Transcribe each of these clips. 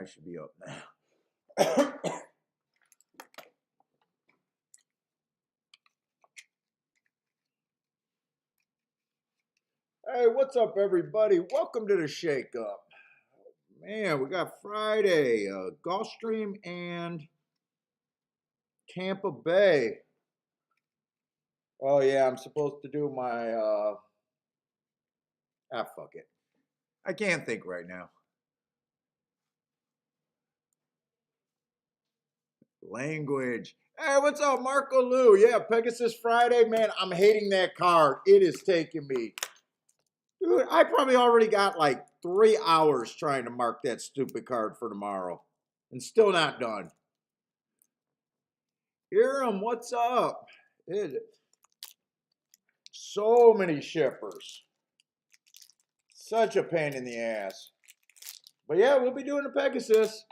I should be up now. Hey, what's up, everybody? Welcome to the Shake Up. Man, we got Friday, Gulfstream and Tampa Bay. Oh yeah, I'm supposed to do my fuck it. I can't think right now. Language. Hey, what's up, Marco Lou? Yeah, Pegasus Friday, man. I'm hating that card. It is taking me. Dude, I probably already got like 3 hours trying to mark that stupid card for tomorrow. And still not done. Hiram, what's up? So many shippers. Such a pain in the ass. But yeah, we'll be doing the Pegasus.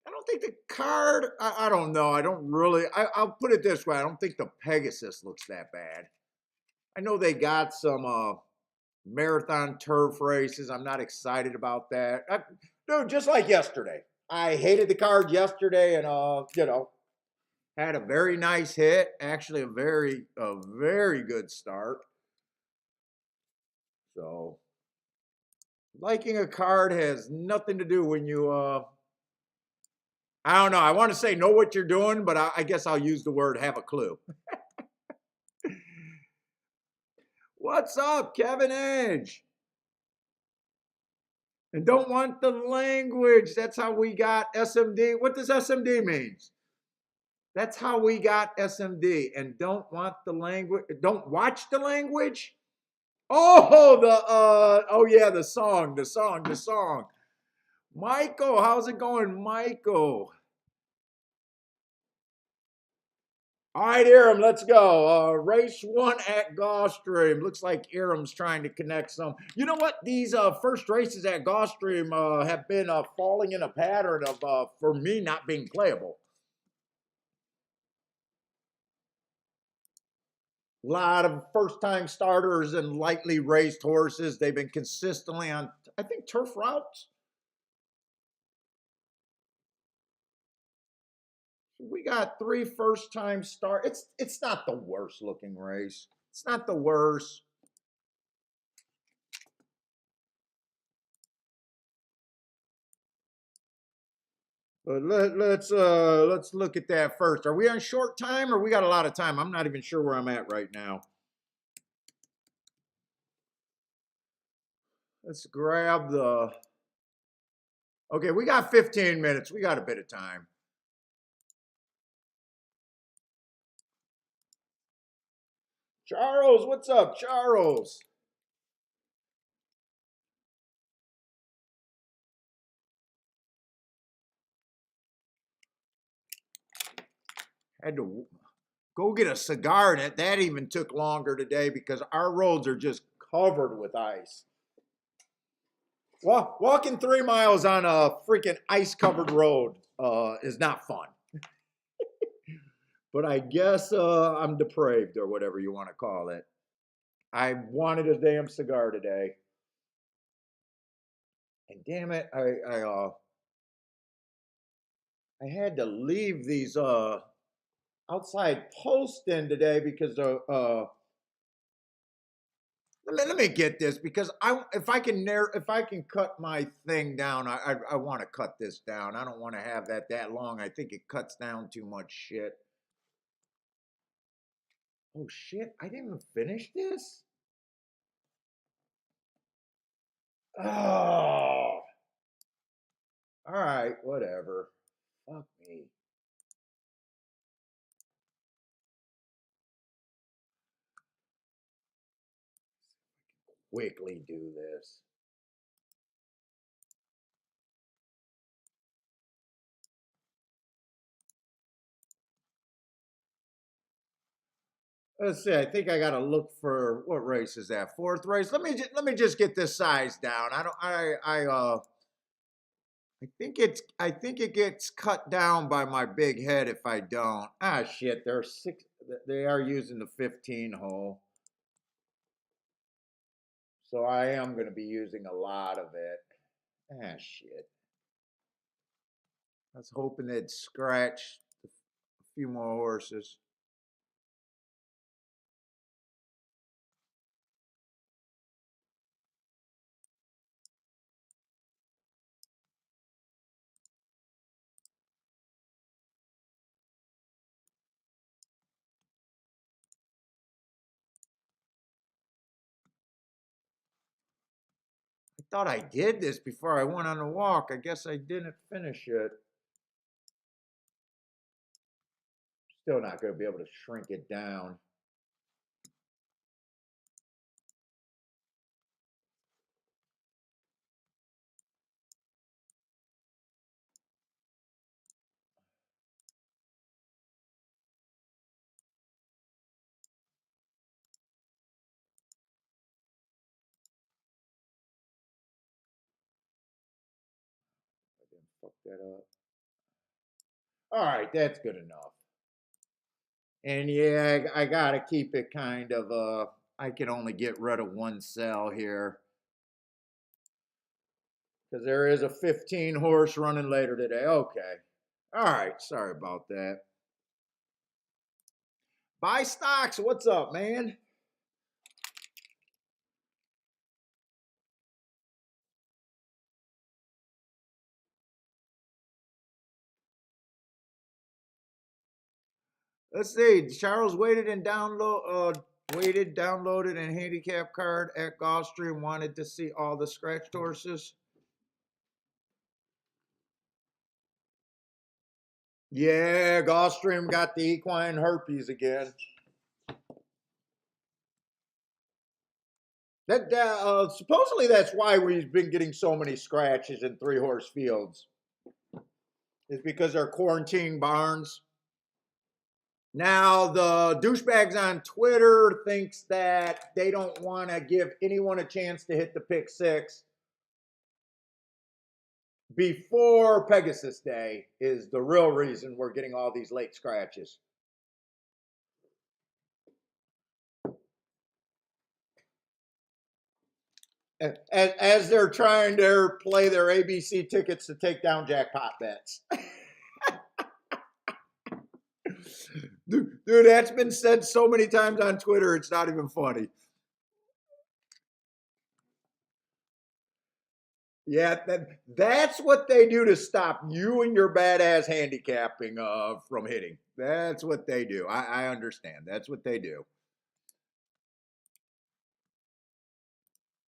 I don't think the card, I don't know. I don't really, I'll put it this way. I don't think the Pegasus looks that bad. I know they got some marathon turf races. I'm not excited about that. Dude, just like yesterday. I hated the card yesterday and, had a very nice hit. Actually, a very good start. So, liking a card has nothing to do when you, I don't know. I want to say know what you're doing, but I guess I'll use the word have a clue. What's up, Kevin Edge? And don't want the language. That's how we got SMD. What does SMD mean? That's how we got SMD. And don't want the language. Don't watch the language. Oh, oh yeah, the song. Michael, how's it going, Michael? All right, Iram, let's go. Race 1 at Gulfstream. Looks like Iram's trying to connect some. You know what? These first races at Gulfstream have been falling in a pattern of, for me, not being playable. A lot of first-time starters and lightly raced horses. They've been consistently on, I think, turf routes. We got 3 first-time start. It's not the worst looking race. It's not the worst. But let's look at that first. Are we on short time or we got a lot of time? I'm not even sure where I'm at right now. Let's grab the. Okay, we got 15 minutes. We got a bit of time. Charles, what's up, Charles? Had to go get a cigar in it. That even took longer today because our roads are just covered with ice. Well, walking 3 miles on a freaking ice-covered road is not fun. But I guess I'm depraved or whatever you want to call it. I wanted a damn cigar today. And damn it, I had to leave these outside posts in today because let me get this because if I can cut my thing down, I want to cut this down. I don't want to have that long. I think it cuts down too much shit. Oh shit, I didn't even finish this? Oh. All right, whatever. Fuck me. Quickly do this. Let's see. I think I got to look for what race is that? 4th race. Let me just get this size down. I think it gets cut down by my big head if I don't. Ah shit, they are using the 15 hole. So I am going to be using a lot of it. Ah shit. I was hoping they'd scratch a few more horses. I thought I did this before I went on a walk. I guess I didn't finish it. Still not going to be able to shrink it down. I didn't fuck that up. All right, that's good enough. And yeah, I got to keep it kind of, I can only get rid of one cell here. Because there is a 15 horse running later today. Okay. All right, sorry about that. Buy stocks, what's up, man? Let's see. Charles waited, downloaded, and handicap card at Gulfstream. Wanted to see all the scratched horses. Yeah, Gulfstream got the equine herpes again. Supposedly that's why we've been getting so many scratches in 3-horse fields. It's because they're quarantining barns. Now, the douchebags on Twitter thinks that they don't want to give anyone a chance to hit the pick 6 before Pegasus Day is the real reason we're getting all these late scratches. As they're trying to play their ABC tickets to take down jackpot bets. Dude, that's been said so many times on Twitter, it's not even funny. Yeah, that's what they do to stop you and your badass handicapping from hitting. That's what they do. I understand. That's what they do.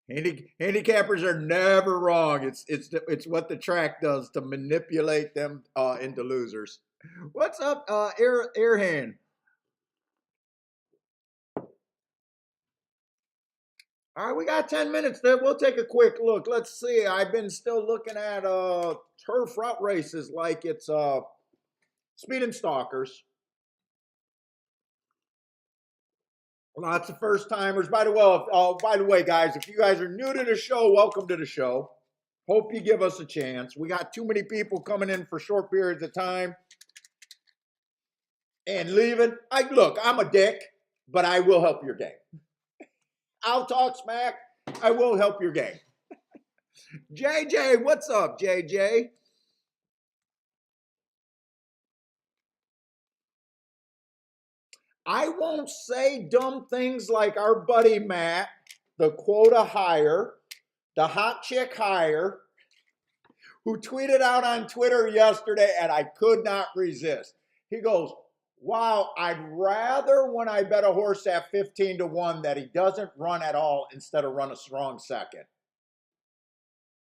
Handicappers are never wrong. It's what the track does to manipulate them into losers. What's up, Airhand? All right, we got 10 minutes there. We'll take a quick look. Let's see. I've been still looking at turf route races like it's Speed and Stalkers. Lots of first timers. By the way, guys, if you guys are new to the show, welcome to the show. Hope you give us a chance. We got too many people coming in for short periods of time and leaving. Look, I'm a dick, but I will help your game. I'll talk smack. I will help your game. JJ, what's up, JJ? I won't say dumb things like our buddy Matt, the quota hire, the hot chick hire, who tweeted out on Twitter yesterday, and I could not resist. He goes, wow, I'd rather when I bet a horse at 15-1 that he doesn't run at all instead of run a strong second.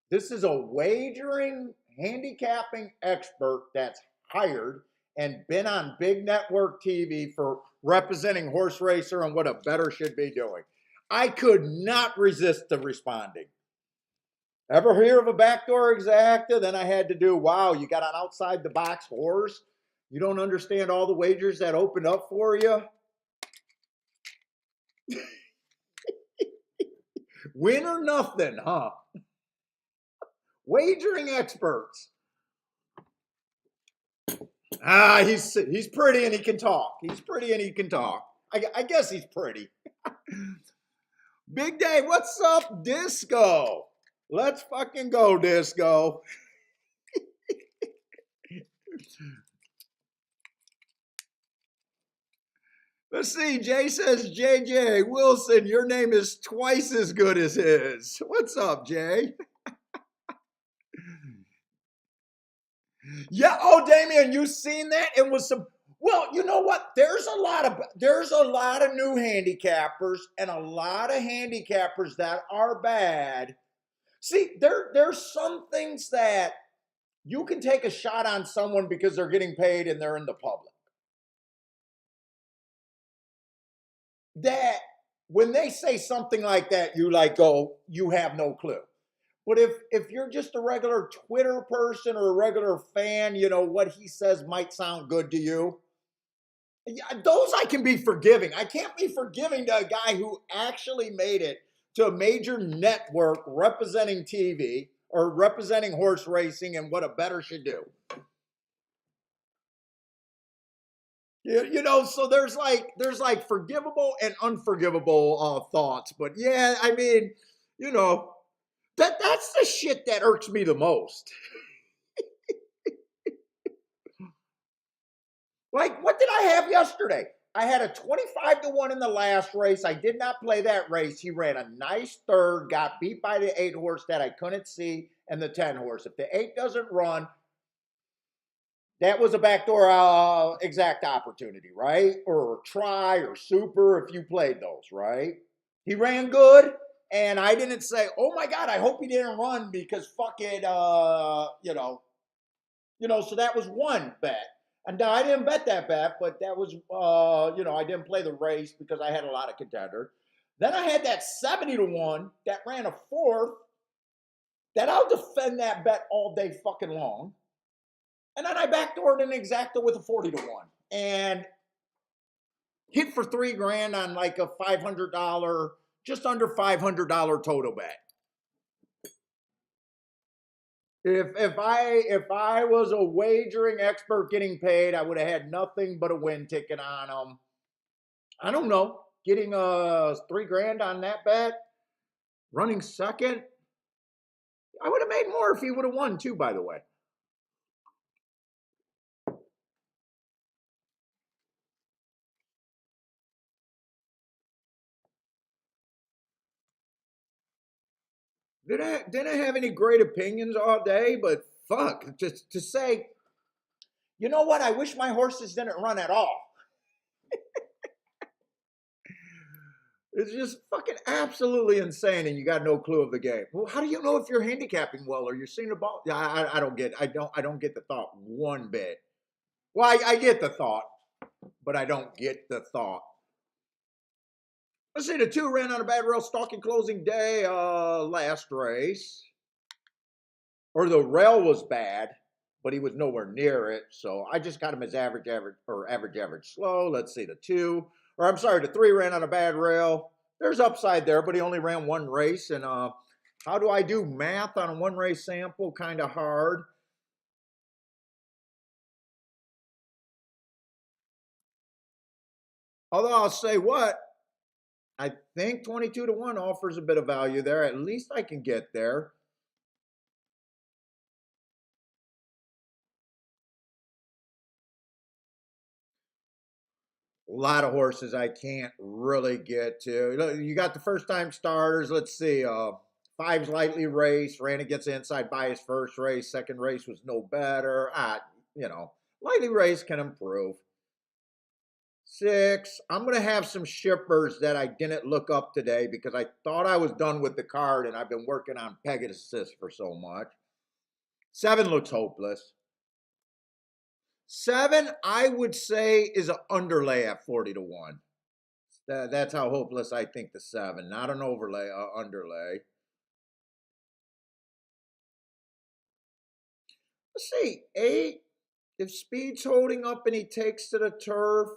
This is a wagering, handicapping expert that's hired and been on big network TV for representing Horse Racer and what a bettor should be doing. I could not resist the responding. Ever hear of a backdoor exacta? Then I had to do, wow, you got an outside the box horse? You don't understand all the wagers that opened up for you? Win or nothing, huh? Wagering experts. He's pretty and he can talk. He's pretty and he can talk. I guess he's pretty. Big Day, what's up, Disco? Let's fucking go, Disco. Let's see. Jay says, JJ Wilson, your name is twice as good as his. What's up, Jay? Yeah. Oh, Damien, you seen that? It was some. Well, you know what? There's a lot of new handicappers and a lot of handicappers that are bad. See, there's some things that you can take a shot on someone because they're getting paid and they're in the public. That when they say something like that, you like go, you have no clue. But if you're just a regular Twitter person or a regular fan, you know, what he says might sound good to you. Yeah, those I can be forgiving. I can't be forgiving to a guy who actually made it to a major network representing TV or representing horse racing and what a bettor should do. You know, so there's like forgivable and unforgivable thoughts. But yeah, I mean, you know, that's the shit that irks me the most. Like, what did I have yesterday? I had a 25-1 in the last race. I did not play that race. He ran a nice third, got beat by the 8 horse that I couldn't see, and the 10 horse. If the 8 doesn't run, that was a backdoor exact opportunity, right? Or try or super if you played those, right? He ran good, and I didn't say, oh my God, I hope he didn't run because fuck it, so that was one bet. And I didn't bet that bet, but that was, I didn't play the race because I had a lot of contender. Then I had that 70-1 that ran a 4th that I'll defend that bet all day fucking long. And then I backdoored an exacta with a 40-1 and hit for $3,000 on like a $500, just under $500 total bet. If I was a wagering expert getting paid, I would have had nothing but a win ticket on them. I don't know, getting $3,000 on that bet, running second. I would have made more if he would have won too, by the way. Didn't have any great opinions all day, but fuck, just to say, you know what? I wish my horses didn't run at all. It's just fucking absolutely insane, and you got no clue of the game. Well, how do you know if you're handicapping well or you're seeing the ball? Yeah, I don't get. I don't get the thought one bit. Well, I get the thought, but I don't get the thought. Let's see, the 2 ran on a bad rail stalking closing day last race. Or the rail was bad, but he was nowhere near it. So I just got him as average slow. Let's see, the 3 ran on a bad rail. There's upside there, but he only ran 1 race. And how do I do math on a 1 race sample? Kind of hard. Although I'll say what, I think 22-1 offers a bit of value there. At least I can get there. A lot of horses I can't really get to. You got the first time starters. Let's see. 5's lightly raced, ran against the inside bias first race. Second race was no better. Lightly raced can improve. 6, I'm going to have some shippers that I didn't look up today because I thought I was done with the card and I've been working on Pegasus for so much. 7 looks hopeless. 7, I would say, is an underlay at 40-1. That's how hopeless I think the 7, not an overlay, underlay. Let's see, 8, if speed's holding up and he takes to the turf,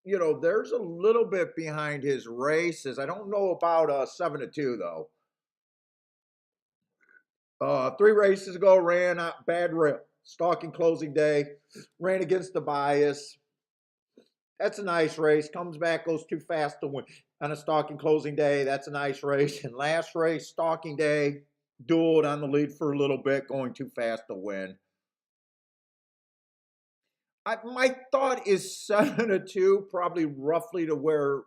there's a little bit behind his races. I don't know about 7-2 though. 3 races ago, ran out bad rail, stalking closing day, ran against the bias. That's a nice race. Comes back, goes too fast to win on a stalking closing day. That's a nice race. And last race, stalking day, dueled on the lead for a little bit, going too fast to win. My thought is 7-2, probably roughly to where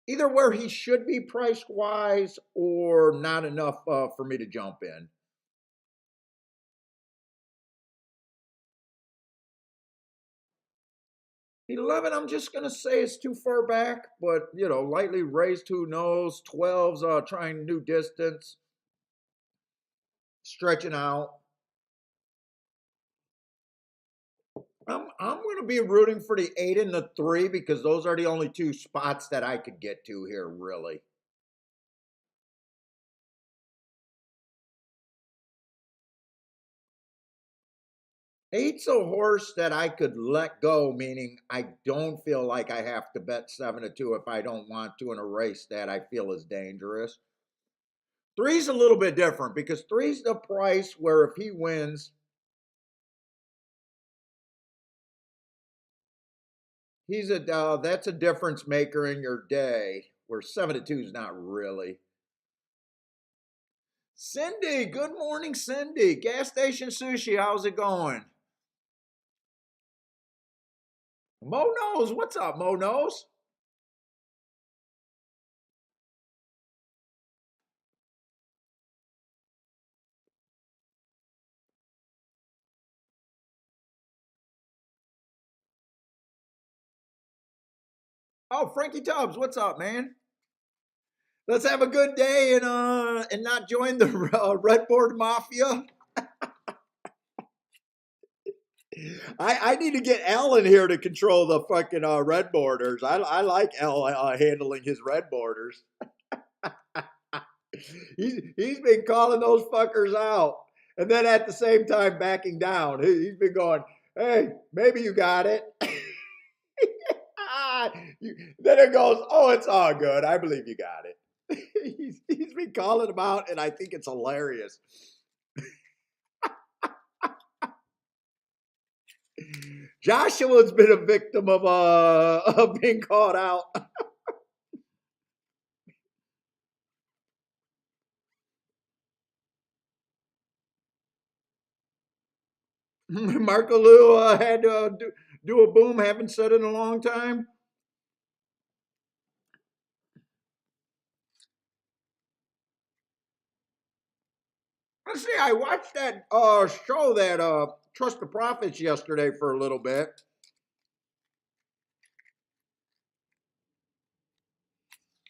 either where he should be price wise or not enough for me to jump in. 11, I'm just gonna say it's too far back, but you know, lightly raised, who knows? 12's trying new distance, stretching out. I'm gonna be rooting for the 8 and the 3 because those are the only two spots that I could get to here, really. Eight's a horse that I could let go, meaning I don't feel like I have to bet 7-2 if I don't want to in a race that I feel is dangerous. Three's a little bit different because three's the price where if he wins, he's that's a difference maker in your day. Where 7-2 is not really. Cindy, good morning, Cindy. Gas station sushi, how's it going? Mo knows. What's up, Mo knows? Oh, Frankie Tubbs, what's up, man? Let's have a good day and not join the Red Board Mafia. I need to get Al in here to control the fucking red borders. I like Al handling his red borders. He's been calling those fuckers out, and then at the same time backing down. He's been going, "Hey, maybe you got it." Then it goes, "Oh, it's all good. I believe you got it." He's been calling them out, and I think it's hilarious. Joshua's been a victim of being caught out. Marco Lou had to do a boom, haven't said in a long time. Let's see, I watched that show that Trust the Prophets yesterday for a little bit.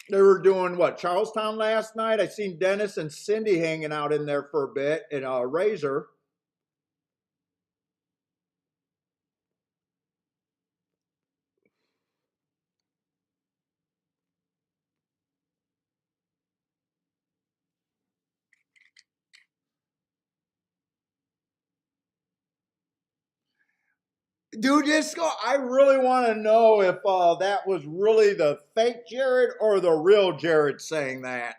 They were doing what, Charlestown last night? I seen Dennis and Cindy hanging out in there for a bit in a Razor. Dude, just go. I really want to know if that was really the fake Jared or the real Jared saying that.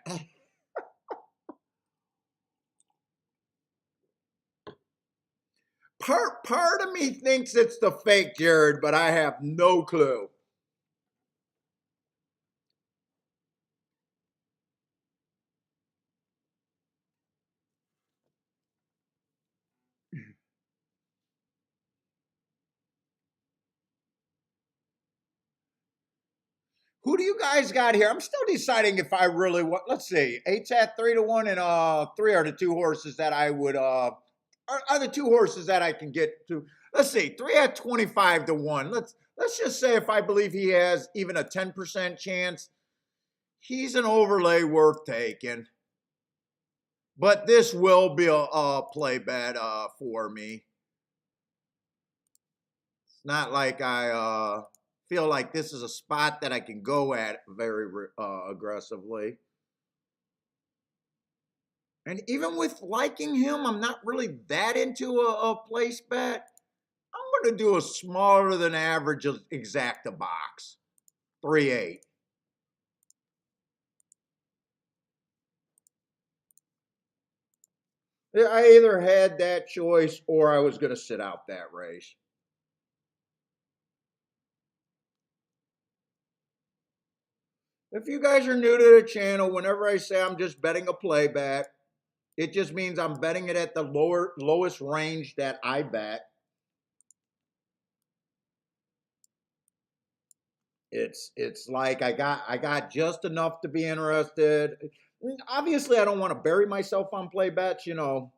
Part of me thinks it's the fake Jared, but I have no clue. Who do you guys got here? I'm still deciding if I really want. Let's see. Eight's at 3-1, and three are the two horses that I would are the two horses that I can get to. Let's see. Three at 25-1. Let's just say if I believe he has even a 10% chance, he's an overlay worth taking. But this will be a play bet for me. It's not like I feel like this is a spot that I can go at very aggressively. And even with liking him, I'm not really that into a place bet. I'm going to do a smaller than average exacta box. 3-8. I either had that choice or I was going to sit out that race. If you guys are new to the channel, whenever I say I'm just betting a play bet, It just means I'm betting it at the lowest range that I bet. It's like I got just enough to be interested. Obviously, I don't want to bury myself on play bets, you know.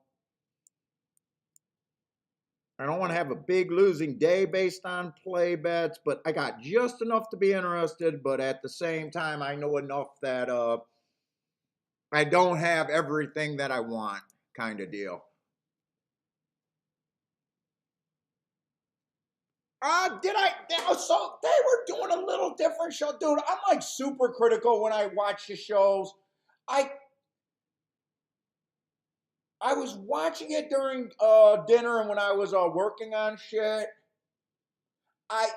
I don't want to have a big losing day based on play bets, but I got just enough to be interested. But at the same time, I know enough that I don't have everything that I want, kind of deal. Did I? So they were doing a little different show, dude. I'm like super critical when I watch the shows. I I was watching it during dinner and when I was working on shit. I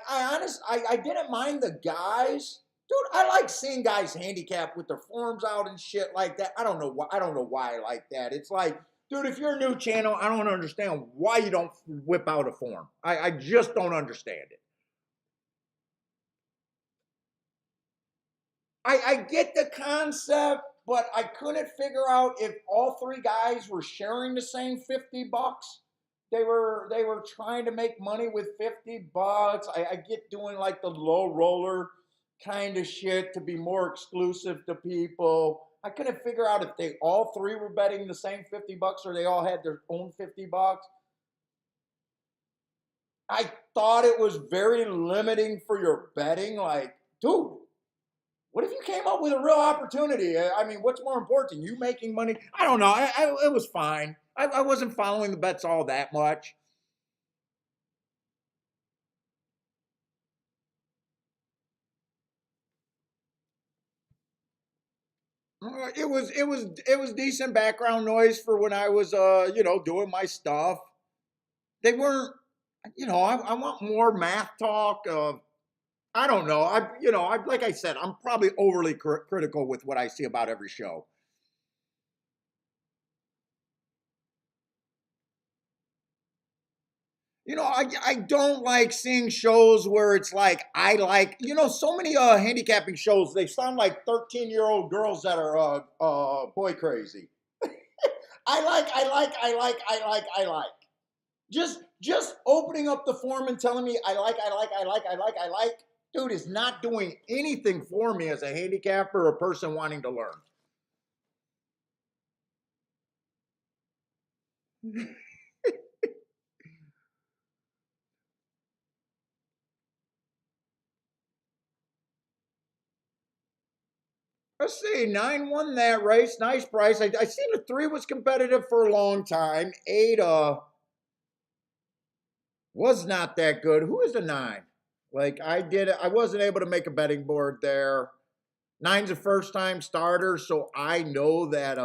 didn't mind the guys. Dude, I like seeing guys handicap with their forms out and shit like that. I don't know why I like that. It's like, dude, if you're a new channel, I don't understand why you don't whip out a form. I just don't understand it. I get the concept, but I couldn't figure out if all three guys were sharing the same $50. They were trying to make money with $50. I get doing like the low roller kind of shit to be more exclusive to people. I couldn't figure out if they all three were betting the same $50 or they all had their own $50. I thought it was very limiting for your betting. Like, dude, what if you came up with a real opportunity? I mean, what's more important, you making money? I don't know. It was fine. I wasn't following the bets all that much. It was decent background noise for when I was doing my stuff. They weren't, I want more math talk. I don't know. I like I said, I'm probably overly critical with what I see about every show. I don't like seeing shows where it's like so many handicapping shows, they sound like 13-year-old girls that are boy crazy. I like. Just opening up the form and telling me I like, dude, is not doing anything for me as a handicapper or a person wanting to learn. Let's see, 9 won that race. Nice price. I seen the 3 was competitive for a long time. 8 was not that good. Who is the 9? Like I wasn't able to make a betting board there. 9's a first time starter, so I know that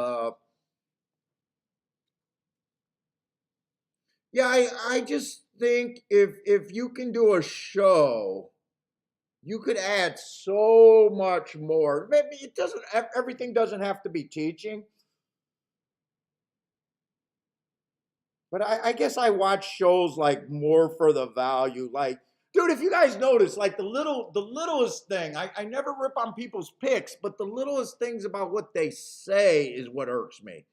yeah, I just think if you can do a show, you could add so much more. Maybe it doesn't everything doesn't have to be teaching. But I guess I watch shows like more for the value. Like, dude, if you guys notice, like the littlest thing, I never rip on people's picks, but the littlest things about what they say is what irks me.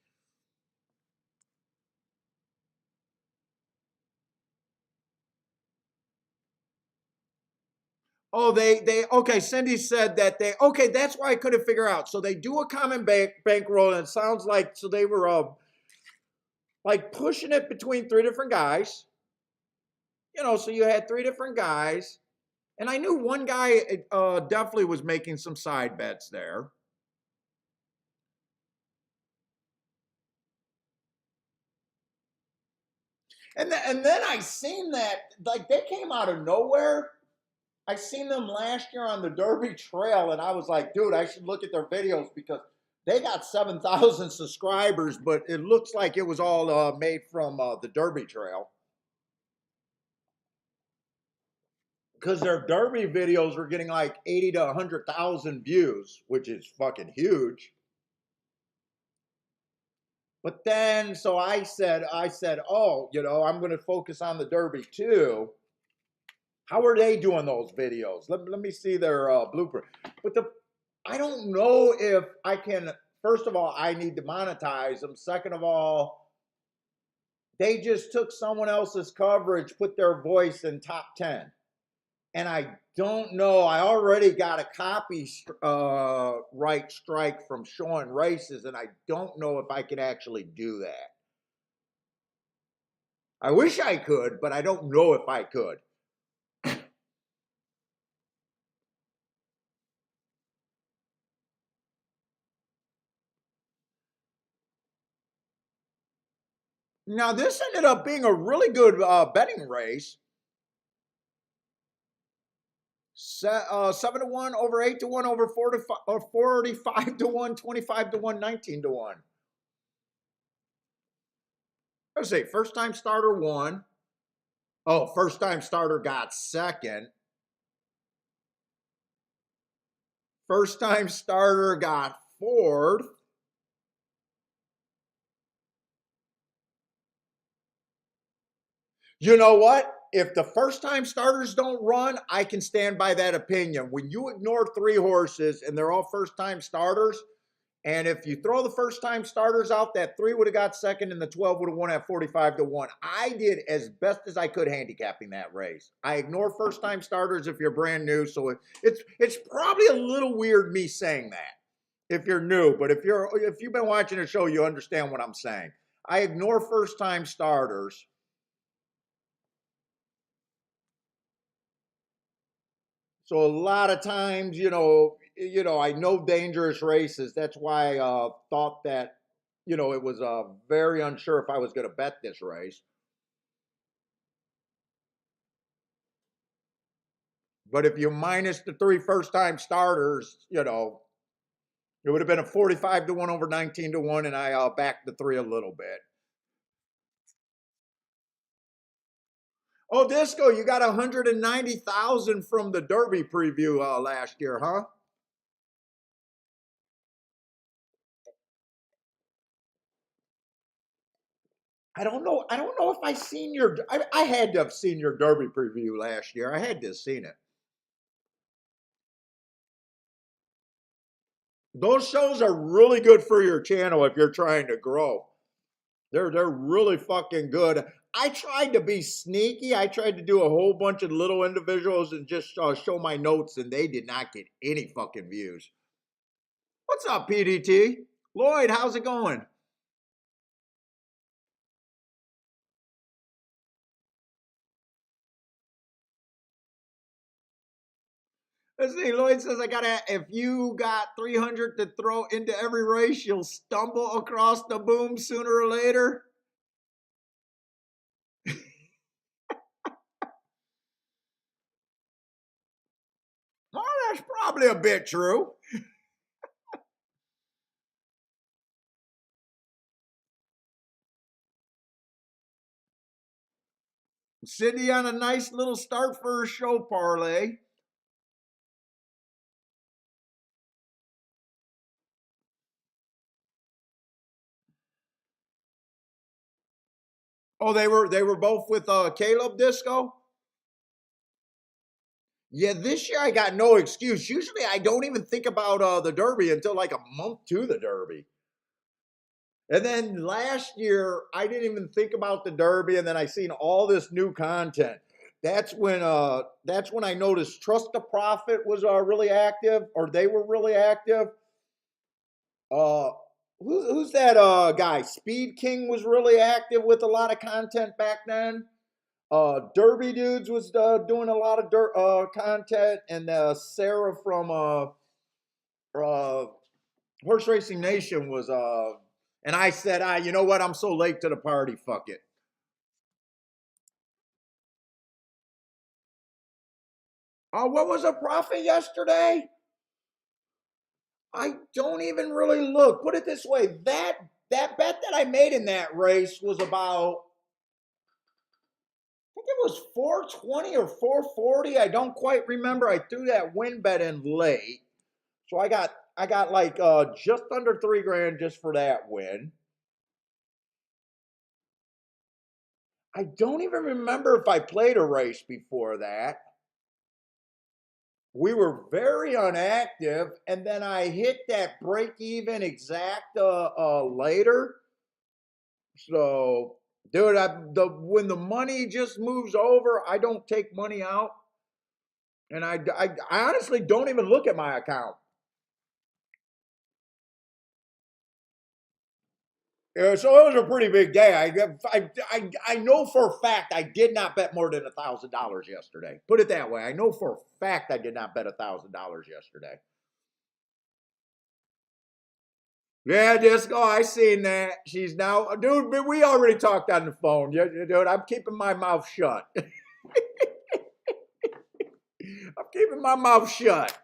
Oh, they okay. Cindy said that they okay. That's why I couldn't figure out. So they do a common bankroll, and it sounds like so they were like pushing it between 3 different guys. So you had 3 different guys, and I knew one guy definitely was making some side bets there. And then I seen that like they came out of nowhere. I seen them last year on the Derby Trail, and I was like, dude, I should look at their videos because they got 7,000 subscribers, but it looks like it was all made from the Derby Trail because their Derby videos were getting like 80 to 100,000 views, which is fucking huge. But then, so I said, oh, I'm going to focus on the Derby too. How are they doing those videos? Let me see their blueprint. But I don't know if I can first of all, I need to monetize them. Second of all, they just took someone else's coverage, put their voice in top 10. And I don't know. I already got a copy right strike from showing races, and I don't know if I can actually do that. I wish I could, but I don't know if I could. Now, this ended up being a really good betting race. 7-1, over 8-1, over 45-1, 25-1, 19-1. Let's see, first time starter won. Oh, first time starter got second. First time starter got fourth. You know what? If the first time starters don't run, I can stand by that opinion. When you ignore 3 horses and they're all first time starters, and if you throw the first time starters out, that 3 would have got second and the 12 would have won at 45-1. I did as best as I could handicapping that race. I ignore first time starters if you're brand new, so it's probably a little weird me saying that if you're new, but if you've been watching the show, you understand what I'm saying. I ignore first time starters. So a lot of times, I know dangerous races. That's why I thought that, it was very unsure if I was going to bet this race. But if you minus the 3 first time starters, it would have been a 45-1 over 19-1, and I backed the 3 a little bit. Oh, Disco, you got 190,000 from the Derby preview last year, huh? I don't know. I don't know if I seen your. I had to have seen your Derby preview last year. I had to have seen it. Those shows are really good for your channel if you're trying to grow. They're really fucking good. I tried to be sneaky. I tried to do a whole bunch of little individuals and just show my notes, and they did not get any fucking views. What's up, PDT? Lloyd, how's it going? Let's see. Lloyd says, if you got 300 to throw into every race, you'll stumble across the boom sooner or later. Well, that's probably a bit true. Sydney on a nice little start for her show parlay. Oh, they were both with Caleb Disco. Yeah, this year I got no excuse. Usually I don't even think about the Derby until like a month to the Derby. And then last year I didn't even think about the Derby, and then I seen all this new content. That's when I noticed Trust the Prophet was really active, or they were really active. Uh, who's that guy? Speed King was really active with a lot of content back then. Derby Dudes was doing a lot of content, and Sarah from Horse Racing Nation was. And I said, you know what? I'm so late to the party. Fuck it. What was a profit yesterday? I don't even really look. Put it this way: that bet that I made in that race was about. I think it was 420 or 440. I don't quite remember. I threw that win bet in late. So I got like just under 3 grand just for that win. I don't even remember if I played a race before that. we were very unactive, and then I hit that break even exact later. So, dude, when the money just moves over, I don't take money out, and I honestly don't even look at my account. So it was a pretty big day. I know for a fact I did not bet more than $1,000 yesterday. Put it that way. I know for a fact I did not bet $1,000 yesterday. Yeah, Disco, I seen that. She's now, dude. But we already talked on the phone. Dude, I'm keeping my mouth shut. I'm keeping my mouth shut.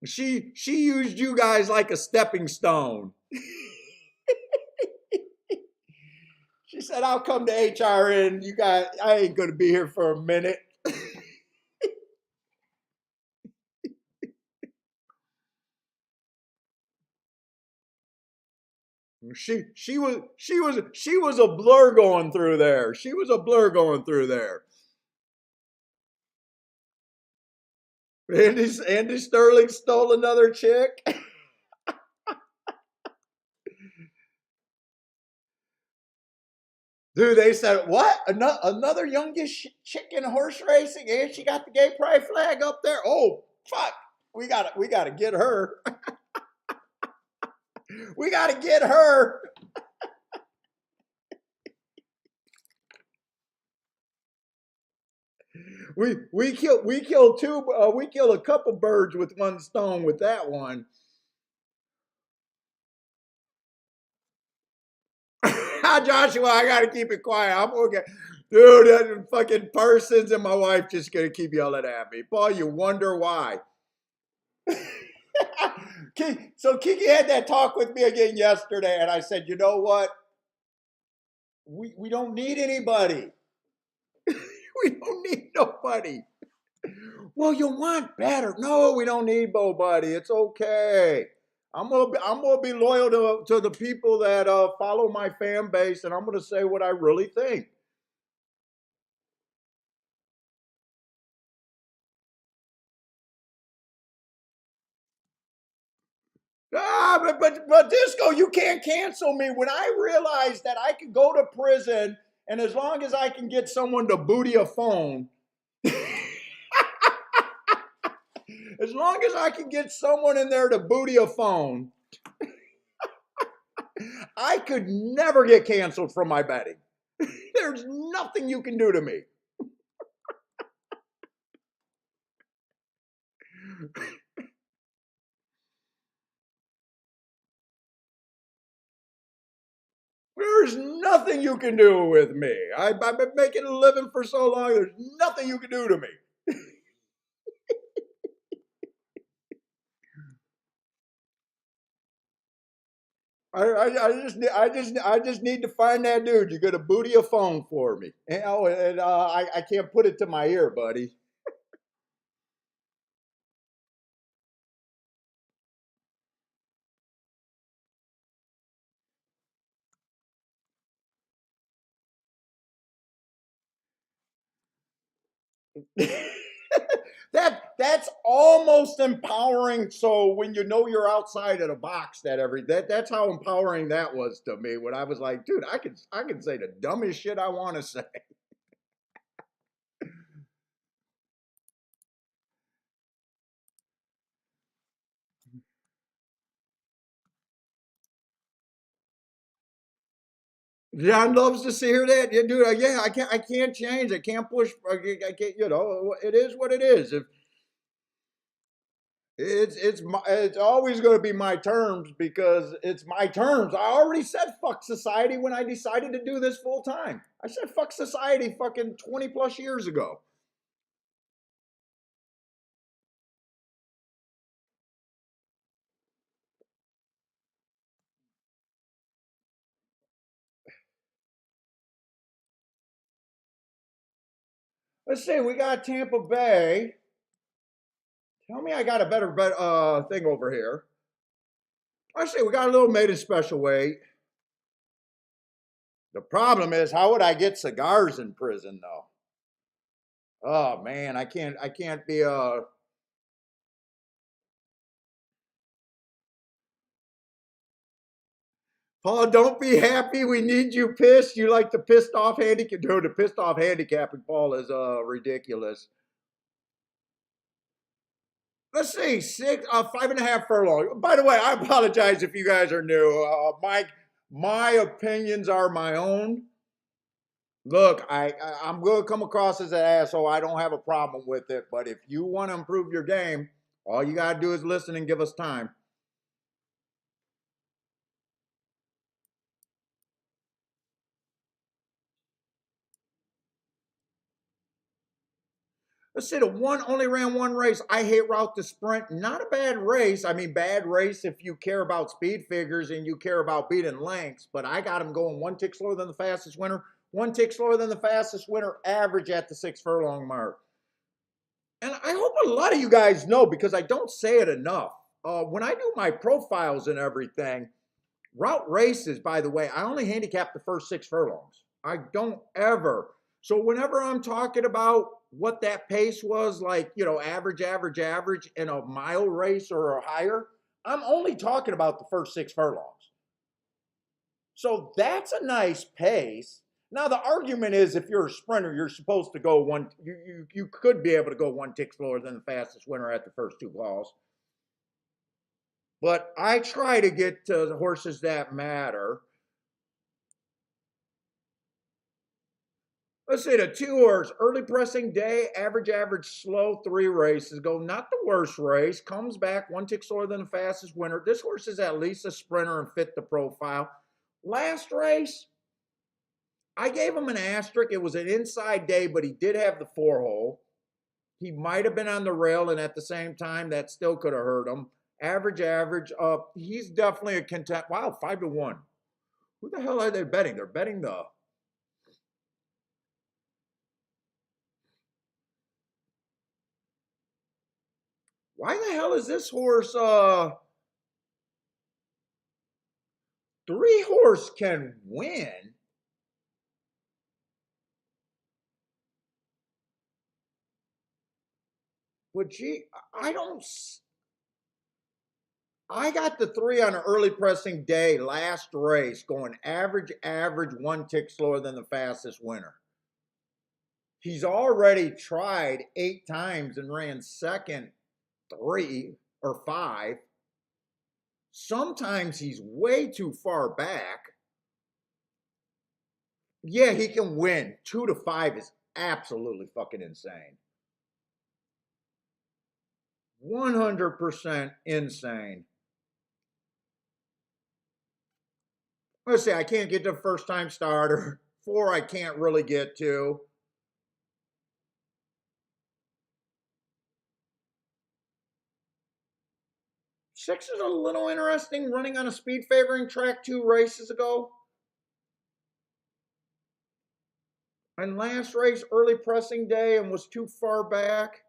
She used you guys like a stepping stone. She said, "I'll come to HRN. You guys, I ain't gonna be here for a minute." She was a blur going through there. She was a blur going through there. Andy Sterling stole another chick. Dude, they said, what? Another youngish chick in horse racing, and she got the gay pride flag up there? Oh, fuck. We gotta get her. We gotta get her. We killed a couple birds with one stone with that one. Joshua, I gotta keep it quiet. I'm okay. Dude, that fucking Parsons and my wife just gonna keep yelling at me. Paul, you wonder why. So Kiki had that talk with me again yesterday, and I said, you know what? We don't need anybody. We don't need nobody. Well, you want better. No, we don't need nobody. It's okay. I'm gonna be loyal to the people that follow my fan base, and I'm gonna say what I really think. But Disco, you can't cancel me. When I realized that I could go to prison, and as long as I can get someone to booty a phone, as long as I can get someone in there to booty a phone, I could never get canceled from my betting. There's nothing you can do to me. There's nothing you can do with me. I've been making a living for so long. There's nothing you can do to me. I just need to find that dude. You're gonna booty a phone for me. I can't put it to my ear, buddy. That's almost empowering. So when you know you're outside of the box, that's how empowering that was to me. When I was like, dude, I can say the dumbest shit I want to say. John loves to see hear that. Yeah, dude. Yeah, I can't change. I can't push. I can't. It is what it is. If it's always going to be my terms because it's my terms. I already said fuck society when I decided to do this full time. I said fuck society fucking 20 plus years ago. Let's see. We got Tampa Bay. Tell me I got a better thing over here. I say we got a little maiden special weight. The problem is, how would I get cigars in prison though? Oh man, I can't be Paul, don't be happy. We need you pissed. You like the pissed off handicap. Dude, the pissed off handicapping, Paul, is ridiculous. Let's see, 5.5 furlong. By the way, I apologize if you guys are new. My opinions are my own. Look, I'm going to come across as an asshole. I don't have a problem with it. But if you want to improve your game, all you got to do is listen and give us time. Let's say the one only ran one race. I hate Route to Sprint. Not a bad race. I mean, bad race if you care about speed figures and you care about beating lengths. But I got him going one tick slower than the fastest winner, one tick slower than the fastest winner, average at the 6 furlong mark. And I hope a lot of you guys know because I don't say it enough. When I do my profiles and everything, route races, by the way, I only handicap the first 6 furlongs. I don't ever. So whenever I'm talking about what that pace was, like, average, average, average in a mile race or higher, I'm only talking about the first 6 furlongs. So that's a nice pace. Now the argument is if you're a sprinter, you're supposed to go one. You could be able to go one tick slower than the fastest winner at the first 2 calls. But I try to get to the horses that matter. Let's say the 2 horse, early pressing day, average, average, slow, 3 races. Go not the worst race. Comes back one tick slower than the fastest winner. This horse is at least a sprinter and fit the profile. Last race, I gave him an asterisk. It was an inside day, but he did have the 4 hole. He might have been on the rail, and at the same time, that still could have hurt him. Average, average. He's definitely a content. Wow, 5-1. Who the hell are they betting? They're betting the. Why the hell is this horse? 3 horse can win. But gee, I don't. I got the 3 on an early pressing day, last race, going average, average, one tick slower than the fastest winner. He's already tried 8 times and ran second 3 or 5. Sometimes he's way too far back. Yeah, he can win. 2-5 is absolutely fucking insane. 100% insane. Let's see, I can't get to first time starter. 4, I can't really get to. Six is a little interesting, running on a speed favoring track 2 races ago. And last race, early pressing day, and was too far back.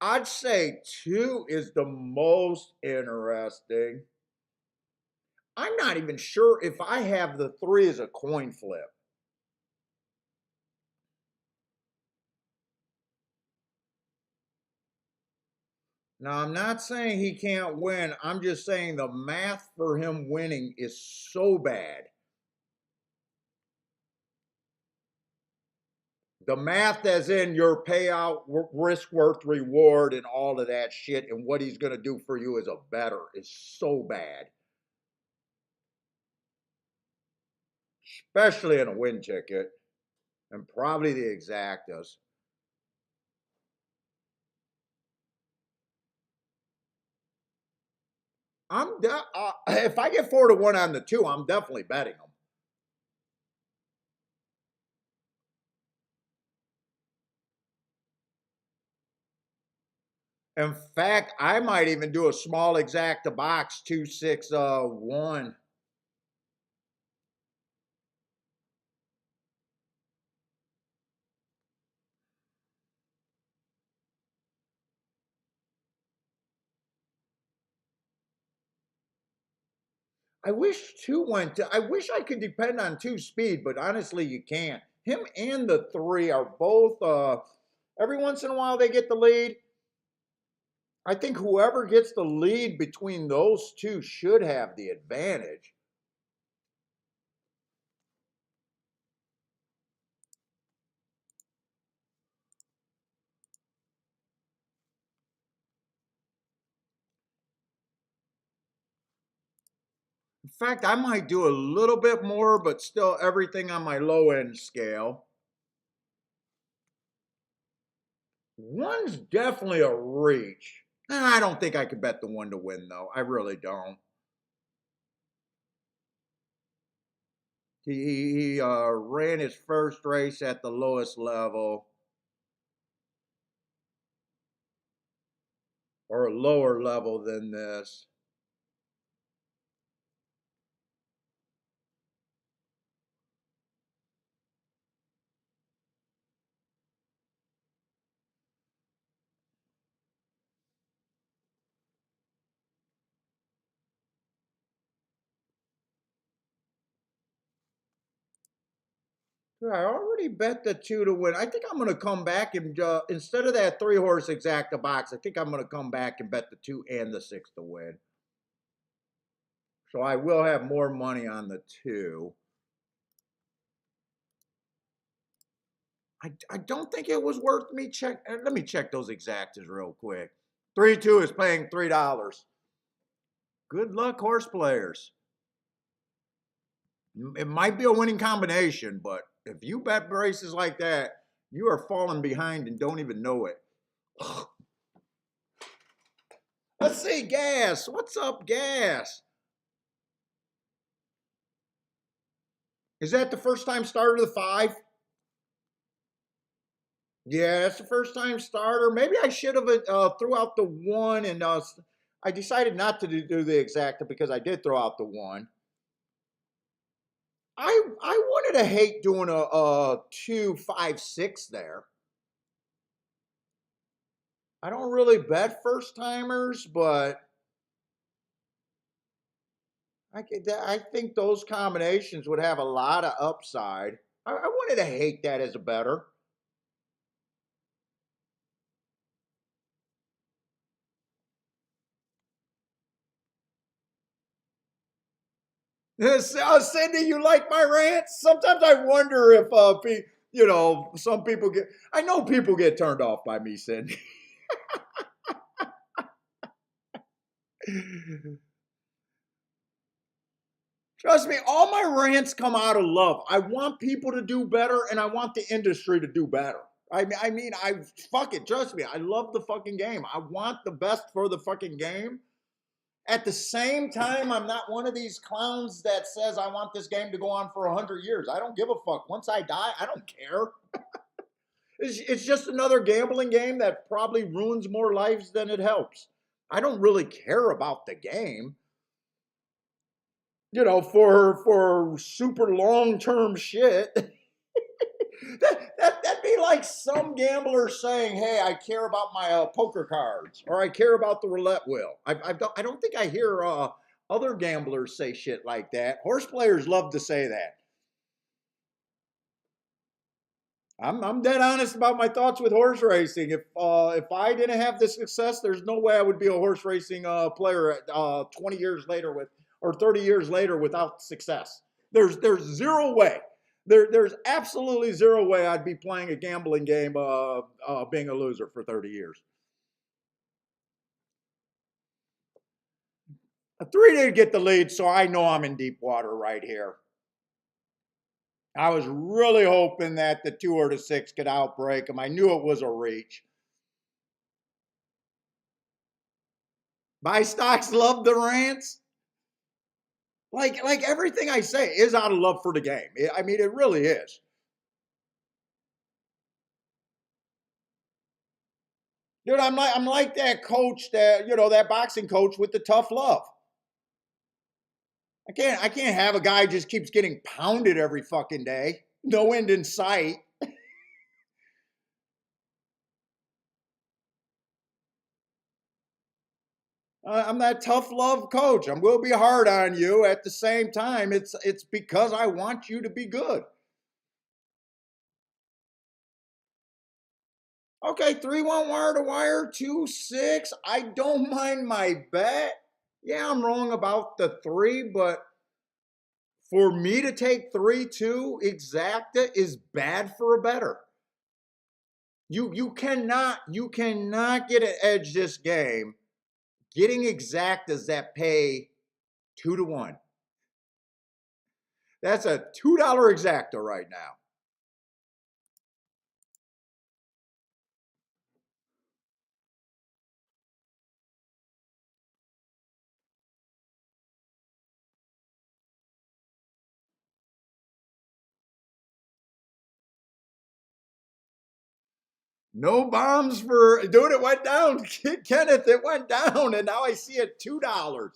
I'd say 2 is the most interesting. I'm not even sure if I have the 3 as a coin flip. Now, I'm not saying he can't win. I'm just saying the math for him winning is so bad. The math as in your payout, risk worth reward, and all of that shit, and what he's going to do for you as a bettor is so bad. Especially in a win ticket, and probably the exactas. If I get 4-1 on the 2, I'm definitely betting them. In fact, I might even do a small exacta box 2-6-1. I wish 2 went to, I wish I could depend on 2 speed, but honestly, you can't. Him and the 3 are both, every once in a while they get the lead. I think whoever gets the lead between those 2 should have the advantage. In fact, I might do a little bit more, but still everything on my low end scale. 1's definitely a reach. I don't think I could bet the 1 to win, though. I really don't. He ran his first race at the lowest level, or a lower level than this. I already bet the 2 to win. I think I'm going to come back and instead of that 3-horse exacta box, I think I'm going to come back and bet the 2 and the 6 to win. So I will have more money on the 2. I don't think it was worth me check. Let me check those exactas real quick. 3-2 is paying $3. Good luck, horse players. It might be a winning combination, but if you bet braces like that, you are falling behind and don't even know it. Let's see, Gas. What's up, Gas? Is that the first time starter of the 5? Yeah, that's the first time starter. Maybe I should have threw out the 1, and I decided not to do the exacta because I did throw out the 1. I wanted to hate doing a 2, 5, 6 there. I don't really bet first timers, but I think those combinations would have a lot of upside. I wanted to hate that as a bettor. Cindy, you like my rants? Sometimes I wonder if some people get. I know people get turned off by me, Cindy. Trust me, all my rants come out of love. I want people to do better, and I want the industry to do better. I fuck it. Trust me, I love the fucking game. I want the best for the fucking game. At the same time, I'm not one of these clowns that says I want this game to go on for 100 years. I don't give a fuck. Once I die, I don't care. It's just another gambling game that probably ruins more lives than it helps. I don't really care about the game. For super long-term shit. That'd be like some gambler saying, "Hey, I care about my poker cards, or I care about the roulette wheel." I don't think I hear other gamblers say shit like that. Horse players love to say that. I'm dead honest about my thoughts with horse racing. If I didn't have the success, there's no way I would be a horse racing player at 20 years later or 30 years later without success. There's zero way. There's absolutely zero way I'd be playing a gambling game being a loser for 30 years. A 3 did get the lead, so I know I'm in deep water right here. I was really hoping that the 2 or the 6 could outbreak him. I knew it was a reach. Buy stocks love the rants. Like everything I say is out of love for the game. I mean, it really is. Dude, I'm like that coach that boxing coach with the tough love. I can't have a guy just keeps getting pounded every fucking day. No end in sight. I'm that tough love coach. I'm going to be hard on you. At the same time, it's because I want you to be good. Okay, 3-1 wire to wire, 2-6. I don't mind my bet. Yeah, I'm wrong about the 3, but for me to take 3-2 exacta is bad for a better. You cannot get an edge this game getting exactas that pay 2-1. That's a $2 exacta right now. No bombs for dude. It went down, Kenneth. It went down, and now I see it $2.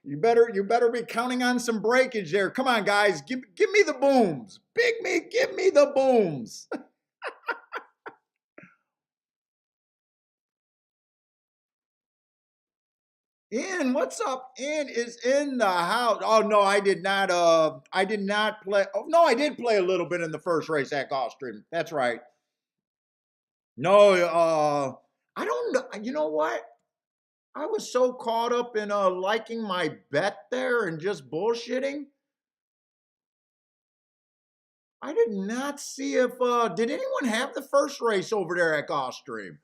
You better be counting on some breakage there. Come on, guys, give me the booms. Big me, give me the booms. In, what's up? In is in the house. Oh no, I did not. I did not play. Oh no, I did play a little bit in the first race at Gulfstream. That's right. No, I don't know. You know what? I was so caught up in liking my bet there and just bullshitting. I did not see if did anyone have the first race over there at Gulfstream?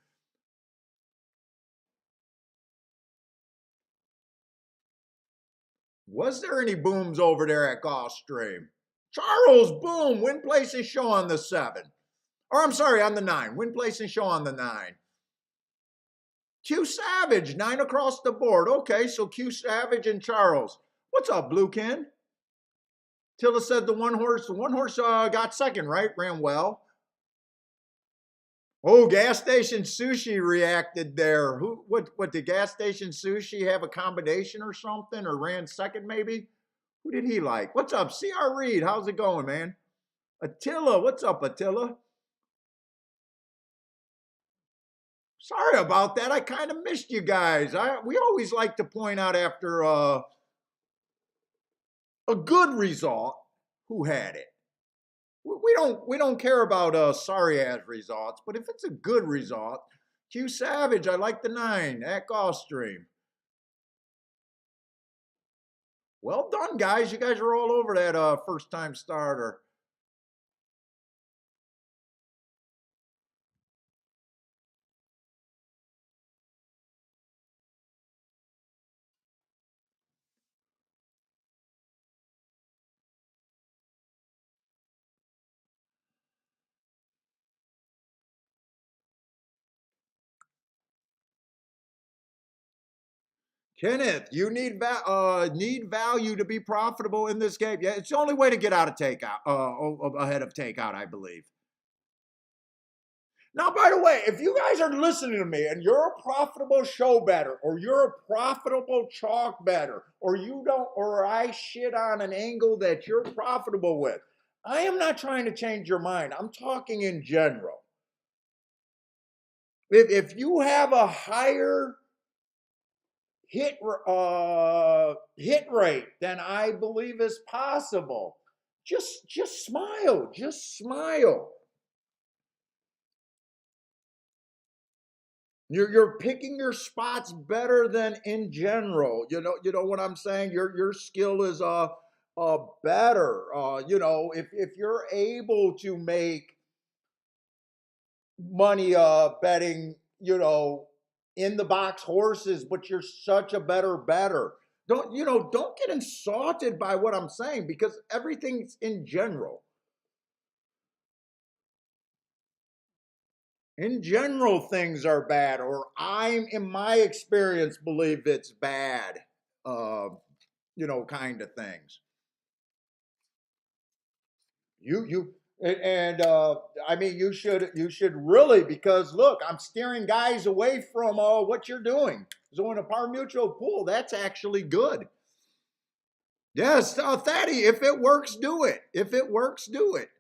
Was there any booms over there at Gulfstream? Charles, boom, win place and show on the 7. Or I'm sorry, on the 9. Win place and show on the 9. Q Savage, 9 across the board. Okay, so Q Savage and Charles. What's up, Blue Ken? Tilla said the one horse got second, right? Ran well. Oh, gas station sushi reacted there. What did gas station sushi have a combination or something, or ran second maybe? Who did he like? What's up, CR Reed? How's it going, man? Attila, what's up, Attila? Sorry about that. I kind of missed you guys. We always like to point out after a good result who had it. We don't care about sorry ass results, but if it's a good result, Q Savage, I like the 9 at Gulfstream. Well done, guys. You guys are all over that first time starter. Kenneth, you need value to be profitable in this game. Yeah, it's the only way to get out of takeout, ahead of takeout, I believe. Now, by the way, if you guys are listening to me and you're a profitable show better, or you're a profitable chalk better, or you don't, or I shit on an angle that you're profitable with, I am not trying to change your mind. I'm talking in general. If you have a higher hit rate than I believe is possible, just smile, just smile. You're picking your spots better than in general. You know what I'm saying. Your skill is better. If you're able to make money betting, in the box horses, but you're such a better. Don't get insulted by what I'm saying, because everything's in general. In general, things are bad, or in my experience, believe it's bad, uh, kind of things. And I mean, you should really, because look, I'm steering guys away from what you're doing. So in a par mutual pool, that's actually good. Yes, Thaddy, if it works, do it. If it works, do it.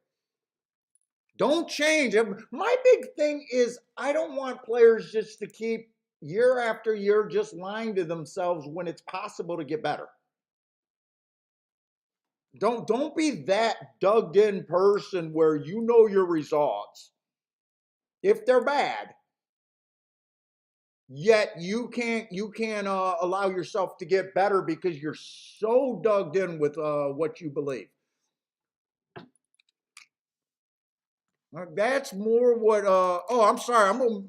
Don't change. My big thing is I don't want players just to keep year after year just lying to themselves when it's possible to get better. Don't be that dug in person where you know your results. If they're bad, yet you can't allow yourself to get better because you're so dug in with what you believe. That's more what oh, I'm sorry.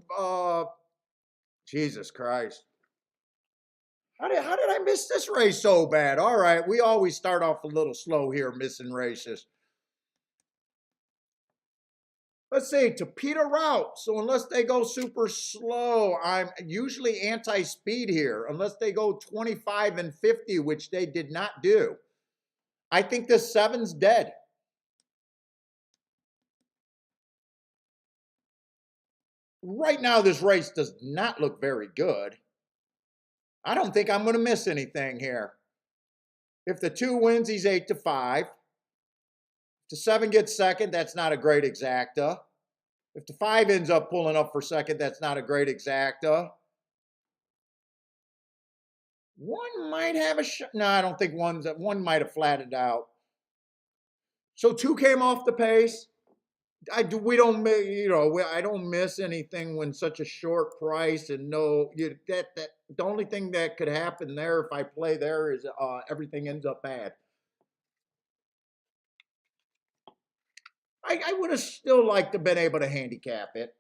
Jesus Christ. How did I miss this race so bad? All right, we always start off a little slow here, missing races. Let's see, to Peter route. So unless they go super slow, I'm usually anti-speed here, unless they go 25 and 50, which they did not do. I think this seven's dead. Right now, this race does not look very good. I don't think I'm going to miss anything here. If the 2 wins, he's 8-5. If the 7 gets second, that's not a great exacta. If the 5 ends up pulling up for second, that's not a great exacta. 1 might have a shot. No, I don't think 1 might have flattened out. So 2 came off the pace. I don't miss anything when such a short price and that the only thing that could happen there if I play there is everything ends up bad. I would have still liked to have been able to handicap it.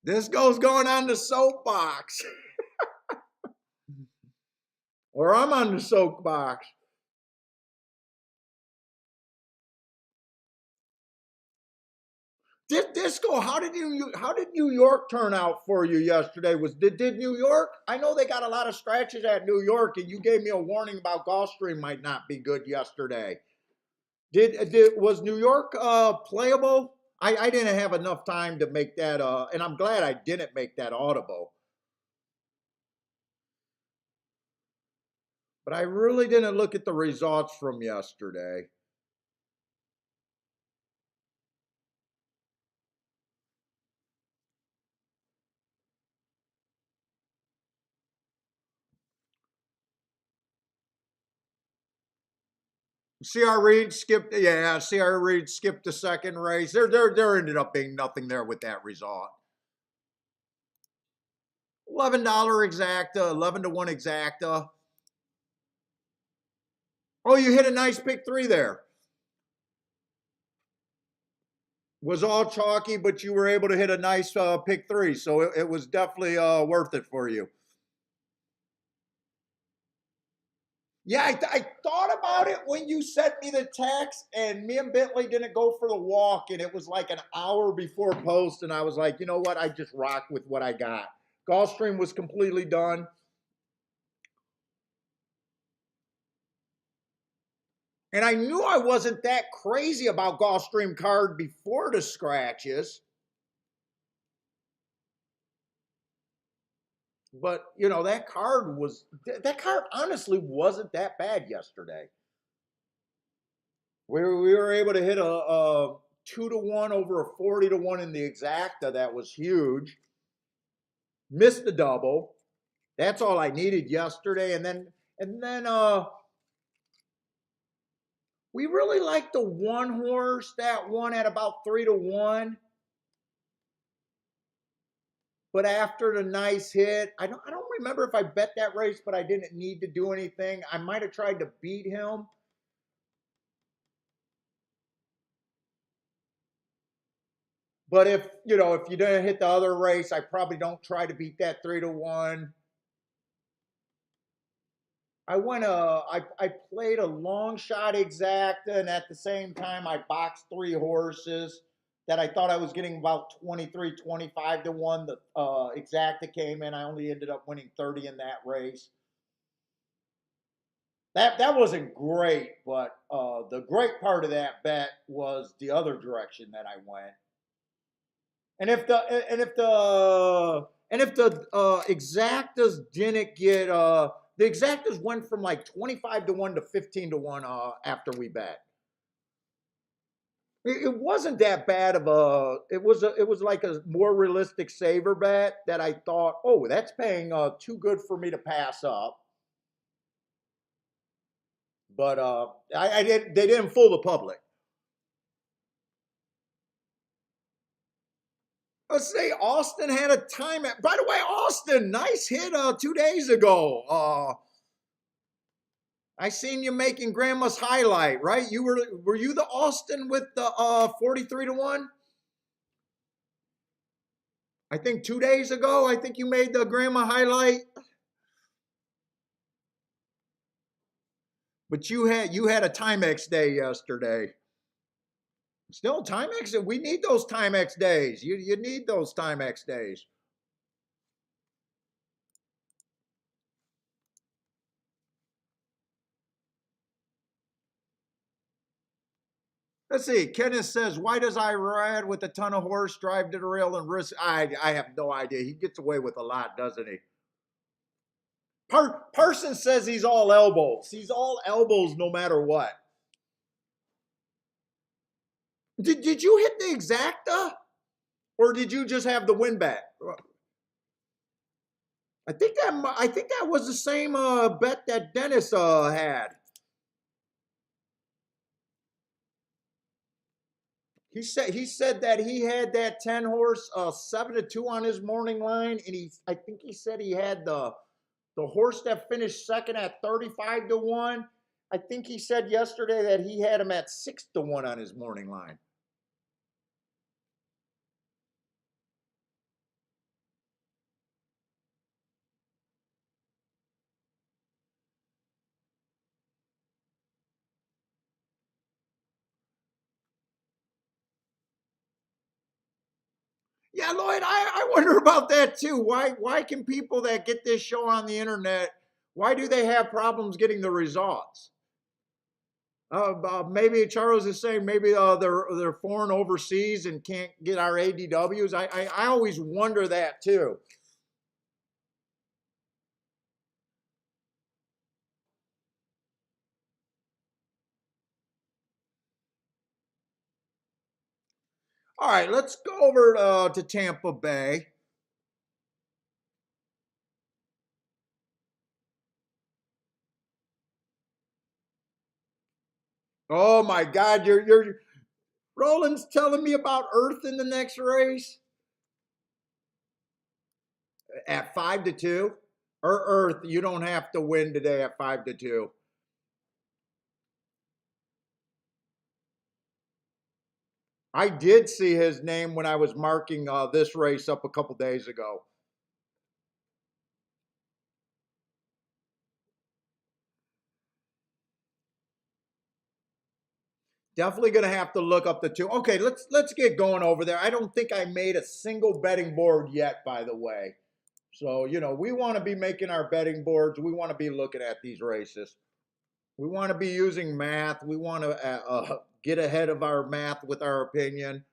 This going on the soapbox. Or I'm on the soapbox. Disco, how did New York turn out for you yesterday? Did New York? I know they got a lot of scratches at New York, and you gave me a warning about Gulfstream might not be good yesterday. Was New York playable? I didn't have enough time to make that, and I'm glad I didn't make that audible. But I really didn't look at the results from yesterday. C.R. Reed skipped. Yeah, C.R. Reed skipped the second race. There ended up being nothing there with that result. $11 exacta, 11-1 exacta. Oh, you hit a nice pick 3 there. Was all chalky, but you were able to hit a nice pick 3, so it was definitely worth it for you. Yeah, I thought about it when you sent me the text, and me and Bentley didn't go for the walk, and it was like an hour before post, and I was like, you know what? I just rock with what I got. Gulfstream was completely done. And I knew I wasn't that crazy about Gulfstream card before the scratches. But, that card honestly wasn't that bad yesterday. We were able to hit a 2-1 over a 40-1 in the exacta. That was huge. Missed the double. That's all I needed yesterday. And then we really liked the 1 horse that won at about 3-1. But after the nice hit, I don't remember if I bet that race, but I didn't need to do anything. I might have tried to beat him. But if you didn't hit the other race, I probably don't try to beat that 3-1. I played a long shot exacta, and at the same time I boxed 3 horses that I thought I was getting about 23, 25-1. The exacta came in. I only ended up winning 30 in that race. That wasn't great, but the great part of that bet was the other direction that I went. And if the exactas didn't get the exactas went from like 25-1 to 15-1 after we bet. It wasn't that bad of a. It was like a more realistic saver bet that I thought, oh, that's paying too good for me to pass up. But I didn't. They didn't fool the public. Let's say Austin had a time. By the way, Austin, nice hit 2 days ago. I seen you making Grandma's highlight, right? Were you the Austin with the 43-1? I think 2 days ago. I think you made the Grandma highlight. But you had a Timex day yesterday. Still Timex. We need those Timex days. You need those Timex days. Let's see. Kenneth says, "Why does Irad with a ton of horse drive to the rail and risk?" I have no idea. He gets away with a lot, doesn't he? Person says he's all elbows. He's all elbows no matter what. Did you hit the exacta, or did you just have the win bet? I think that was the same bet that Dennis had. He said that he had that 10 horse 7-2 on his morning line, and I think he said he had the horse that finished second at 35-1. I think he said yesterday that he had him at 6-1 on his morning line. Yeah, Lloyd, I wonder about that too. Why can people that get this show on the internet, why do they have problems getting the results? Maybe Charles is saying maybe they're foreign overseas and can't get our ADWs. I always wonder that too. All right, let's go over to Tampa Bay. Oh my God, you're Roland's telling me about Earth in the next race at 5-2. Or Earth, you don't have to win today at 5-2. I did see his name when I was marking this race up a couple days ago. Definitely going to have to look up the two. Okay, let's get going over there. I don't think I made a single betting board yet, by the way. So, we want to be making our betting boards. We want to be looking at these races. We want to be using math. We want to get ahead of our math with our opinion.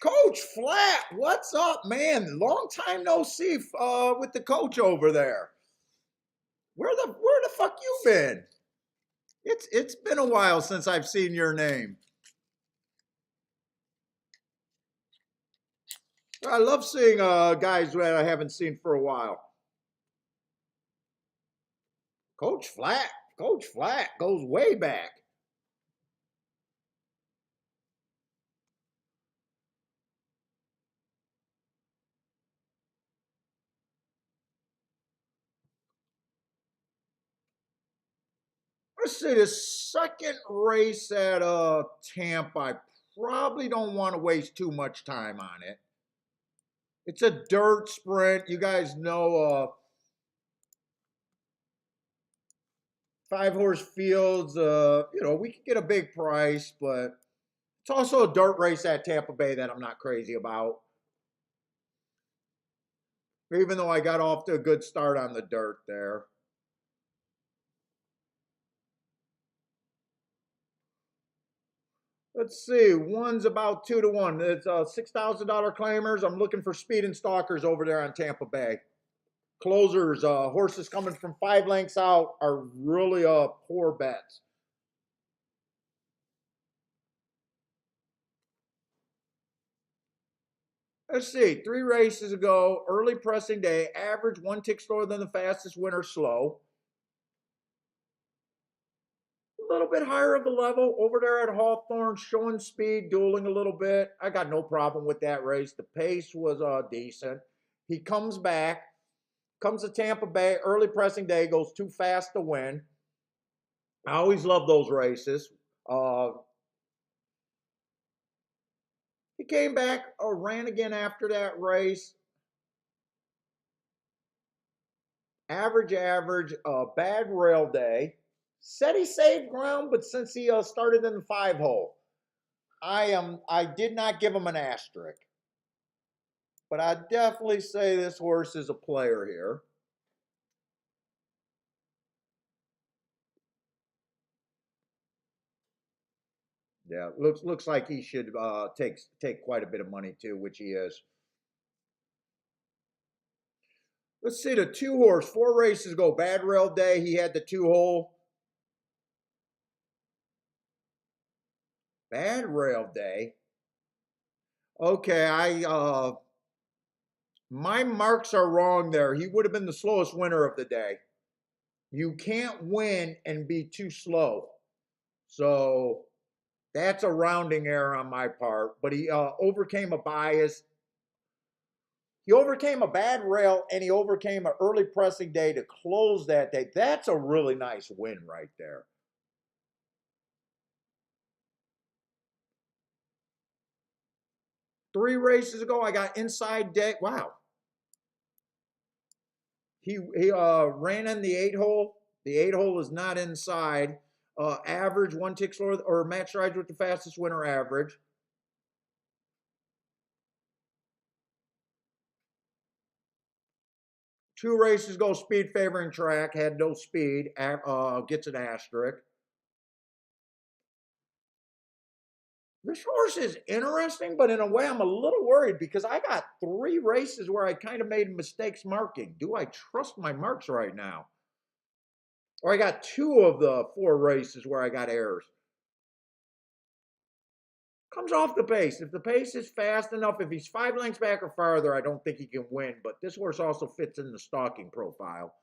Coach Flat, what's up, man? Long time no see with the coach over there. Where the fuck you been? It's been a while since I've seen your name. I love seeing guys that I haven't seen for a while. Coach Flat goes way back. Let's see, the second race at Tampa, I probably don't want to waste too much time on it. It's a dirt sprint. You guys know 5 horse fields, we could get a big price, but it's also a dirt race at Tampa Bay that I'm not crazy about. Even though I got off to a good start on the dirt there. Let's see. One's about 2-1. It's $6,000 claimers. I'm looking for speed and stalkers over there on Tampa Bay. Closers, horses coming from 5 lengths out are really poor bets. Let's see, 3 races ago, early pressing day, average 1 tick slower than the fastest winner slow. A little bit higher of a level over there at Hawthorne, showing speed, dueling a little bit. I got no problem with that race. The pace was decent. He comes back, comes to Tampa Bay, early pressing day, goes too fast to win. I always love those races. He came back, ran again after that race. Average, bad rail day. Said he saved ground, but since he started in the 5 hole, I did not give him an asterisk. But I definitely say this horse is a player here. Yeah, looks like he should take quite a bit of money too, which he is. Let's see the 2 horse, 4 races ago, bad rail day. He had the 2 hole. Bad rail day. Okay, my marks are wrong there. He would have been the slowest winner of the day. You can't win and be too slow. So that's a rounding error on my part. But he overcame a bias. He overcame a bad rail and he overcame an early pressing day to close that day. That's a really nice win right there. Three races ago, I got inside day. Wow. He ran in the 8 hole. The 8 hole is not inside. Average 1 tick slower or match rides with the fastest winner average. Two races go speed favoring track, had no speed, gets an asterisk. This horse is interesting, but in a way I'm a little worried because I got 3 races where I kind of made mistakes marking. Do I trust my marks right now? Or I got 2 of the 4 races where I got errors. Comes off the pace. If the pace is fast enough, if he's 5 lengths back or farther, I don't think he can win. But this horse also fits in the stalking profile.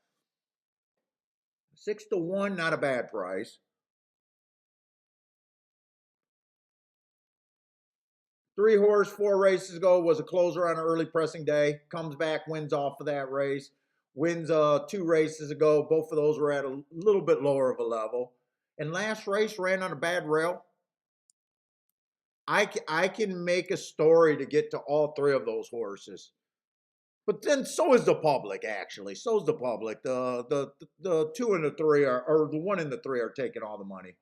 6-1, not a bad price. 3 horse, 4 races ago, was a closer on an early pressing day. Comes back, wins off of that race. Wins 2 races ago. Both of those were at a little bit lower of a level. And last race ran on a bad rail. I can make a story to get to all 3 of those horses. But then so is the public, actually. So is the public. The 2 and the 3 are, or the 1 and the 3 are taking all the money.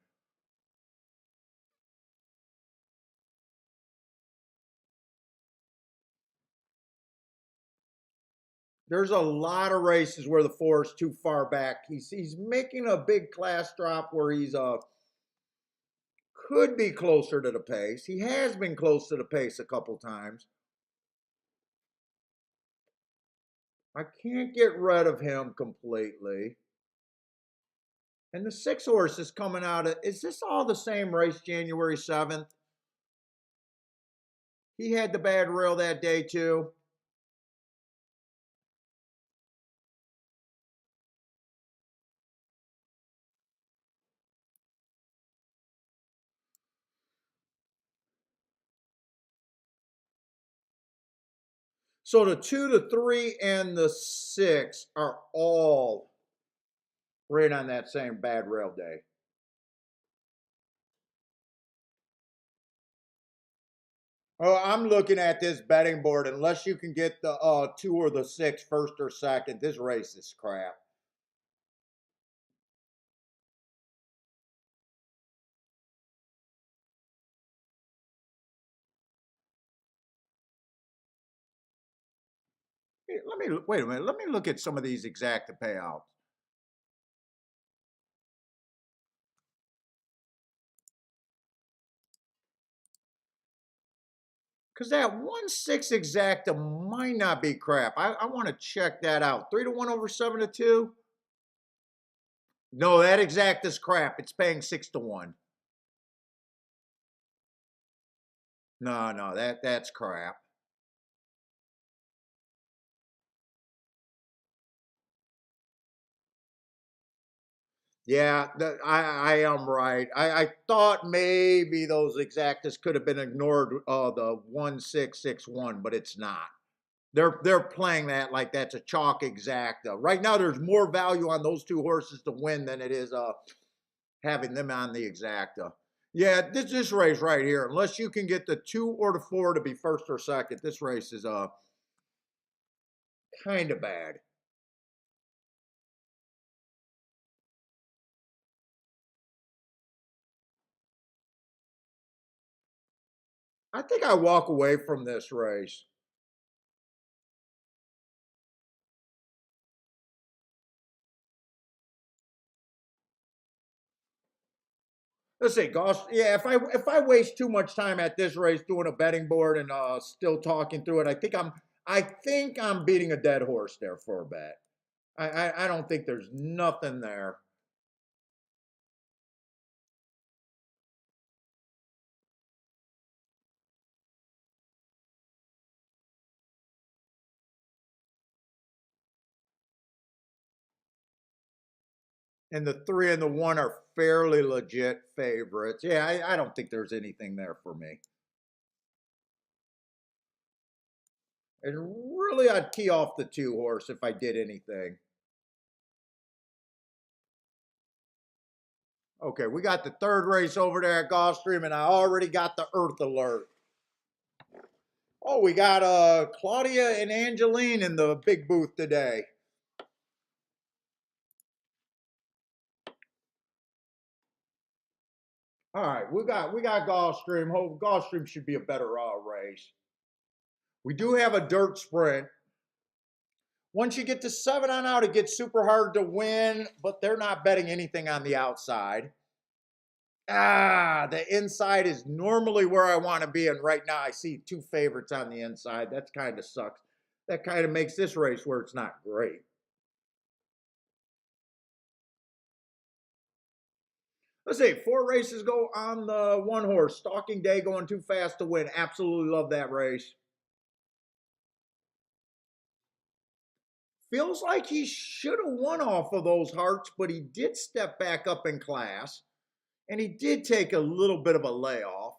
There's a lot of races where the 4 is too far back. He's making a big class drop where he's could be closer to the pace. He has been close to the pace a couple times. I can't get rid of him completely. And the 6 horse is coming out of, is this all the same race, January 7th? He had the bad rail that day too. So the 2, the 3, and the 6 are all right on that same bad rail day. Oh, I'm looking at this betting board. Unless you can get the 2 or the 6 first or second, this race is crap. Let me wait a minute. Let me look at some of these exacta payouts. Because that 1-6 exacta might not be crap. I want to check that out. 3-1 over 7-2. No, that exacta's crap. It's paying 6-1. No, that's crap. Yeah, I am right. I thought maybe those exactas could have been ignored, the 1661, but it's not. They're playing that like that's a chalk exacta. Right now, there's more value on those two horses to win than it is having them on the exacta. Yeah, this race right here, unless you can get the 2 or the 4 to be first or second, this race is kind of bad. I think I walk away from this race. Let's see, Gosh. Yeah, if I waste too much time at this race doing a betting board and still talking through it, I think I'm beating a dead horse there for a bet. I don't think there's nothing there. And the 3 and the 1 are fairly legit favorites. Yeah, I don't think there's anything there for me. And really, I'd key off the 2 horse if I did anything. Okay, we got the 3rd race over there at Gulfstream, and I already got the Earth alert. Oh, we got Claudia and Angeline in the big booth today. All right, we got Gulfstream. Hope Gulfstream should be a better race. We do have a dirt sprint. Once you get to 7 on out, it gets super hard to win, but they're not betting anything on the outside. The inside is normally where I want to be, and right now I see 2 favorites on the inside. That kind of sucks. That kind of makes this race where it's not great. Let's see, 4 races go on the 1 horse. Stalking Day going too fast to win. Absolutely love that race. Feels like he should have won off of those hearts, but he did step back up in class, and he did take a little bit of a layoff.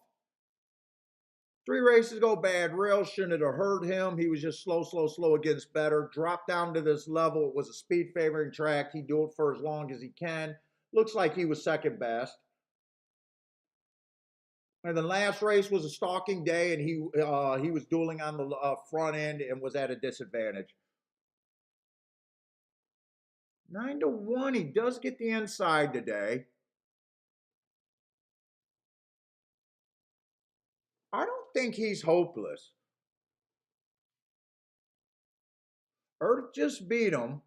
3 races go bad. Rail shouldn't have hurt him. He was just slow, slow, slow against better. Dropped down to this level. It was a speed favoring track. He do it for as long as he can. Looks like he was second best. And the last race was a stalking day, and he was dueling on the front end and was at a disadvantage. 9-1. He does get the inside today. I don't think he's hopeless. Earth just beat him.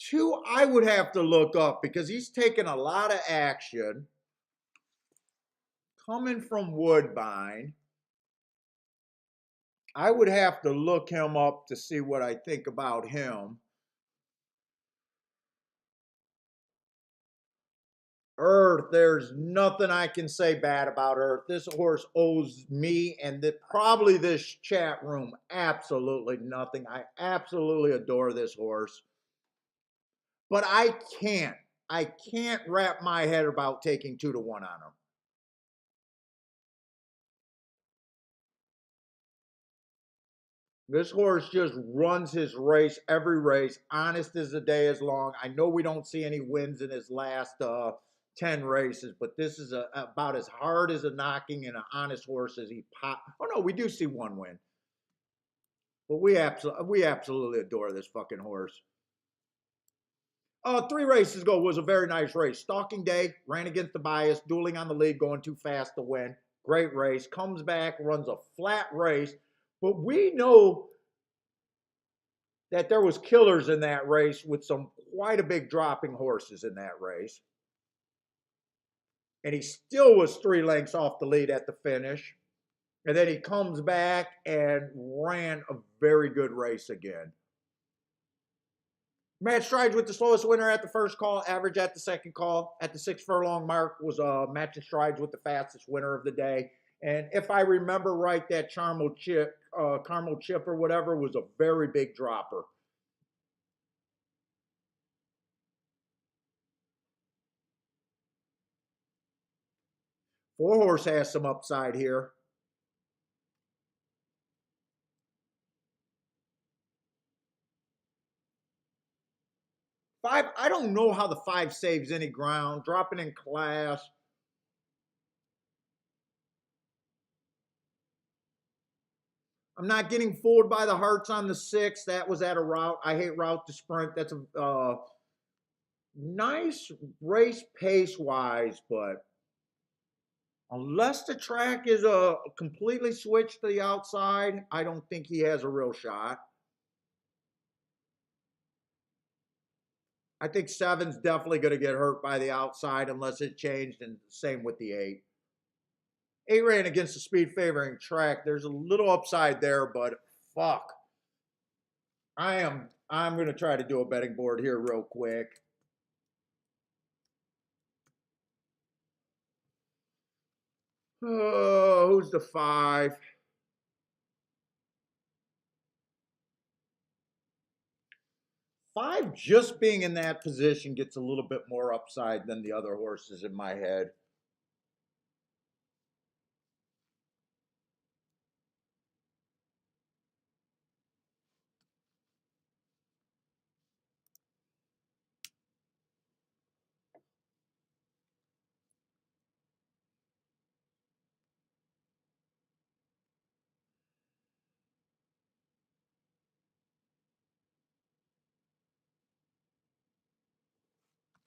2, I would have to look up because he's taken a lot of action coming from Woodbine. I would have to look him up to see what I think about him. Earth, there's nothing I can say bad about Earth. This horse owes me and probably this chat room absolutely nothing. I absolutely adore this horse. But I can't wrap my head about taking 2-1 on him. This horse just runs his race every race, honest as the day is long. I know we don't see any wins in his last 10 races, but this is about as hard as a knocking and an honest horse as he pop. Oh no, we do see 1 win. But we absolutely adore this fucking horse. 3 races ago was a very nice race. Stalking Day ran against the bias, dueling on the lead, going too fast to win. Great race. Comes back, runs a flat race. But we know that there was killers in that race with some quite a big dropping horses in that race. And he still was 3 lengths off the lead at the finish. And then he comes back and ran a very good race again. Match strides with the slowest winner at the first call, average at the second call. At the 6 furlong mark was match and strides with the fastest winner of the day. And if I remember right, that Caramel Chip or whatever was a very big dropper. 4 horse has some upside here. 5, I don't know how the 5 saves any ground. Dropping in class. I'm not getting fooled by the hearts on the 6. That was at a route. I hate route to sprint. That's a nice race pace wise, but unless the track is completely switched to the outside, I don't think he has a real shot. I think 7's definitely going to get hurt by the outside unless it changed, and same with the 8. 8 ran against the speed favoring track. There's a little upside there, but fuck. I'm going to try to do a betting board here real quick. Oh, who's the 5? 5 just being in that position gets a little bit more upside than the other horses in my head.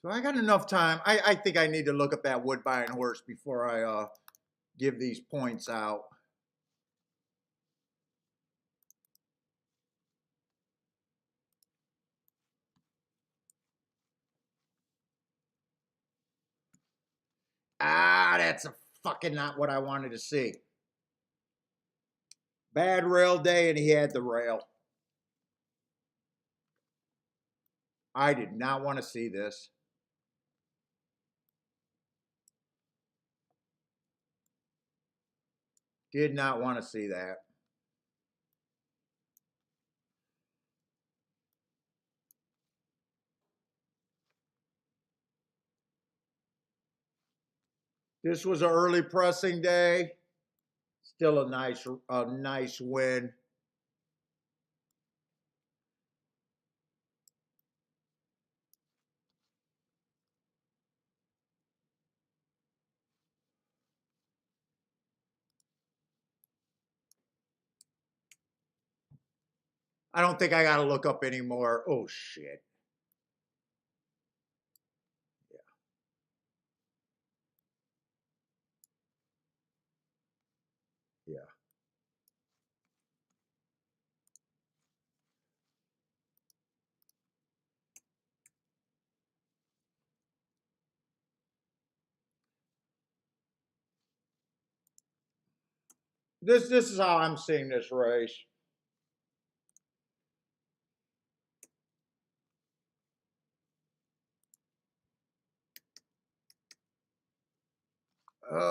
So I got enough time. I think I need to look at that Woodbine horse before I give these points out. That's fucking not what I wanted to see. Bad rail day, and he had the rail. I did not want to see this. Did not want to see that. This was an early pressing day. Still a nice win. I don't think I got to look up anymore. Oh, shit. Yeah. Yeah. This is how I'm seeing this race.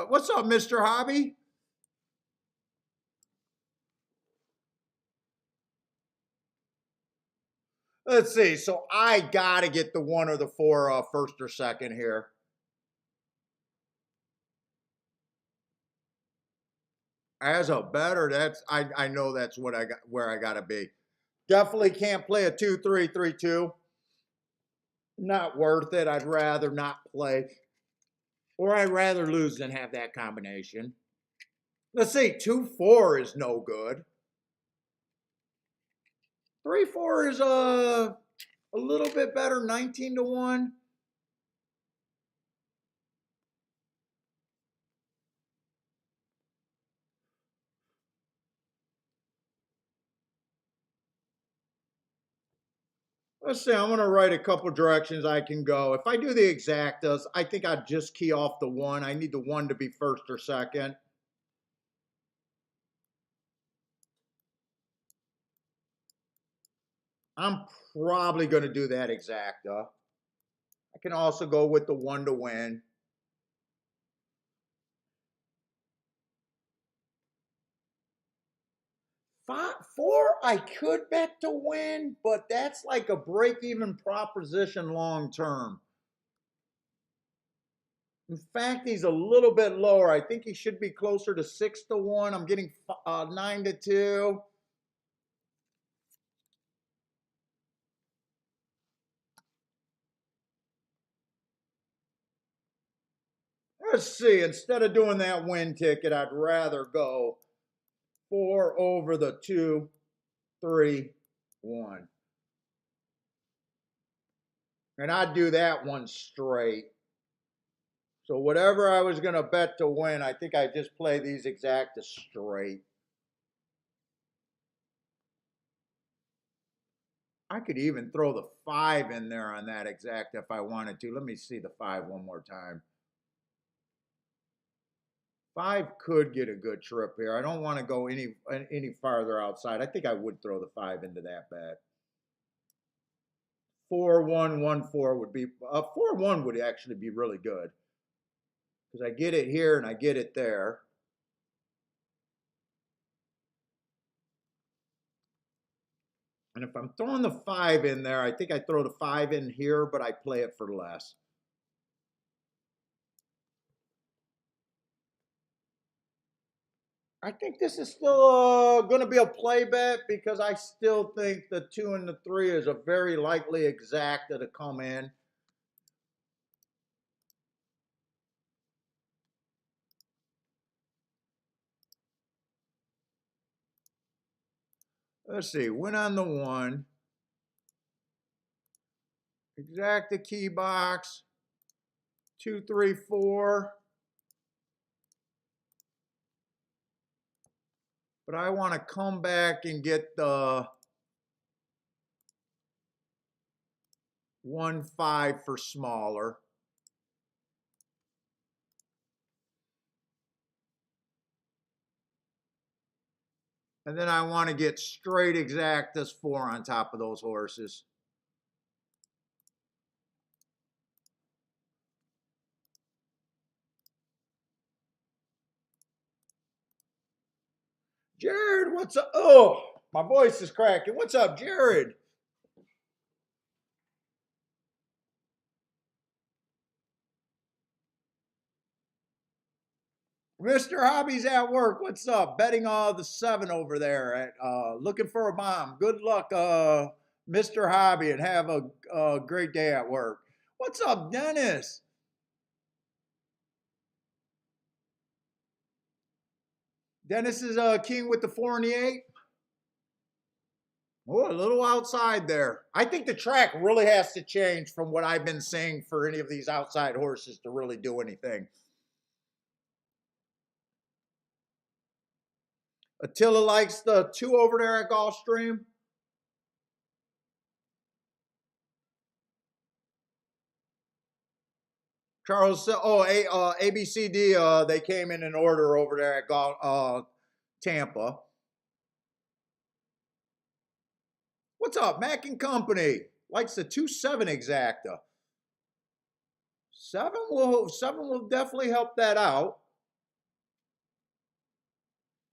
What's up, Mr. Hobby? Let's see. So I got to get the 1 or the 4 first or second here. As a better, I know that's what I got, where I got to be. Definitely can't play a 2-3-3-2. Not worth it. I'd rather not play, or I'd rather lose than have that combination. Let's see. 2-4 is no good. 3-4 is a little bit better. 19-1. Let's see, I'm going to write a couple directions I can go. If I do the exactas, I think I'd just key off the 1. I need the 1 to be first or second. I'm probably going to do that exacta. I can also go with the 1 to win. 4, I could bet to win, but that's like a break-even proposition long term. In fact, he's a little bit lower. I think he should be closer to 6-1. I'm getting 9-2. Let's see. Instead of doing that win ticket, I'd rather go 4 over the 2, 3, 1. And I'd do that one straight. So whatever I was going to bet to win, I think I just play these exacta straight. I could even throw the 5 in there on that exacta if I wanted to. Let me see the 5 one more time. 5 could get a good trip here. I don't want to go any farther outside. I think I would throw the 5 into that bet. 4-1-1-4 would be 4-1 would actually be really good because I get it here and I get it there. And if I'm throwing the 5 in there, I think I throw the 5 in here, but I play it for less. I think this is still going to be a play bet because I still think the 2 and the 3 is a very likely exacta to come in. Let's see, win on the 1. Exacta key box. 2, 3, 4. But I want to come back and get the 1, 5 for smaller. And then I want to get straight exactas 4 on top of those horses. Jared, what's up? Oh, my voice is cracking. What's up, Jared? Mr. Hobby's at work. What's up? Betting all the 7 over there at looking for a bomb. Good luck, Mr. Hobby, and have a great day at work. What's up, Dennis? Dennis is king with the 4 and the 8. Oh, a little outside there. I think the track really has to change from what I've been seeing for any of these outside horses to really do anything. Attila likes the 2 over there at Gulfstream. Charles, ABCD, they came in order over there at Tampa. What's up, Mac and Company? Likes the 2-7 exacta. 7 will definitely help that out.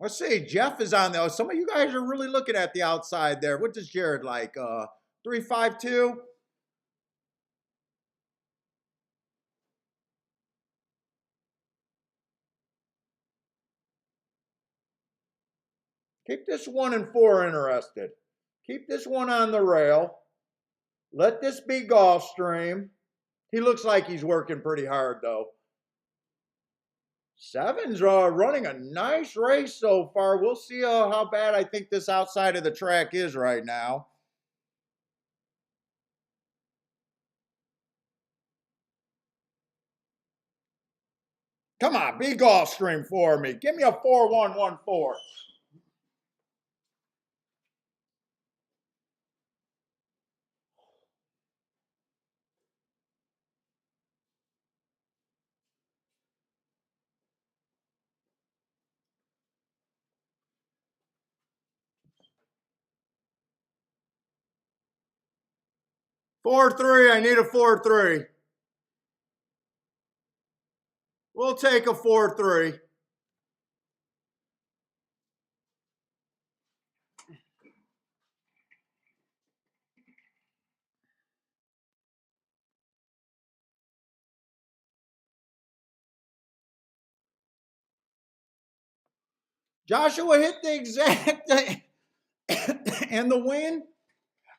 Let's see, Jeff is on there. Some of you guys are really looking at the outside there. What does Jared like? 3-5-2? Keep this 1 and 4 interested. Keep this one on the rail. Let this be Gulfstream. He looks like he's working pretty hard, though. 7's running a nice race so far. We'll see how bad I think this outside of the track is right now. Come on, be Gulfstream for me. Give me a 4-1-1-4. Four, 3. I need a 4-3. We'll take a 4-3. Joshua hit the exact and the win.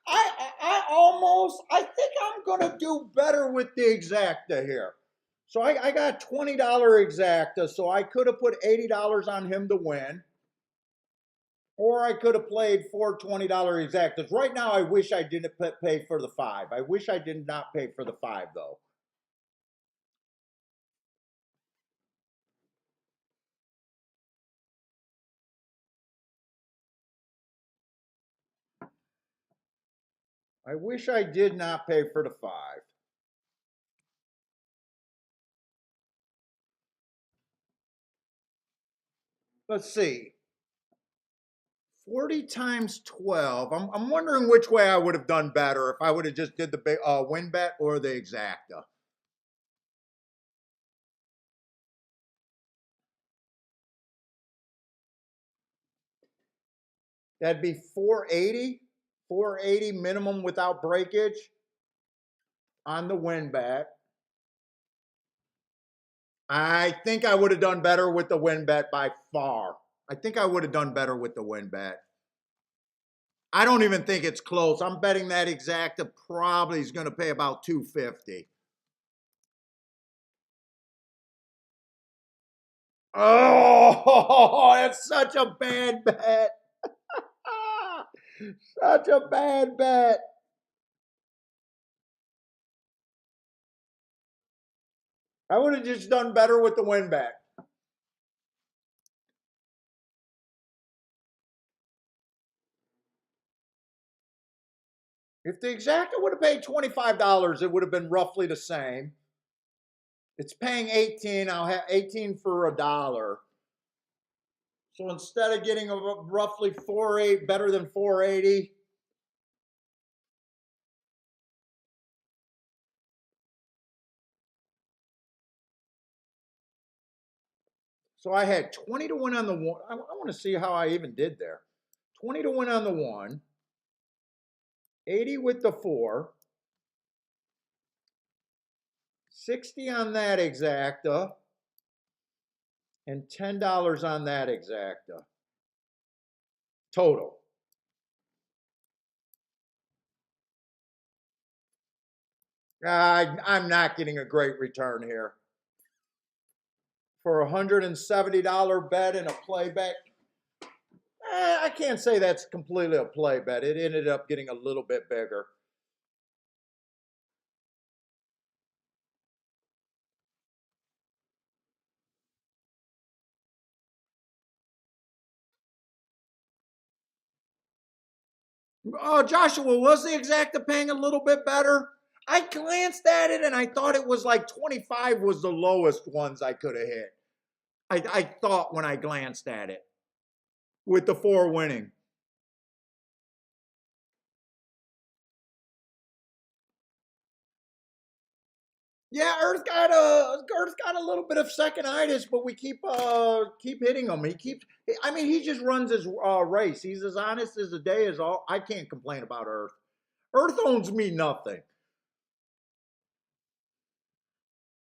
I think I'm gonna do better with the exacta here. So I got $20 exacta, so I could have put $80 on him to win. Or I could have played four $20 exactas. Right now, I wish I didn't pay for the 5. I wish I did not pay for the 5, though. I wish I did not pay for the 5. Let's see. 40 times 12. I'm wondering which way I would have done better if I would have just did the win bet or the exacta. That'd be 480. 480 minimum without breakage on the win bet. I think I would have done better with the win bet by far. I think I would have done better with the win bet. I don't even think it's close. I'm betting that exacta probably is going to pay about 250. Oh, that's such a bad bet. Such a bad bet. I would have just done better with the win bet. If the exacta would have paid $25, it would have been roughly the same. It's paying 18. I'll have 18 for $1. So instead of getting a roughly 4.8, better than 480. So I had 20 to win on the one. I want to see how I even did there. 20 to win on the one, 80 with the 4, 60 on that exacta, and $10 on that exacta. Total. I'm not getting a great return here. For a $170 bet and a play bet, I can't say that's completely a play bet. It ended up getting a little bit bigger. Oh, Joshua, was the exacta paying a little bit better? I glanced at it and I thought it was like 25 was the lowest ones I could have hit. I thought when I glanced at it with the 4 winning. Yeah, Earth's got a little bit of second-itis, but we keep hitting him. He keeps. I mean, he just runs his race. He's as honest as the day is. All I can't complain about Earth. Earth owns me nothing,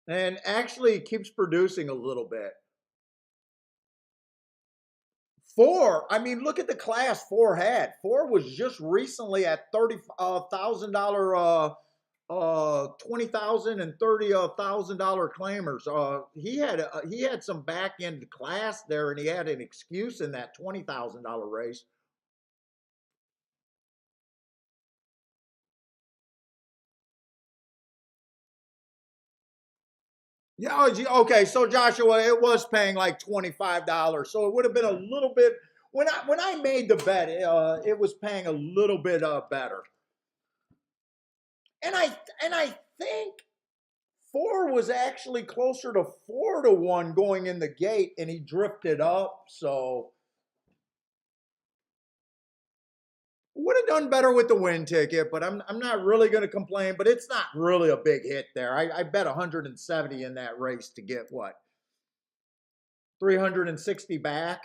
and actually keeps producing a little bit. 4. I mean, look at the class 4 had. 4 was just recently at $30,000 $20,000 and $30,000 claimers. He had some back end class there, and he had an excuse in that $20,000 race. Yeah, okay. So Joshua, it was paying like $25, so it would have been a little bit. When I made the bet, it was paying a little bit better. And I think 4 was actually closer to 4 to 1 going in the gate, and he drifted up. So would have done better with the win ticket, but I'm not really going to complain. But it's not really a big hit there. I bet 170 in that race to get what, 360 back.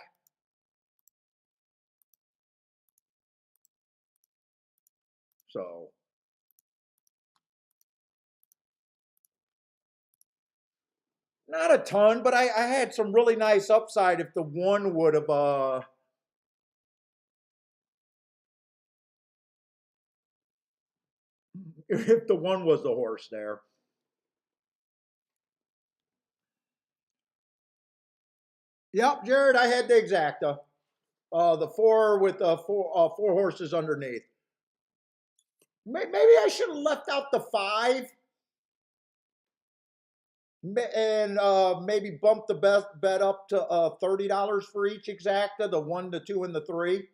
So Not a ton, but I had some really nice upside if the one would have if the one was the horse there. Yep, Jared, I had the exacta. The four with four horses underneath. Maybe I should have left out the five and maybe bump the best bet up to $30 for each exacta, the one, the two, and the three.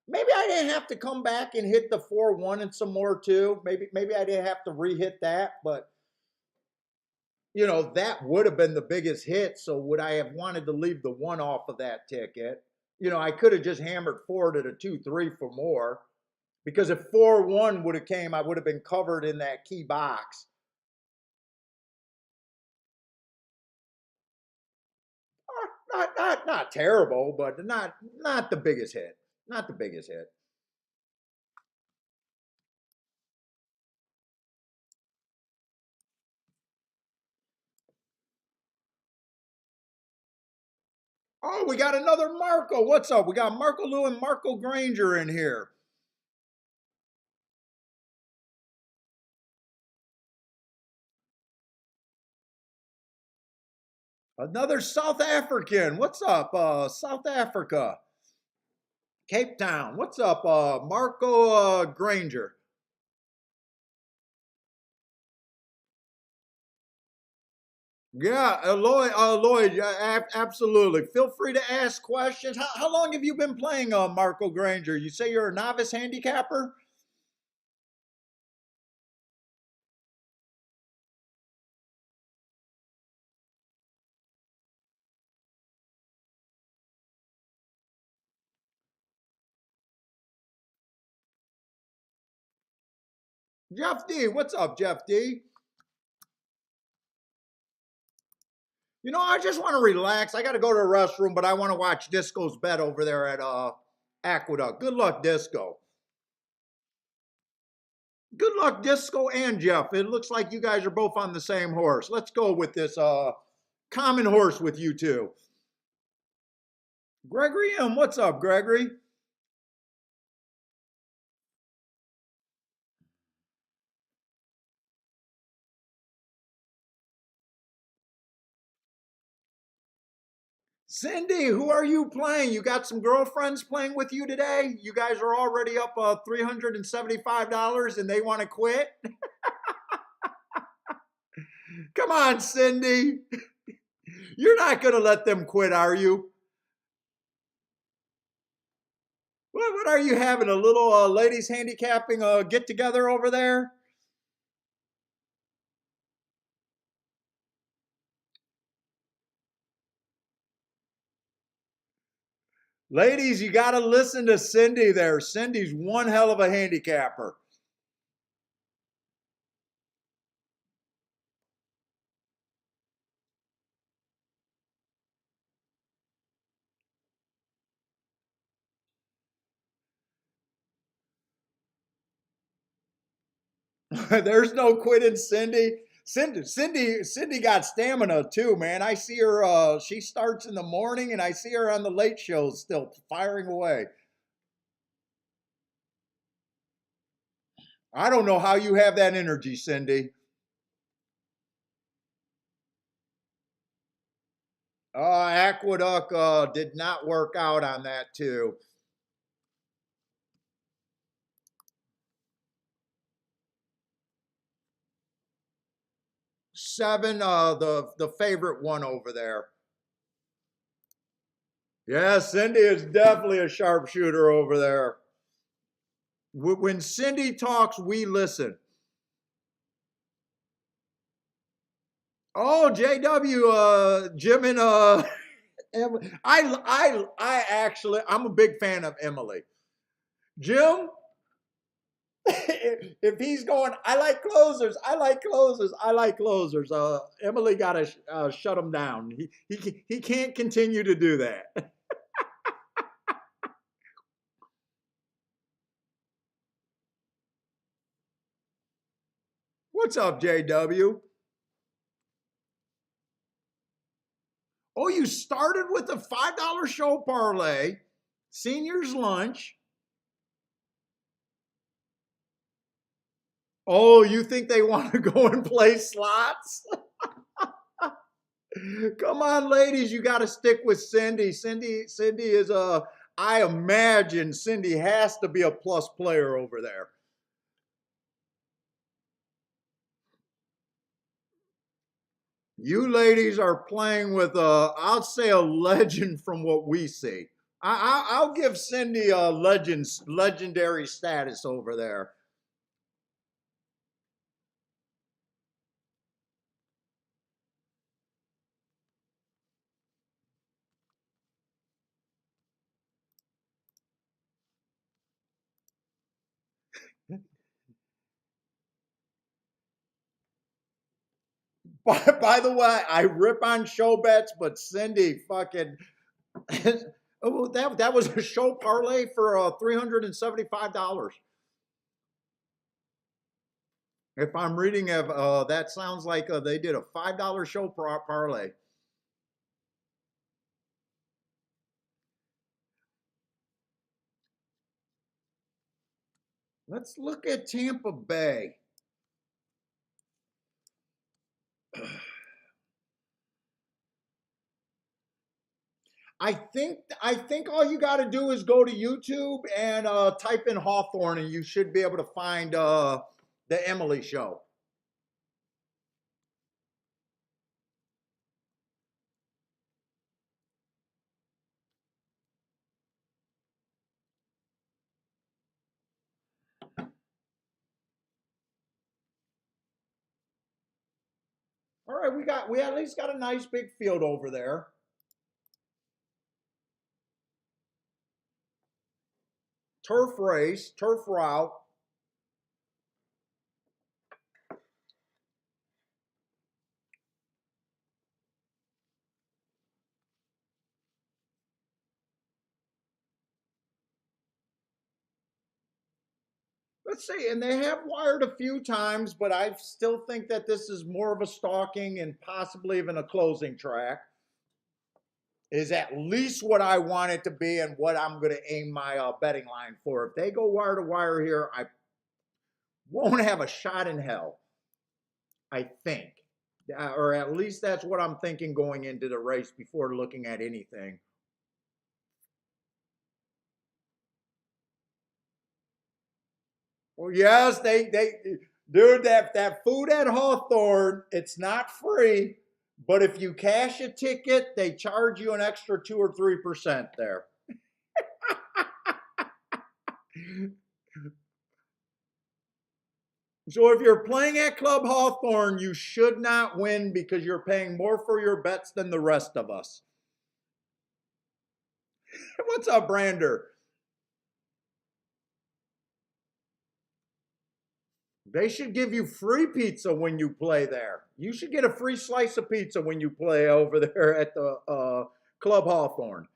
Maybe I didn't have to come back and hit the 4-1 and some more too. Maybe I didn't have to re-hit that, but you know, that would have been the biggest hit. So would I have wanted to leave the one off of that ticket? You know, I could have just hammered four to the 2-3 for more. Because if 4-1 would have came, I would have been covered in that key box. Not terrible, but not the biggest hit. Not the biggest hit. Oh, we got another Marco. What's up? We got Marco Lou and Marco Granger in here. Another South African. What's up, South Africa? Cape Town. What's up, Marco Granger? Yeah, Lloyd, yeah, absolutely. Feel free to ask questions. How long have you been playing Marco Granger? You say you're a novice handicapper? Jeff D, what's up, Jeff D? You know, I just want to relax. I got to go to the restroom, but I want to watch Disco's bet over there at Aqueduct. Good luck, Disco. Good luck, Disco and Jeff. It looks like you guys are both on the same horse. Let's go with this common horse with you two. Gregory M, what's up, Gregory? Cindy, who are you playing? You got some girlfriends playing with you today? You guys are already up $375 and they want to quit? Come on, Cindy. You're not going to let them quit, are you? What are you having? A little ladies handicapping get together over there? Ladies, you got to listen to Cindy there. Cindy's one hell of a handicapper. There's no quitting Cindy. Cindy got stamina too, man. I see her. She starts in the morning, and I see her on the late shows still firing away. I don't know how you have that energy, Cindy. Aqueduct did not work out on that too. 7, the favorite one over there. Yeah, Cindy is definitely a sharpshooter over there. When Cindy talks, we listen. Oh, JW, Jim and I actually, I'm a big fan of Emily. Jim, if he's going, I like closers, I like closers, I like closers. Emily got to shut him down. He can't continue to do that. What's up, JW? Oh, you started with a $5 show parlay, seniors lunch. Oh, you think they want to go and play slots? Come on, ladies, you got to stick with Cindy. Cindy is I imagine Cindy has to be a plus player over there. You ladies are playing with I'll say a legend from what we see. I'll give Cindy a legendary status over there. By the way, I rip on show bets, but Cindy fucking oh, that was a show parlay for $375. If I'm reading of that sounds like they did a $5 show parlay. Let's look at Tampa Bay. I think all you got to do is go to YouTube and type in Hawthorne, and you should be able to find the Emily show. All right, we at least got a nice big field over there. Turf race, turf route. Let's see, and they have wired a few times, but I still think that this is more of a stalking and possibly even a closing track. Is at least what I want it to be and what I'm going to aim my betting line for. If they go wire to wire here, I won't have a shot in hell, I think. Or at least that's what I'm thinking going into the race before looking at anything. Well, yes, dude, that food at Hawthorne, it's not free, but if you cash a ticket, they charge you an extra 2 or 3% there. So if you're playing at Club Hawthorne, you should not win because you're paying more for your bets than the rest of us. What's up, Brander? They should give you free pizza when you play there. You should get a free slice of pizza when you play over there at the Club Hawthorne.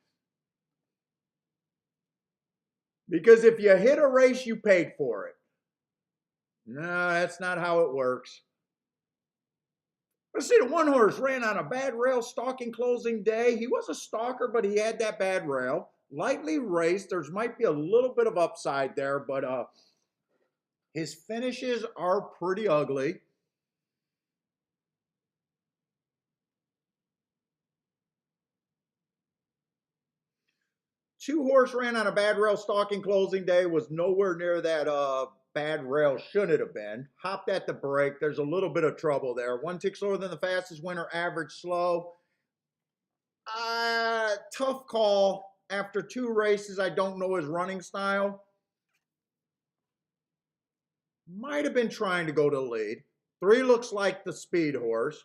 Because if you hit a race, you paid for it. No, that's not how it works. Let's see, the one horse ran on a bad rail stalking closing day. He was a stalker, but he had that bad rail. Lightly raced. There's might be a little bit of upside there, but his finishes are pretty ugly. Two horse ran on a bad rail stalking closing day, was nowhere near that bad rail shouldn't have been. Hopped at the break. There's a little bit of trouble there. One tick slower than the fastest winner, average slow. Tough call. After two races, I don't know his running style. Might have been trying to go to the lead. Three looks like the speed horse.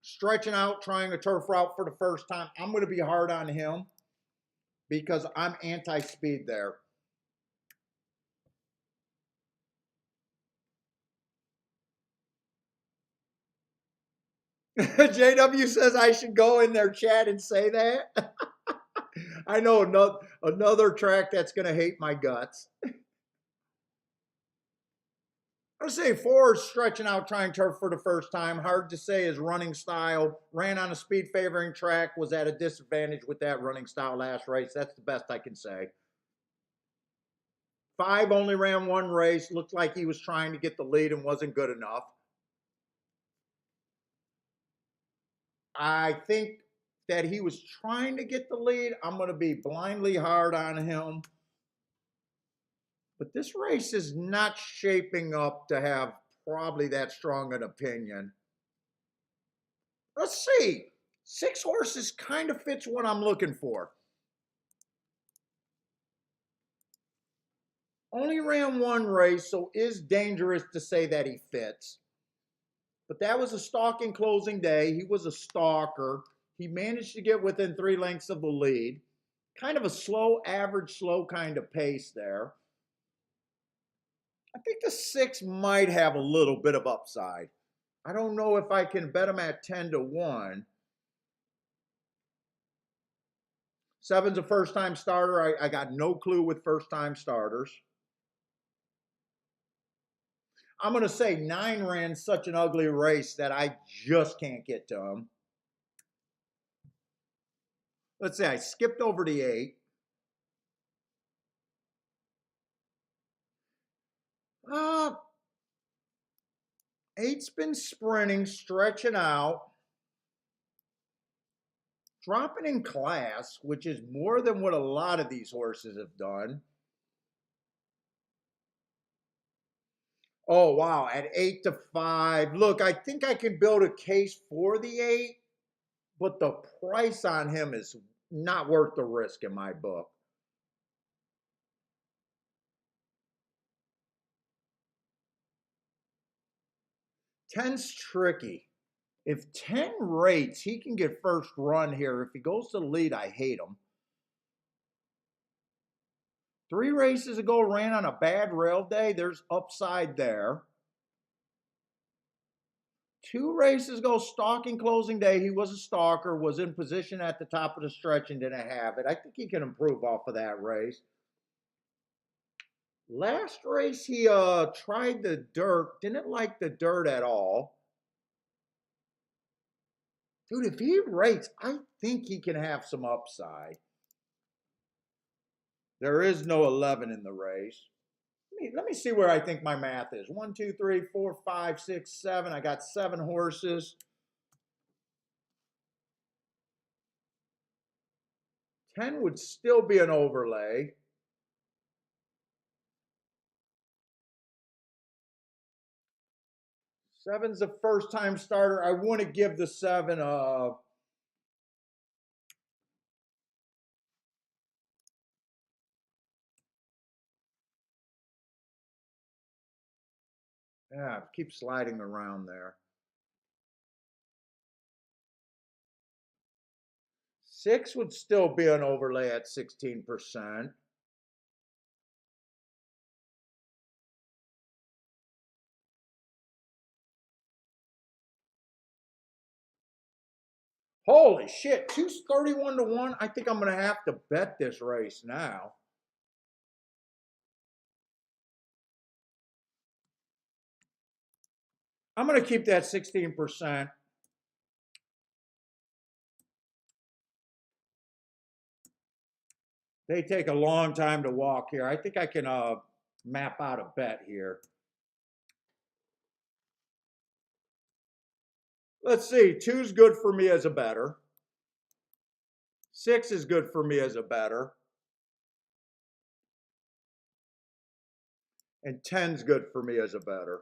Stretching out, trying a turf route for the first time. I'm going to be hard on him because I'm anti-speed there. JW says I should go in their chat and say that. I know another track that's going to hate my guts. I'd say 4 is stretching out, trying turf for the first time. Hard to say his running style. Ran on a speed favoring track, was at a disadvantage with that running style last race. That's the best I can say. 5 only ran 1 race. Looked like he was trying to get the lead and wasn't good enough. I think that he was trying to get the lead. I'm going to be blindly hard on him. But this race is not shaping up to have probably that strong an opinion. Let's see. 6 horses kind of fits what I'm looking for. Only ran 1 race, so is dangerous to say that he fits. But that was a stalking closing day. He was a stalker. He managed to get within 3 lengths of the lead. Kind of a slow, average, slow kind of pace there. I think the 6 might have a little bit of upside. I don't know if I can bet him at 10-1. 7's a first-time starter. I got no clue with first-time starters. I'm going to say 9 ran such an ugly race that I just can't get to him. Let's say I skipped over the 8. Eight's been sprinting, stretching out, dropping in class, which is more than what a lot of these horses have done. Oh, wow, at 8-5. Look, I think I can build a case for the 8, but the price on him is not worth the risk in my book. 10's tricky. If 10 rates, he can get first run here. If he goes to the lead, I hate him. 3 races ago, ran on a bad rail day. There's upside there. 2 races ago, stalking closing day. He was a stalker, was in position at the top of the stretch and didn't have it. I think he can improve off of that race. Last race, he tried the dirt. Didn't like the dirt at all. Dude, if he rates, I think he can have some upside. There is no 11 in the race. Let me see where I think my math is. 1, 2, 3, 4, 5, 6, 7. I got 7 horses. 10 would still be an overlay. 7's a first-time starter. I want to give the 7 a... Yeah, keep sliding around there. 6 would still be an overlay at 16%. Holy shit, 2's 31-1. I think I'm going to have to bet this race now. I'm going to keep that 16%. They take a long time to walk here. I think I can map out a bet here. Let's see. 2's good for me as a better. 6 is good for me as a better. And 10's good for me as a better.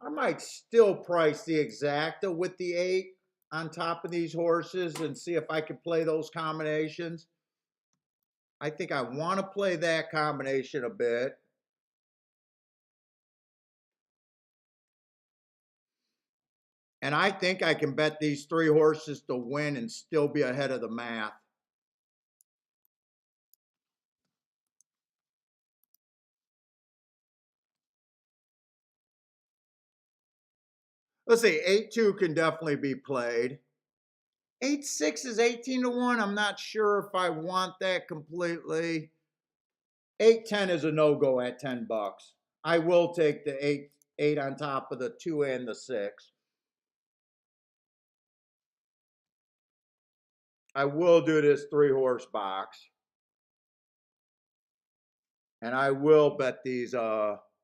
I might still price the exacta with the 8 on top of these horses and see if I can play those combinations. I think I want to play that combination a bit. And I think I can bet these 3 horses to win and still be ahead of the math. Let's see, 8-2 can definitely be played. 8-6 is 18 to 1. I'm not sure if I want that completely. 8-10 is a no-go at $10. I will take the 8 on top of the 2 and the 6. I will do this 3-horse box. And I will bet these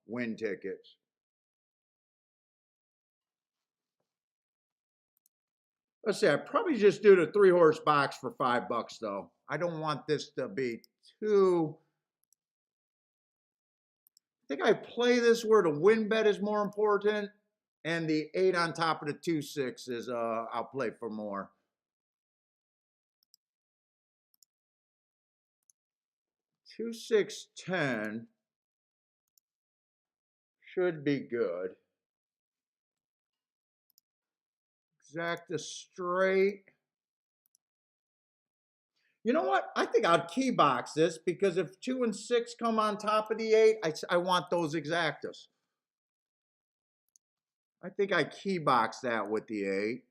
win tickets. Let's see, I'd probably just do the 3-horse box for $5 though. I don't want this to be too. I think I play this where the win bet is more important, and the 8 on top of the 2-6 is I'll play for more. 2-6-10 should be good. Exacta straight. You know what? I think I'd key box this because if 2 and 6 come on top of the 8, I want those exactas. I think I key box that with the 8.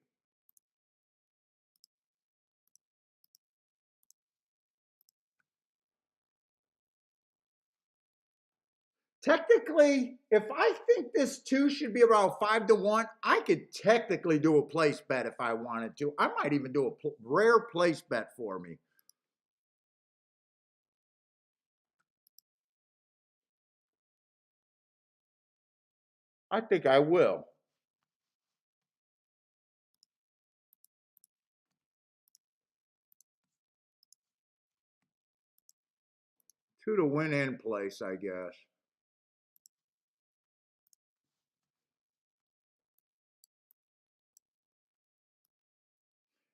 Technically, if I think this 2 should be around 5 to 1, I could technically do a place bet if I wanted to. I might even do a rare place bet for me. I think I will. Two to win in place, I guess.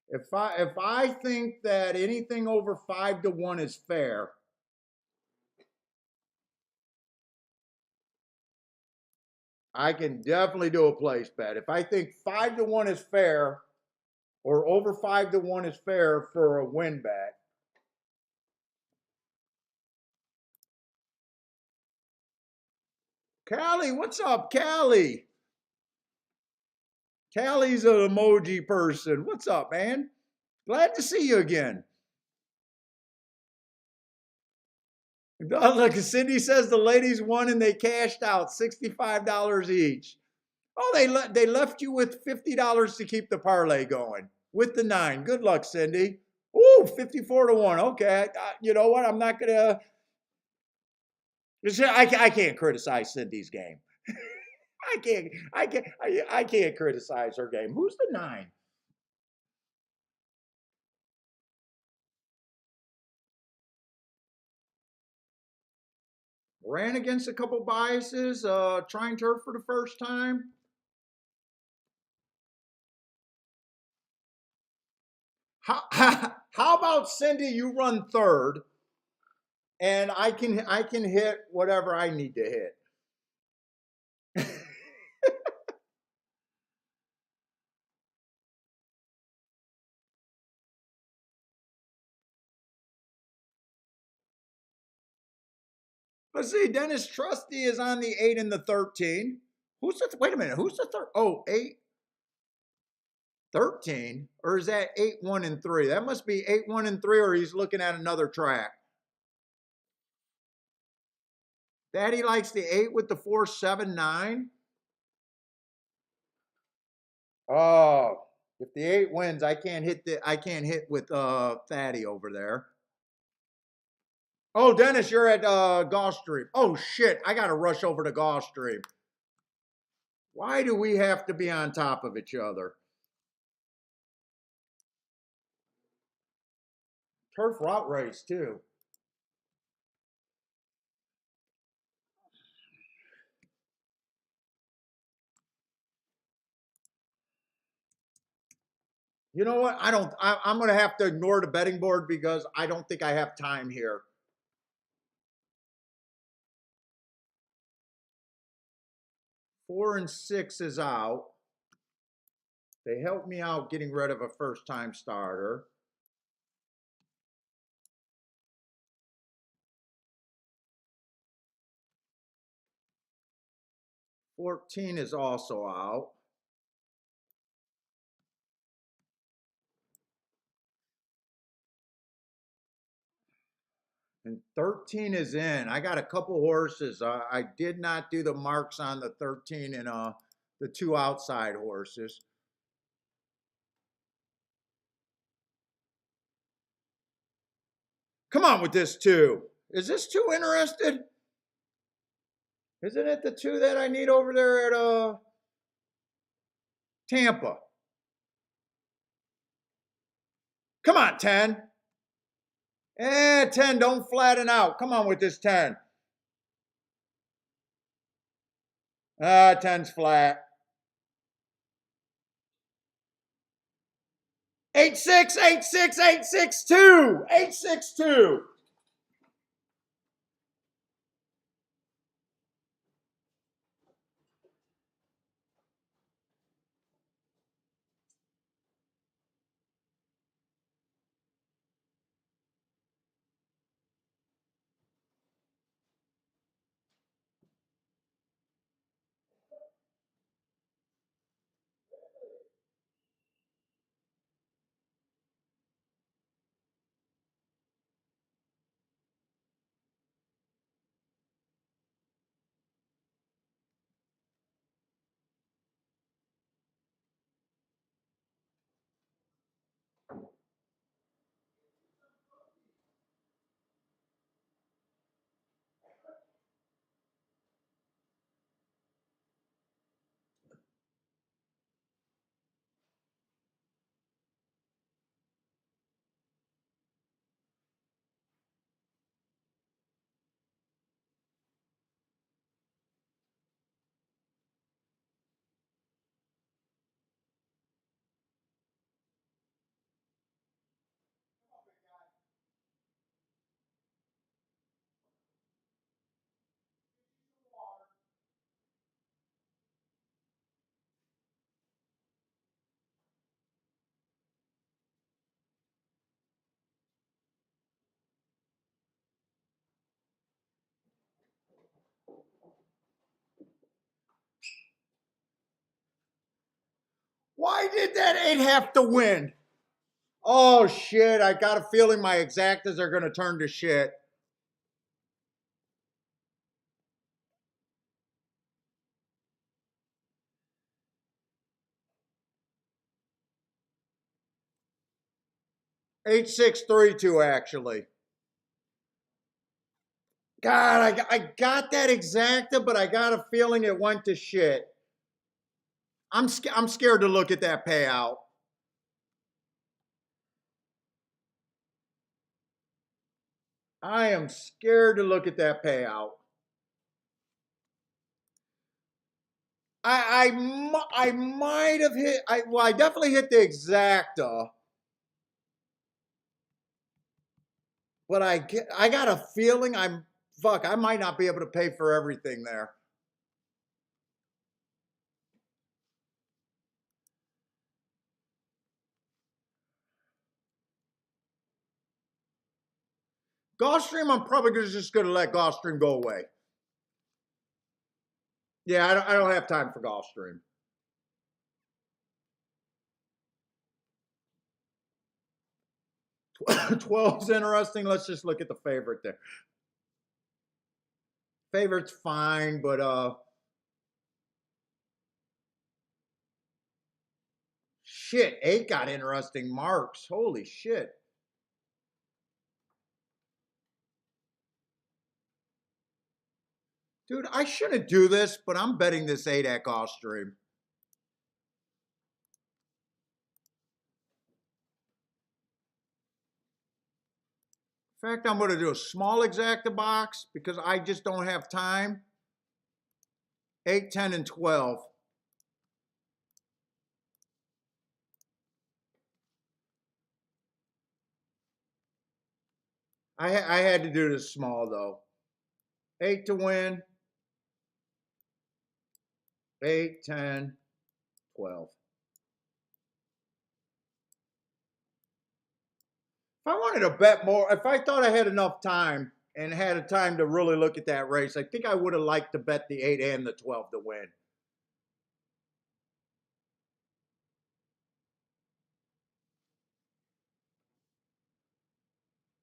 If I think that anything over 5 to 1 is fair, I can definitely do a place bet. If I think 5 to 1 is fair, or over 5 to 1 is fair for a win bet. Callie, what's up, Callie? Callie's an emoji person. What's up, man? Glad to see you again. Look, Cindy says the ladies won and they cashed out $65 each. Oh, they left you with $50 to keep the parlay going with the 9. Good luck, Cindy. Ooh, 54 to 1. Okay, you know what? I'm not gonna. I can't criticize Cindy's game. I can't criticize her game. Who's the 9? Ran against a couple biases, trying turf for the first time. How about Cindy? You run third, and I can hit whatever I need to hit. Let's see. Dennis Trusty is on the 8 and the 13. Who's the? Wait a minute. Who's the third? Oh, 8, 13, or is that 8, 1, and 3? That must be 8, 1, and 3, or he's looking at another track. Daddy likes the 8 with the 4, 7, 9. Oh, if the 8 wins, I can't hit with Thaddy over there. Oh, Dennis, you're at Gulfstream. Oh shit, I gotta rush over to Gulfstream. Why do we have to be on top of each other? Turf route race too. You know what? I'm going to have to ignore the betting board because I don't think I have time here. Four and 6 is out. They helped me out getting rid of a first-time starter. $14 is also out. And 13 is in. I got a couple horses. I did not do the marks on the 13 and the two outside horses. Come on with this two. Is this two interested? Isn't it the two that I need over there at Tampa? Come on, 10. 10, don't flatten out. Come on with this 10. 10's flat. 8-6, 8-6, 8-6-2. 8-6-2. Why did that 8 have to win? Oh, shit. I got a feeling my exactas are going to turn to shit. Eight, 6, 3, 2, actually. God, I got that exacta, but I got a feeling it went to shit. I'm scared to look at that payout. I am scared to look at that payout. I might have hit. I definitely hit the exacta, but I got a feeling I might not be able to pay for everything there. Gulfstream, I'm probably just going to let Gulfstream go away. Yeah, I don't have time for Gulfstream. 12's interesting. Let's just look at the favorite there. Favorite's fine, but shit, 8 got interesting marks. Holy shit. Dude, I shouldn't do this, but I'm betting this 8 at Gulfstream. In fact, I'm going to do a small exacta box because I just don't have time. 8, 10, and 12. I had to do this small, though. 8 to win. 8, 10, 12. If I wanted to bet more, if I thought I had enough time and had a time to really look at that race, I think I would have liked to bet the 8 and the 12 to win.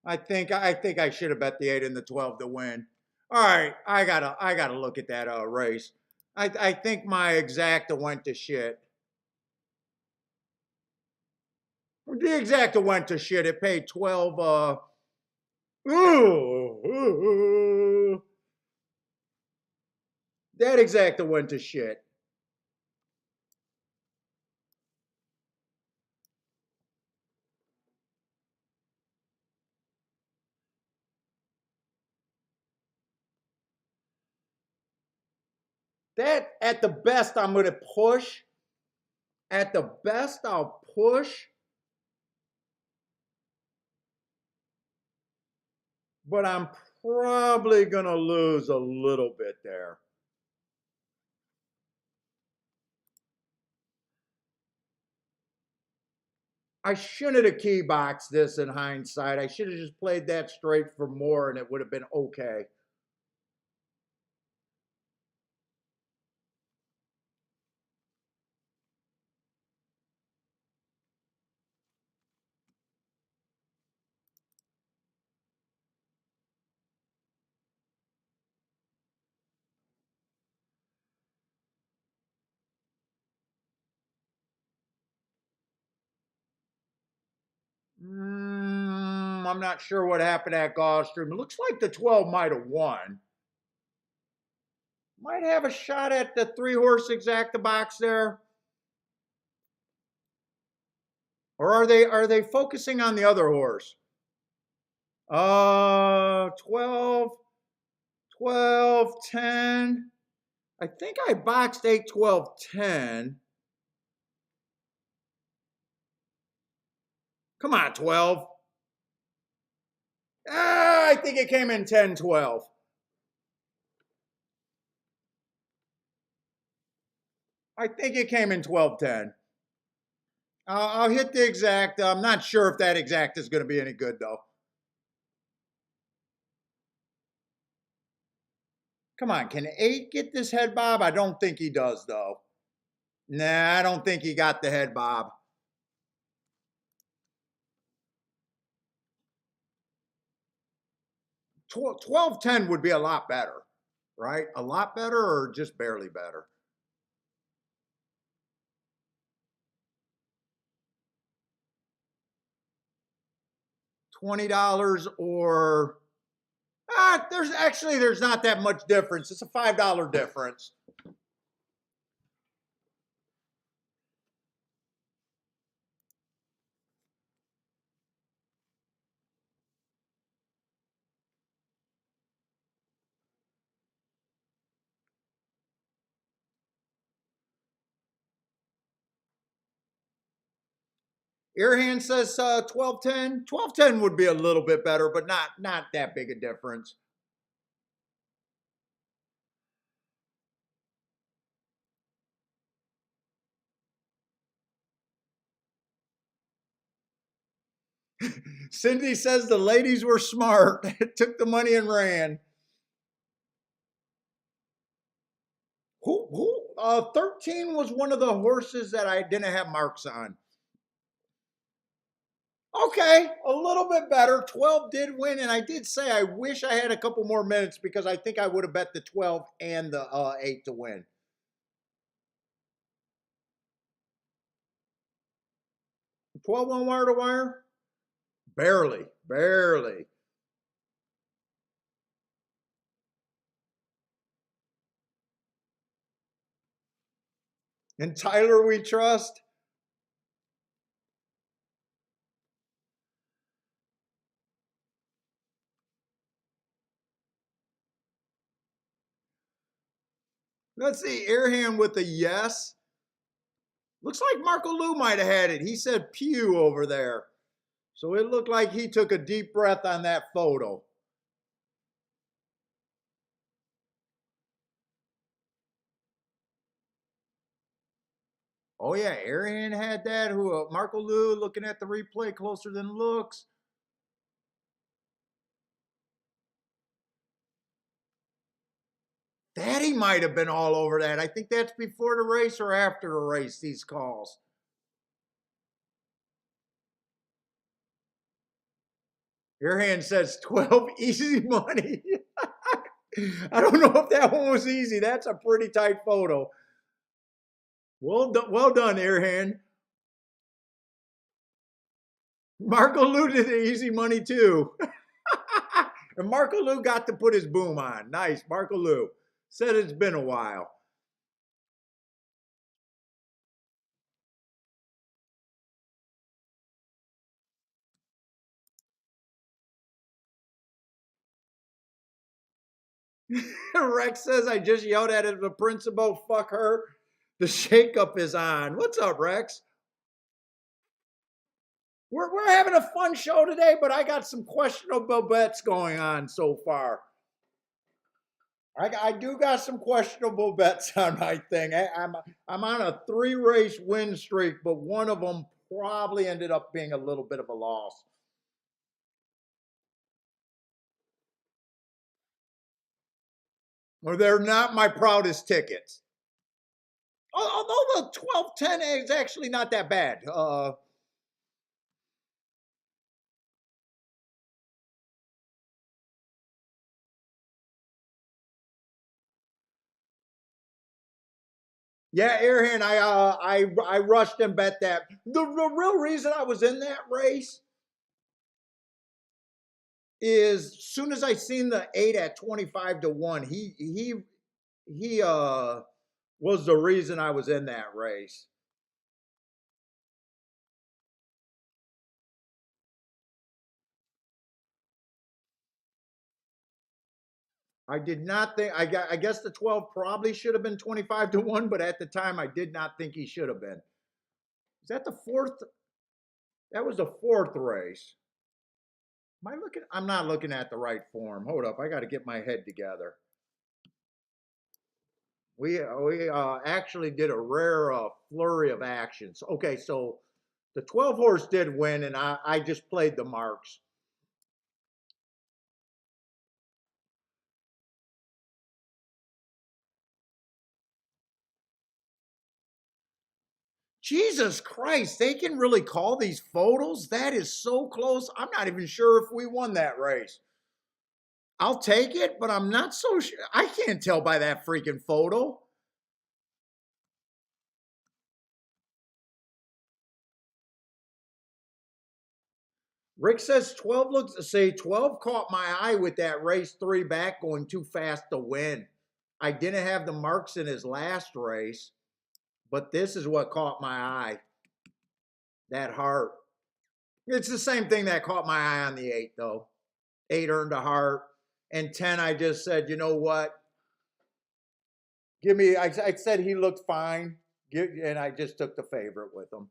I think I should have bet the 8 and the 12 to win. All right, I gotta look at that race. I think my exacta went to shit. The exacta went to shit. It paid 12. That exacta went to shit. That at the best I'm going to push. At the best I'll push. But I'm probably going to lose a little bit there. I shouldn't have key boxed this in hindsight. I should have just played that straight for more and it would have been okay. I'm not sure what happened at Gulfstream. It looks like the 12 might have won. Might have a shot at the 3-horse exacta box there. Or are they focusing on the other horse? 12, 12, 10. I think I boxed 8, 12, 10. Come on, 12. I think it came in 10, 12. I think it came in 12, 10. I'll hit the exact. I'm not sure if that exact is going to be any good, though. Come on, can 8 get this head bob? I don't think he does, though. Nah, I don't think he got the head bob. 12, 10 would be a lot better, right? A lot better or just barely better? $20 or there's not that much difference. It's a $5 difference. Earhand says 12-10. 12-10 would be a little bit better, but not that big a difference. Cindy says the ladies were smart. Took the money and ran. 13 was one of the horses that I didn't have marks on. Okay, a little bit better. 12 did win, and I did say I wish I had a couple more minutes because I think I would have bet the 12 and the 8 to win. 12 on wire to wire? Barely, barely. And Tyler we trust? Let's see, Airhand with a yes. Looks like Marco Lou might have had it. He said pew over there. So it looked like he took a deep breath on that photo. Oh yeah, Arian had that. Who? Marco Lou looking at the replay closer than looks. That he might have been all over that. I think that's before the race or after the race, these calls. Your hand says 12 easy money. I don't know if that one was easy. That's a pretty tight photo. Well done, Airhand. Marco Lou did the easy money too. And Marco Lou got to put his boom on. Nice, Marco Lou. Said it's been a while. Rex says, I just yelled at the principal, fuck her. The shakeup is on. What's up, Rex? We're having a fun show today, but I got some questionable bets going on so far. I do got some questionable bets on my thing. I'm on a 3-race win streak, but one of them probably ended up being a little bit of a loss. Or they're not my proudest tickets. Although the 12-10 is actually not that bad. Yeah, Airhand, I rushed and bet that. The real reason I was in that race is as soon as I seen the 8 at 25-1, he was the reason I was in that race. I did not think I guess the 12 probably should have been 25-1, but at the time I did not think he should have been. Is that the fourth? That was the fourth race. Am I looking? I'm not looking at the right form. Hold up, I got to get my head together. We actually did a rare flurry of actions. Okay, so the 12 horse did win, and I just played the marks. Jesus Christ, they can really call these photos? That is so close. I'm not even sure if we won that race. I'll take it, but I'm not so sure. I can't tell by that freaking photo. Rick says 12 looks, say 12 caught my eye with that race 3 back going too fast to win. I didn't have the marks in his last race, but this is what caught my eye. That heart. It's the same thing that caught my eye on the 8, though. 8 earned a heart. And 10, I just said, you know what? Give me, I said he looked fine. And I just took the favorite with him.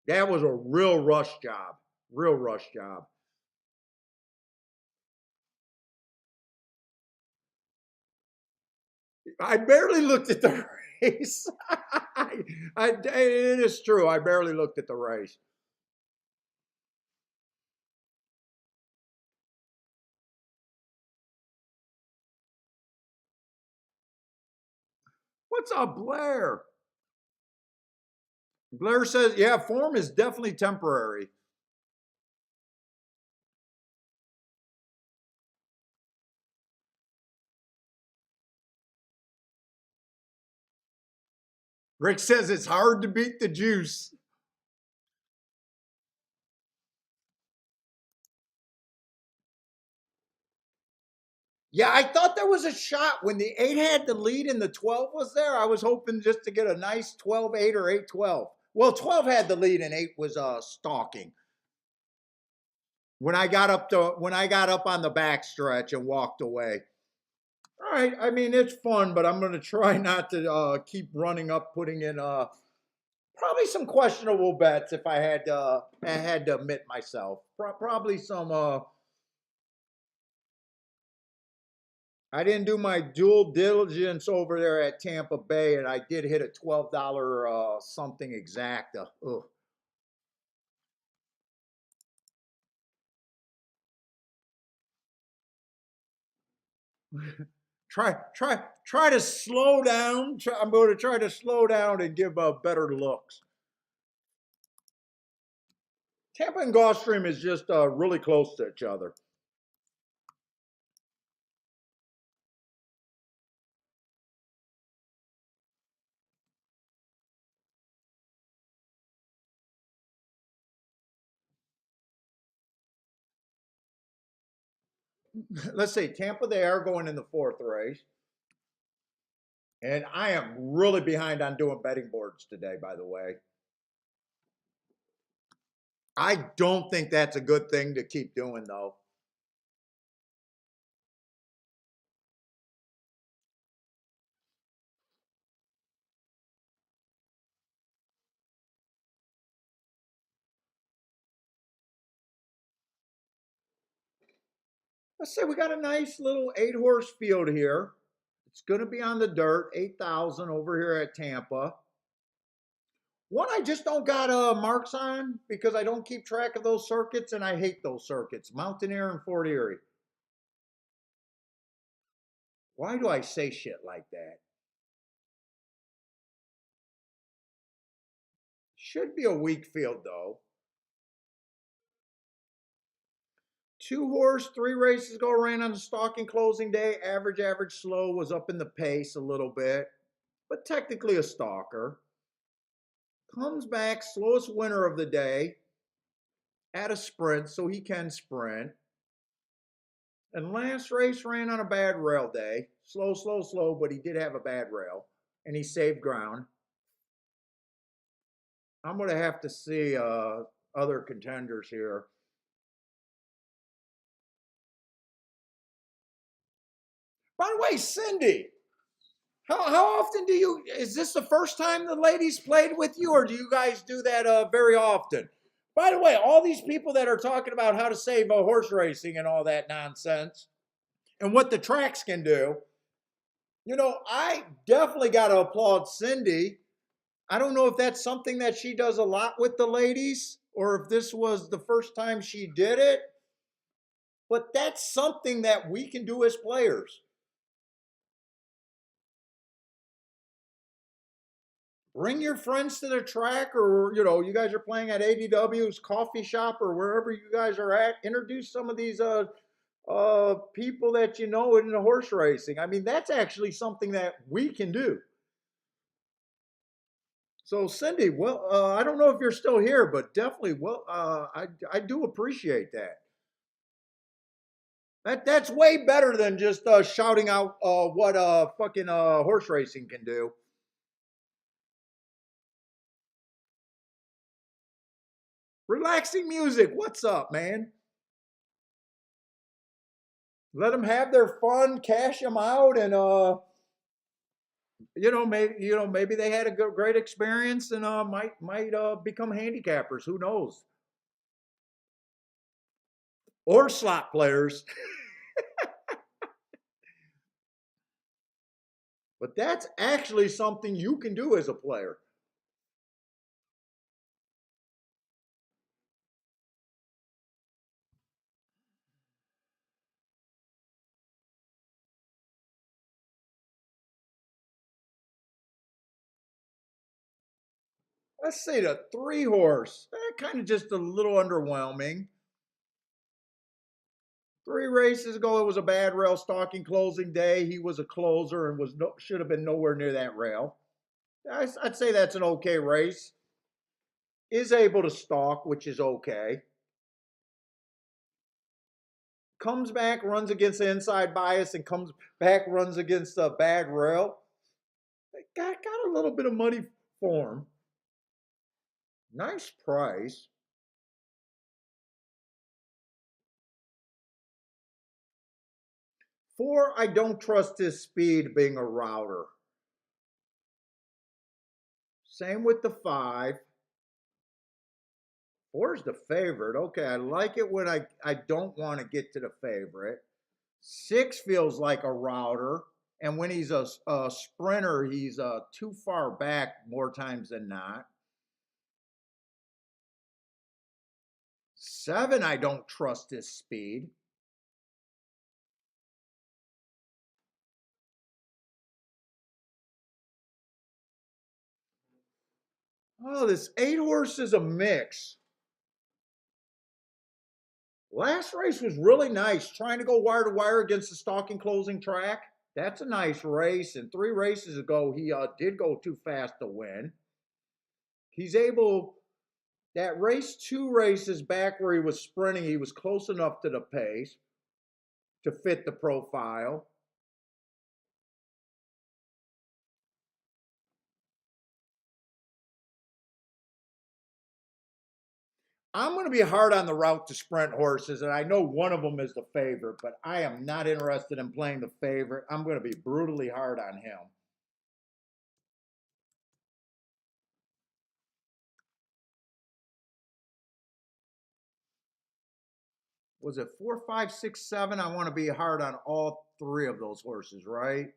That was a real rush job. Real rush job. I barely looked at the race. It is true. I barely looked at the race. What's up, Blair? Blair says, yeah, form is definitely temporary. Rick says it's hard to beat the juice. Yeah, I thought there was a shot when the 8 had the lead and the 12 was there. I was hoping just to get a nice 12-8 or 8-12. Well, 12 had the lead and 8 was stalking. When I got up on the backstretch and walked away. All right, I mean it's fun, but I'm going to try not to keep running up, putting in probably some questionable bets if I had to admit myself. Probably some. I didn't do my due diligence over there at Tampa Bay, and I did hit a $12 something exacta. Ugh. Try to slow down. I'm going to try to slow down and give better looks. Tampa and Gulfstream is just really close to each other. Let's see, Tampa, they are going in the fourth race. And I am really behind on doing betting boards today, by the way. I don't think that's a good thing to keep doing, though. Let's say we got a nice little 8-horse field here. It's going to be on the dirt, 8,000 over here at Tampa. One I just don't got marks on because I don't keep track of those circuits, and I hate those circuits. Mountaineer and Fort Erie. Why do I say shit like that? Should be a weak field, though. 2-horse, 3 races ago, ran on the stalking closing day. Average slow, was up in the pace a little bit, but technically a stalker. Comes back, slowest winner of the day at a sprint, so he can sprint. And last race ran on a bad rail day. Slow, but he did have a bad rail, and he saved ground. I'm going to have to see other contenders here. By the way, Cindy, how often do you, is this the first time the ladies played with you, or do you guys do that very often? By the way, all these people that are talking about how to save horse racing and all that nonsense and what the tracks can do, you know, I definitely got to applaud Cindy. I don't know if that's something that she does a lot with the ladies or if this was the first time she did it, but that's something that we can do as players. Bring your friends to the track, or you know, you guys are playing at ADW's coffee shop or wherever you guys are at. Introduce some of these people that you know in the horse racing. I mean, that's actually something that we can do. So Cindy, well, I don't know if you're still here, but definitely, well, I do appreciate that. That's way better than just shouting out what fucking horse racing can do. Relaxing music. What's up, man? Let them have their fun, cash them out, and maybe they had a great experience and might become handicappers. Who knows? Or slot players. But that's actually something you can do as a player. Let's say the 3-horse. Kind of just a little underwhelming. 3 races ago, it was a bad rail stalking closing day. He was a closer and should have been nowhere near that rail. I'd say that's an okay race. Is able to stalk, which is okay. Comes back, runs against the inside bias, and comes back, runs against a bad rail. Got a little bit of money for him. Nice price. 4, I don't trust his speed being a router. Same with the 5. 4 is the favorite. Okay, I like it when I don't want to get to the favorite. 6 feels like a router. And when he's a sprinter, he's too far back more times than not. 7, I don't trust his speed. Oh, this 8-horse is a mix. Last race was really nice. Trying to go wire to wire against the stalking closing track. That's a nice race. And 3 races ago, he did go too fast to win. He's able, that race 2 races back where he was sprinting, he was close enough to the pace to fit the profile. I'm going to be hard on the route to sprint horses, and I know one of them is the favorite, but I am not interested in playing the favorite. I'm going to be brutally hard on him. Was it 4, 5, 6, 7? I want to be hard on all 3 of those horses, right?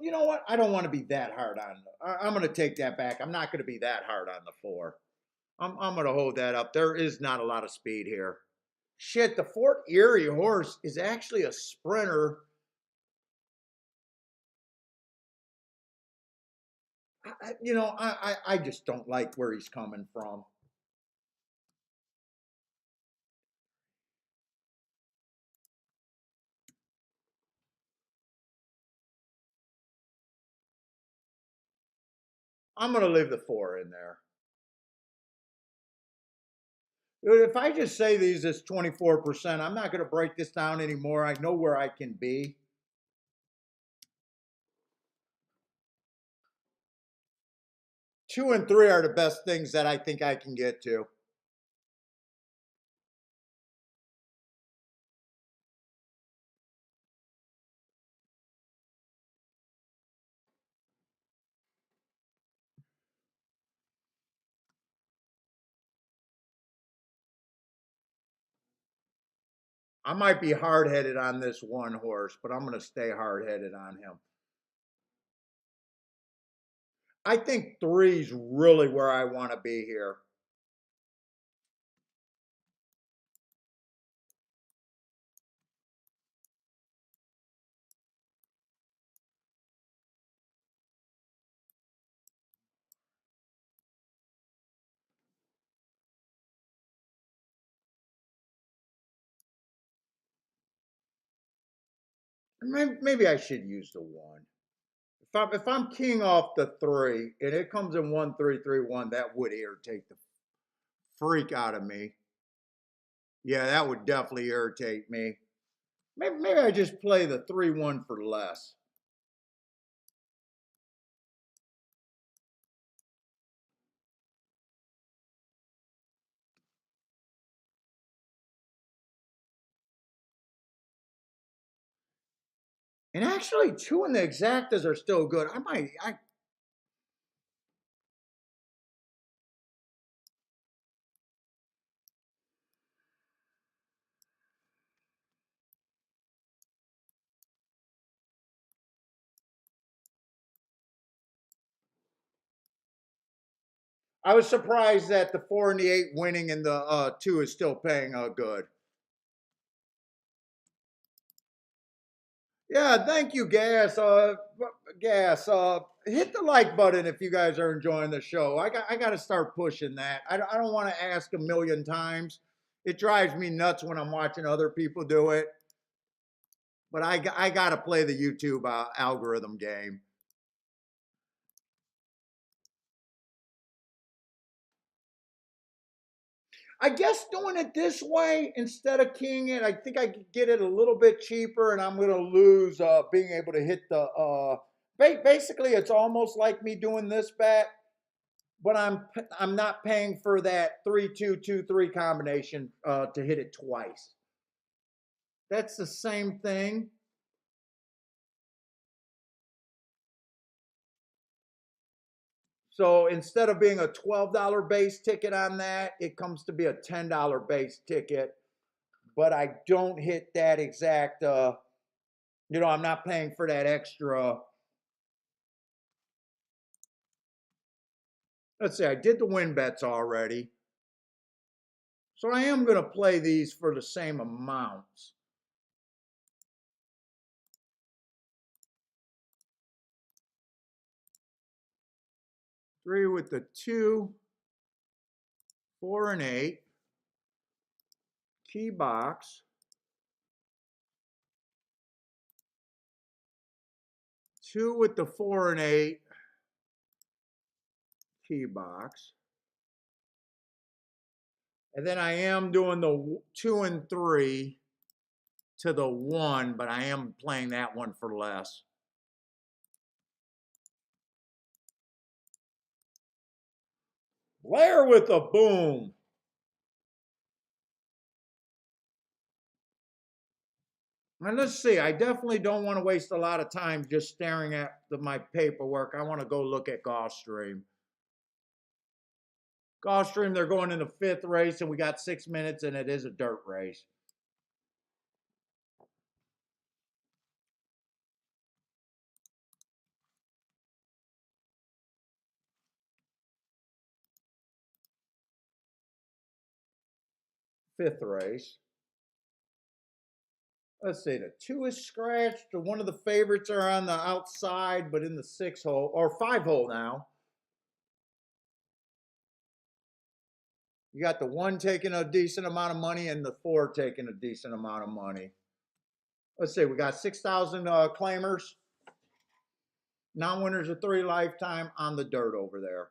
You know what? I don't want to be that hard on. I'm going to take that back. I'm not going to be that hard on the 4. I'm going to hold that up. There is not a lot of speed here. Shit, the Fort Erie horse is actually a sprinter. I just don't like where he's coming from. I'm going to leave the 4 in there. If I just say these as 24%, I'm not going to break this down anymore. I know where I can be. 2 and 3 are the best things that I think I can get to. I might be hard-headed on this one horse, but I'm going to stay hard-headed on him. I think 3's really where I want to be here. Maybe I should use the 1. If I'm king off the 3 and it comes in 1, 3, 3, 1, that would irritate the freak out of me. Yeah, that would definitely irritate me. Maybe I just play the 3, 1 for less. And actually, 2 in the exactas are still good. I was surprised that the 4 and the 8 winning and the 2 is still paying good. Yeah, thank you, Gas. Gas. Hit the like button if you guys are enjoying the show. I got to start pushing that. I don't want to ask a million times. It drives me nuts when I'm watching other people do it. But I got to play the YouTube algorithm game. I guess doing it this way instead of keying it, I think I could get it a little bit cheaper, and I'm going to lose being able to hit the. Basically, it's almost like me doing this bet, but I'm not paying for that 3-2-2-3 combination to hit it twice. That's the same thing. So instead of being a $12 base ticket on that, it comes to be a $10 base ticket. But I don't hit that exact. I'm not paying for that extra. Let's see, I did the win bets already. So I am going to play these for the same amounts. 3 with the 2, 4 and 8. Key box. 2 with the 4 and 8. Key box. And then I am doing the 2 and 3 to the 1, but I am playing that one for less. Blair with a boom. And let's see, I definitely don't want to waste a lot of time just staring at my paperwork. I want to go look at Gulfstream. Gulfstream, they're going in the 5th race, and we got 6 minutes, and it is a dirt race. Fifth race. Let's see, the 2 is scratched. One of the favorites are on the outside, but in the 6 hole, or 5 hole now. You got the 1 taking a decent amount of money and the 4 taking a decent amount of money. Let's see, we got 6,000 claimers. Non-winners of 3 lifetime on the dirt over there.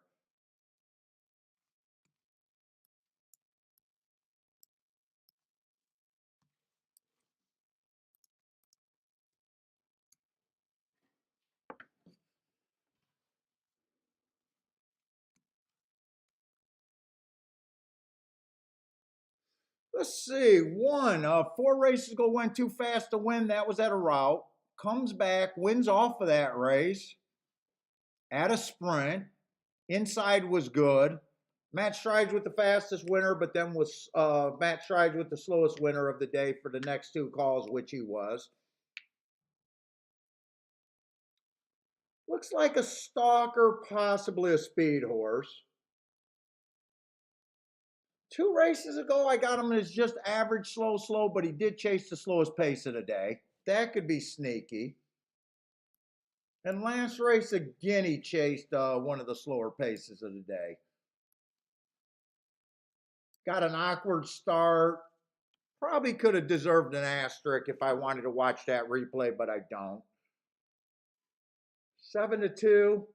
Let's see, 1, 4 races ago went too fast to win. That was at a route. Comes back, wins off of that race at a sprint. Inside was good. Matt strides with the fastest winner, but then was Matt strides with the slowest winner of the day for the next 2 calls, which he was. Looks like a stalker, possibly a speed horse. 2 races ago, I got him as just average, slow, but he did chase the slowest pace of the day. That could be sneaky. And last race, again, he chased one of the slower paces of the day. Got an awkward start. Probably could have deserved an asterisk if I wanted to watch that replay, but I don't. 7-2.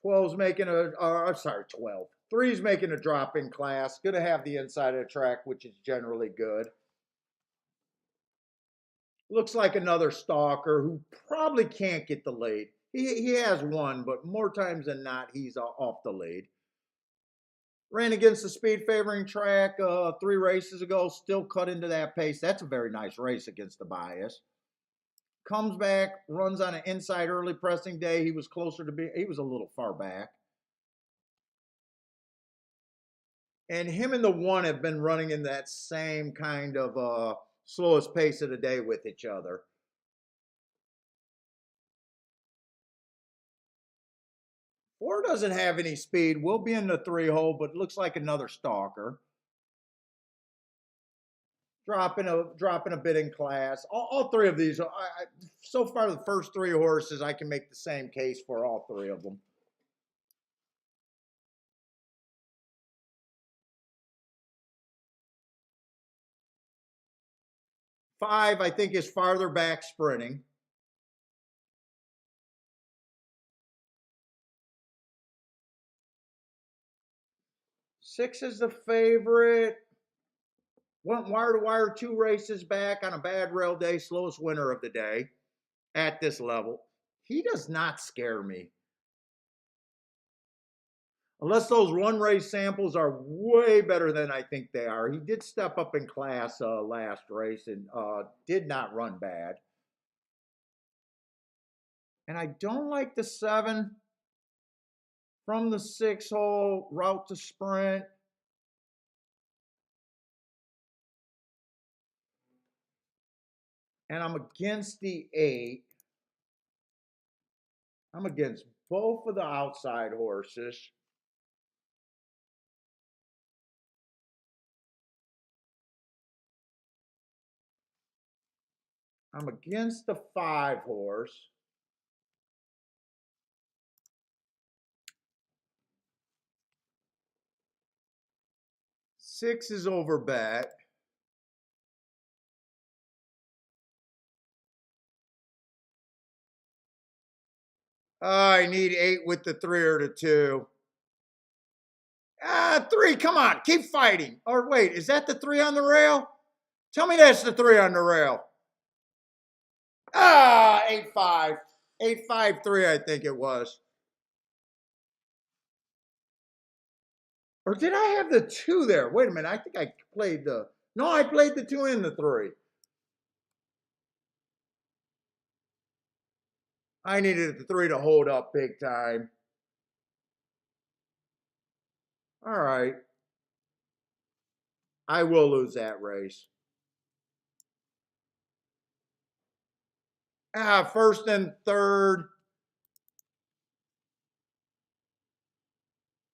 12's making a, sorry, 12. 3's making a drop in class. Going to have the inside of the track, which is generally good. Looks like another stalker who probably can't get the lead. He has won, but more times than not, he's off the lead. Ran against the speed favoring track 3 races ago, still cut into that pace. That's a very nice race against the bias. Comes back, runs on an inside early pressing day. He was closer to be, he was a little far back. And him and the 1 have been running in that same kind of slowest pace of the day with each other. 4 doesn't have any speed. Will be in the 3 hole, but looks like another stalker. Dropping a bit in class. All 3 of these, so far the first 3 horses, I can make the same case for all 3 of them. 5, I think, is farther back sprinting. 6 is the favorite. Went wire to wire 2 races back on a bad rail day, slowest winner of the day at this level. He does not scare me. Unless those 1 race samples are way better than I think they are. He did step up in class last race and did not run bad. And I don't like the 7 from the 6 hole route to sprint. And I'm against the 8. I'm against both of the outside horses. I'm against the 5 horse. Six is over bet. I need 8 with the 3 or the 2. 3, come on, keep fighting. Or wait, is that the 3 on the rail? Tell me that's the 3 on the rail. 8-5. 8-5-3, I think it was. Or did I have the 2 there? Wait a minute, I think I played the... No, I played the 2 and the 3. I needed the 3 to hold up big time. All right. I will lose that race. First and third.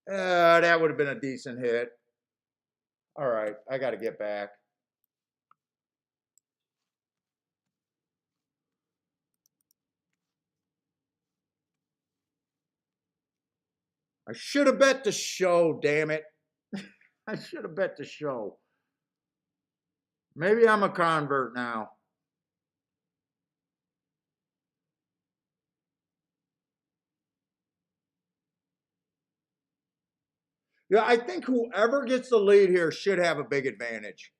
That would have been a decent hit. All right, I got to get back. I should have bet the show, damn it. I should have bet the show. Maybe I'm a convert now. Yeah, I think whoever gets the lead here should have a big advantage.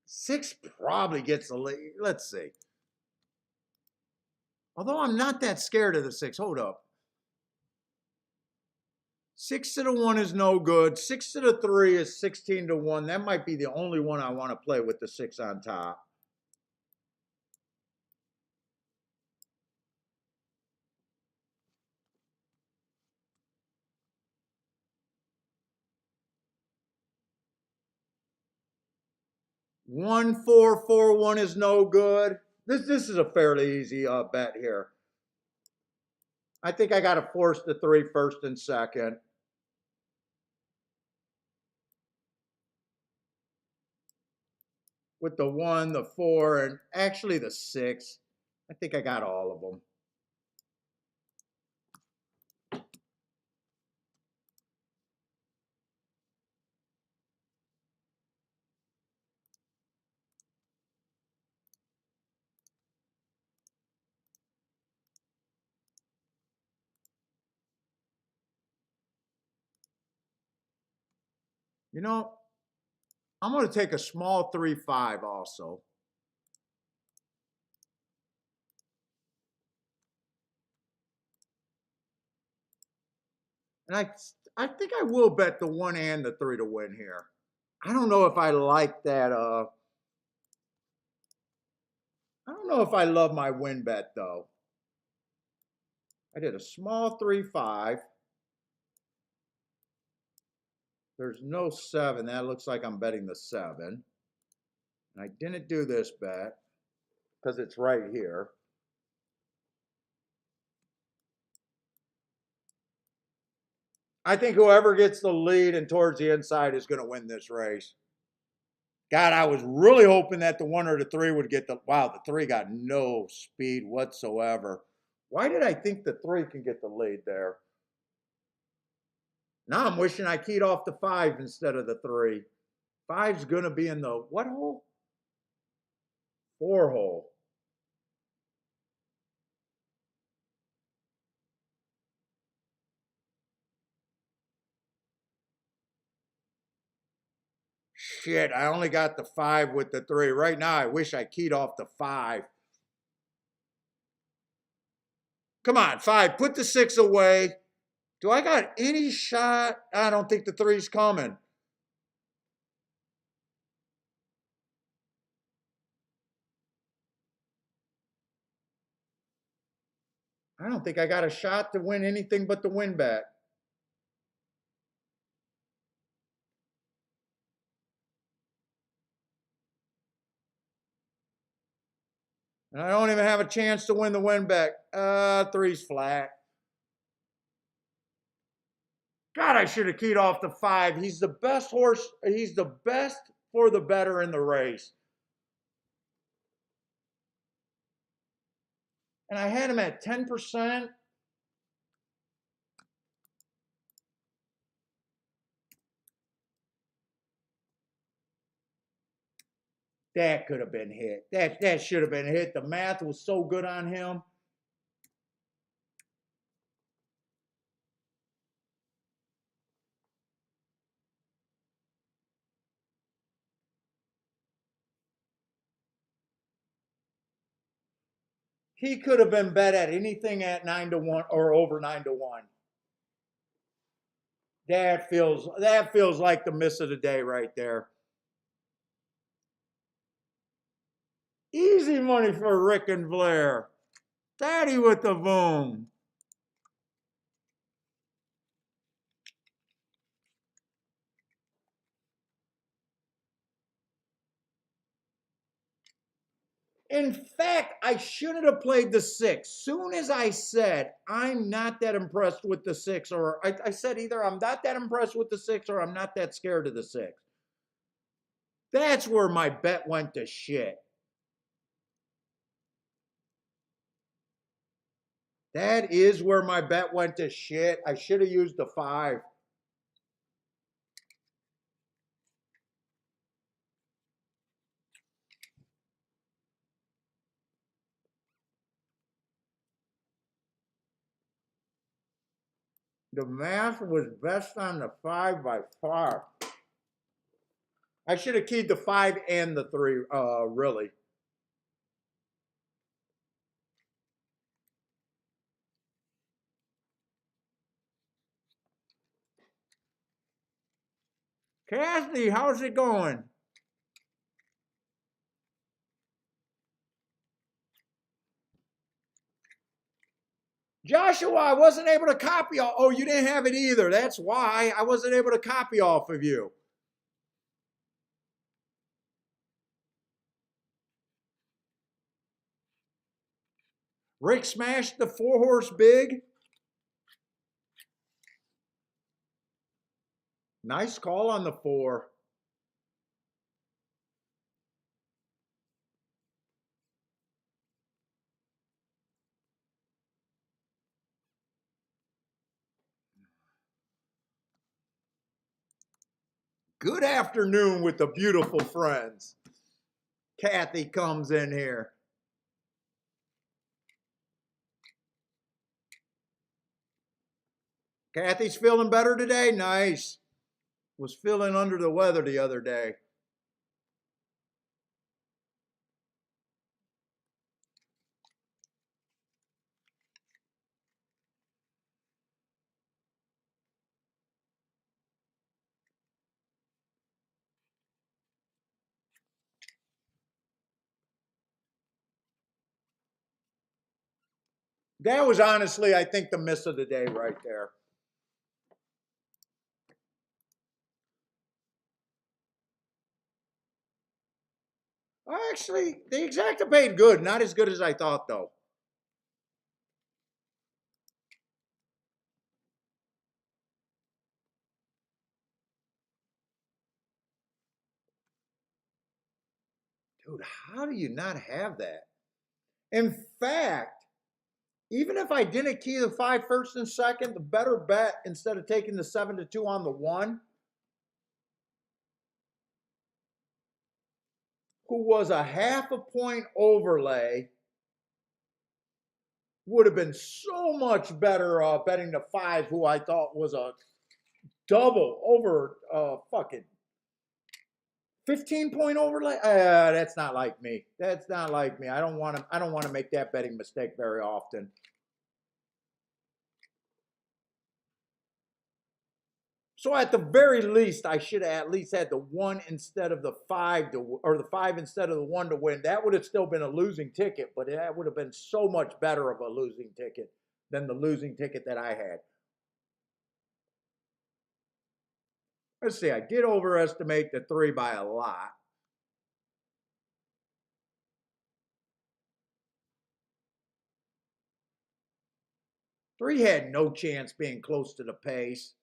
Six probably gets the lead. Let's see. Although I'm not that scared of the 6. Hold up. 6 to the 1 is no good. 6 to the 3 is 16 to 1. That might be the only one I want to play with the 6 on top. One, 4, 4, 1 is no good. This is a fairly easy bet here. I think I got to force the 3 first and second. With the 1, the 4, and actually the 6. I think I got all of them. You know, I'm going to take a small 3-5 also. And I think I will bet the 1 and the 3 to win here. I don't know if I like that. I don't know if I love my win bet though. I did a small 3-5. There's no 7. That looks like I'm betting the 7. And I didn't do this bet because it's right here. I think whoever gets the lead and towards the inside is going to win this race. God, I was really hoping that the 1 or the 3 would get the... Wow, the 3 got no speed whatsoever. Why did I think the 3 can get the lead there? Now I'm wishing I keyed off the 5 instead of the 3. 5's going to be in the what hole? 4 hole. Shit, I only got the 5 with the 3. Right now, I wish I keyed off the 5. Come on, 5, put the 6 away. Do I got any shot? I don't think the 3's coming. I don't think I got a shot to win anything but the win bet. And I don't even have a chance to win the win bet. 3's flat. God, I should have keyed off the 5. He's the best horse. He's the best for the better in the race. And I had him at 10%. That could have been hit. That should have been hit. The math was so good on him. He could have been bet at anything at 9-1 or over 9-1. That feels like the miss of the day right there. Easy money for Rick and Blair. Daddy with the boom. In fact, I shouldn't have played the 6. Soon as I said, I'm not that impressed with the 6, or I said either I'm not that impressed with the 6 or I'm not that scared of the 6. That's where my bet went to shit. That is where my bet went to shit. I should have used the 5. The math was best on the 5 by far. I should have keyed the 5 and the 3, really. Kathy, how's it going? Joshua, I wasn't able to copy. Oh, you didn't have it either. That's why I wasn't able to copy off of you. Rick smashed the 4-horse big. Nice call on the 4. Good afternoon with the beautiful friends. Kathy comes in here. Kathy's feeling better today? Nice. Was feeling under the weather the other day. That was honestly, I think, the miss of the day right there. Actually, the exacta paid good. Not as good as I thought, though. Dude, how do you not have that? In fact, even if I didn't key the 5 first and second, the better bet instead of taking the 7-2 on the 1, who was a half a point overlay, would have been so much better betting the 5, who I thought was a double over fucking 15-point overlay. That's not like me. That's not like me. I don't want to make that betting mistake very often. So at the very least, I should have at least had the 1 instead of the 5 to, or the 5 instead of the 1 to win. That would have still been a losing ticket, but that would have been so much better of a losing ticket than the losing ticket that I had. Let's see, I did overestimate the 3 by a lot. Three had no chance being close to the pace.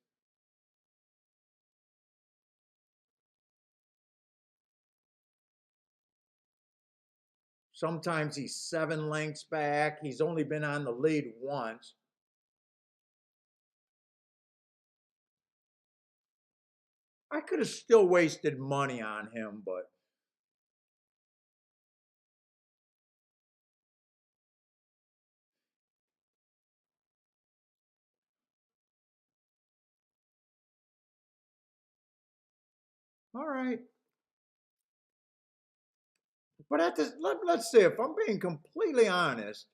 Sometimes he's 7 lengths back. He's only been on the lead once. I could have still wasted money on him, but all right. But at this, let's see, if I'm being completely honest,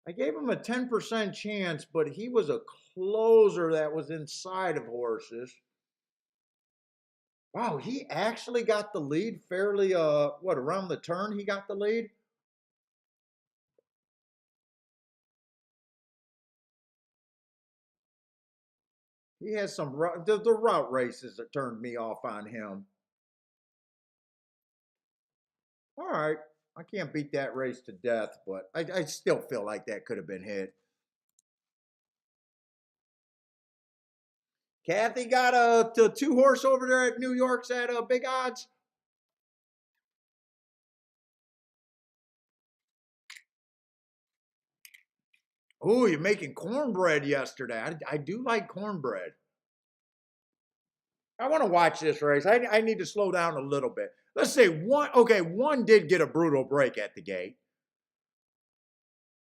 I gave him a 10% chance, but he was a closer that was inside of horses. Wow, he actually got the lead fairly, around the turn he got the lead? He has some, the route races that turned me off on him. All right, I can't beat that race to death, but I still feel like that could have been hit. Kathy got a 2 horse over there at New York's at big odds. Oh, you're making cornbread yesterday. I do like cornbread. I want to watch this race. I need to slow down a little bit. Let's say one. Okay, one did get a brutal break at the gate,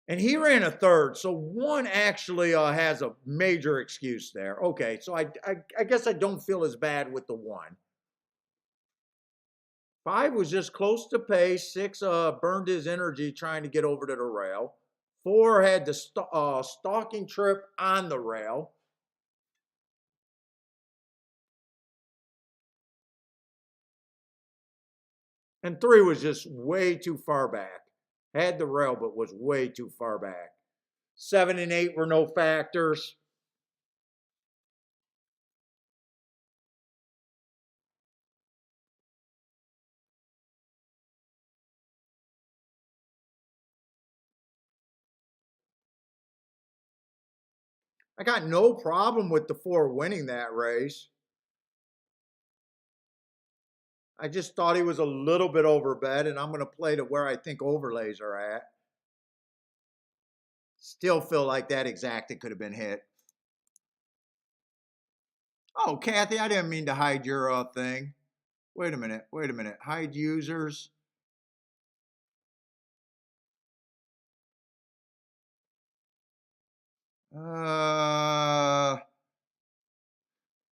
and he ran a third. So one actually has a major excuse there. Okay, so I guess I don't feel as bad with the one. 5 was just close to pace. 6 burned his energy trying to get over to the rail. 4 had the stalking trip on the rail. And 3 was just way too far back. Had the rail, but was way too far back. 7 and 8 were no factors. I got no problem with the 4 winning that race. I just thought he was a little bit overbet, and I'm going to play to where I think overlays are at. Still feel like that exacta could have been hit. Oh, Kathy, I didn't mean to hide your thing. Wait a minute. Wait a minute. Hide users.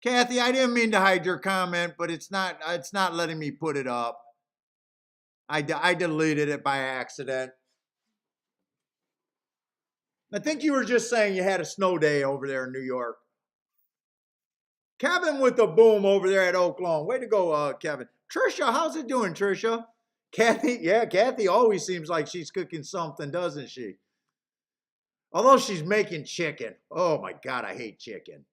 Kathy, I didn't mean to hide your comment, but it's not letting me put it up. I deleted it by accident. I think you were just saying you had a snow day over there in New York. Kevin with the boom over there at Oak Lawn. Way to go, Kevin. Trisha, how's it doing, Trisha? Kathy, yeah, Kathy always seems like she's cooking something, doesn't she? Although she's making chicken. Oh my God, I hate chicken.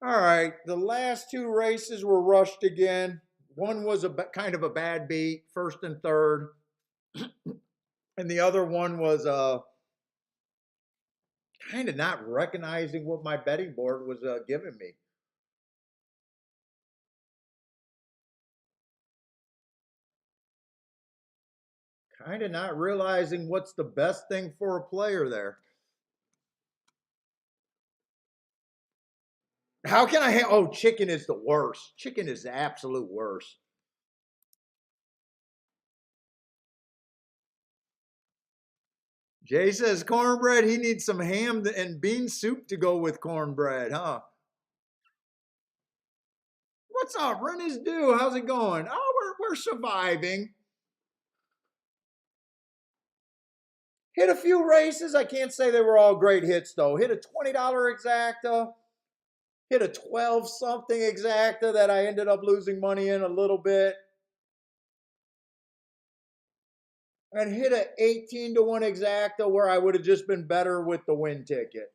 All right, the last 2 races were rushed again. One was a kind of a bad beat, first and third, and the other one was kind of not recognizing what my betting board was giving me. Kind of not realizing what's the best thing for a player there. How can I? Oh, chicken is the worst. Chicken is the absolute worst. Jay says cornbread. He needs some ham and bean soup to go with cornbread, huh? What's up, Rennie's do? How's it going? Oh, we're surviving. Hit a few races. I can't say they were all great hits though. Hit a $20 exacta. Hit a 12 something exacta that I ended up losing money in a little bit. And hit a 18 to 1 exacta where I would have just been better with the win ticket.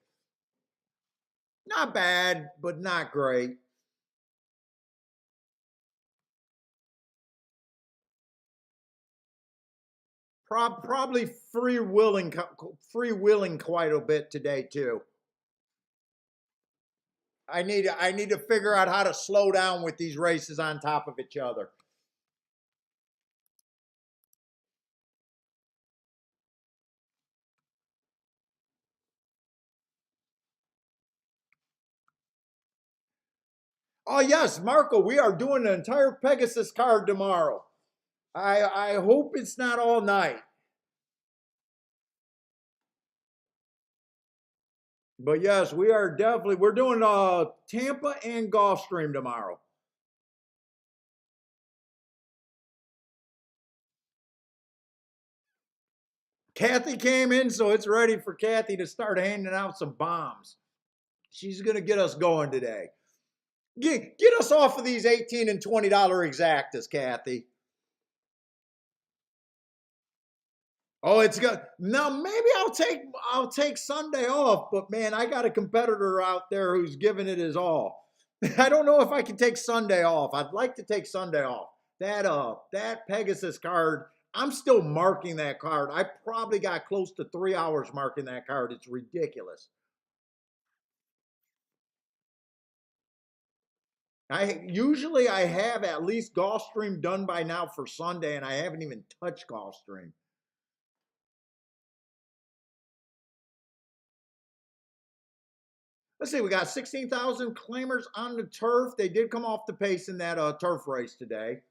Not bad, but not great. Probably freewheeling quite a bit today too. I need to figure out how to slow down with these races on top of each other. Oh yes, Marco, we are doing an entire Pegasus card tomorrow. I hope it's not all night. But yes, we're doing Tampa and Gulfstream tomorrow. Kathy came in, so it's ready for Kathy to start handing out some bombs. She's gonna get us going today. Get us off of these $18 and $20 exactas, Kathy. Oh, it's good. Now maybe I'll take Sunday off, but man, I got a competitor out there who's giving it his all. I don't know if I can take Sunday off. I'd like to take Sunday off. That Pegasus card, I'm still marking that card. I probably got close to 3 hours marking that card. It's ridiculous. I have at least Gulfstream done by now for Sunday, and I haven't even touched Gulfstream. Let's see, we got 16,000 claimers on the turf. They did come off the pace in that turf race today.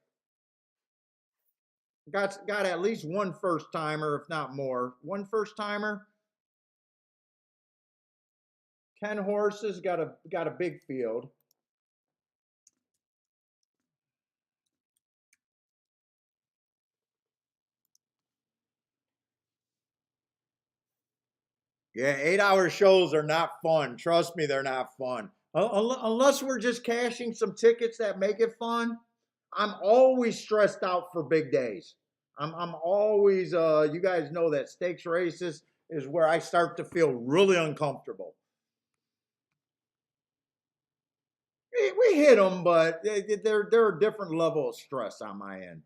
Got at least one first timer, if not more. One first timer. 10 horses, got a big field. Yeah, 8-hour shows are not fun. Trust me, they're not fun. Unless we're just cashing some tickets that make it fun. I'm always stressed out for big days. I'm always, you guys know that stakes races is where I start to feel really uncomfortable. We hit them, but they're a different level of stress on my end.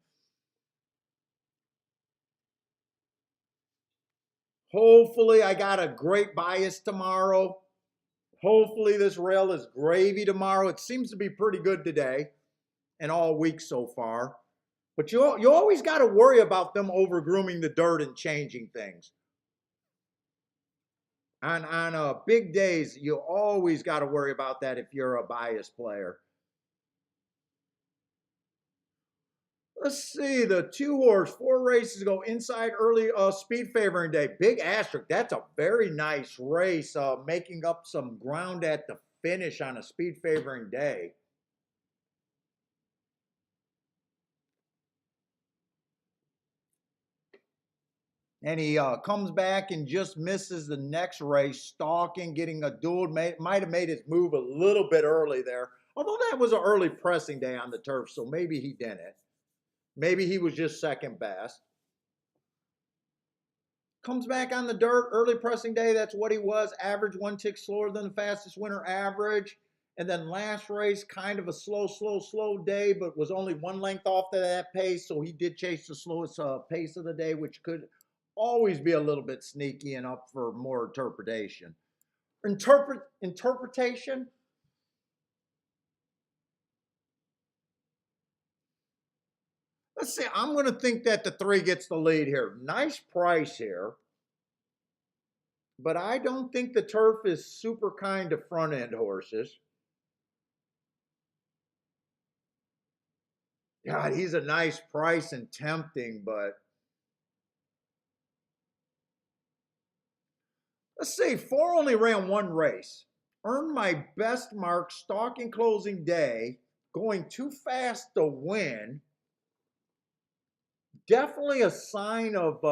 Hopefully, I got a great bias tomorrow. Hopefully, this rail is gravy tomorrow. It seems to be pretty good today and all week so far. But you always got to worry about them over grooming the dirt and changing things. On big days, you always got to worry about that if you're a bias player. Let's see, the 2 horse, 4 races go inside early speed favoring day. Big asterisk. That's a very nice race, making up some ground at the finish on a speed favoring day. And he comes back and just misses the next race, stalking, getting a duel. Might have made his move a little bit early there. Although that was an early pressing day on the turf, so maybe he didn't. Maybe he was just second best. Comes back on the dirt, early pressing day, that's what he was. Average 1 tick slower than the fastest winner average. And then last race, kind of a slow day, but was only 1 length off of that pace. So he did chase the slowest pace of the day, which could always be a little bit sneaky and up for more interpretation. Interpretation? Let's see, I'm going to think that the 3 gets the lead here. Nice price here. But I don't think the turf is super kind to front end horses. God, he's a nice price and tempting, but let's say 4 only ran 1 race. Earned my best mark stalking closing day, going too fast to win. Definitely a sign of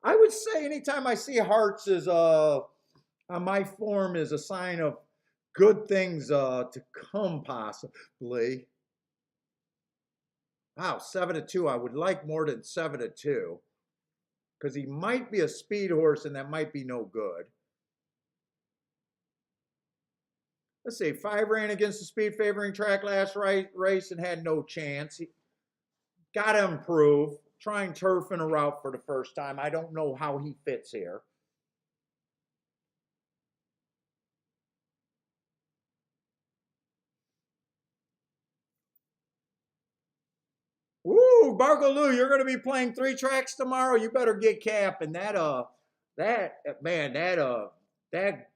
I would say anytime I see hearts is on my form is a sign of good things to come possibly. Wow, 7-2. I would like more than 7-2 because he might be a speed horse and that might be no good. Let's see, 5 ran against the speed favoring track last race and had no chance. He got to improve. trying turf in a route for the first time. I don't know how he fits here. Woo, Bargaloo, you're going to be playing 3 tracks tomorrow. You better get cap. And that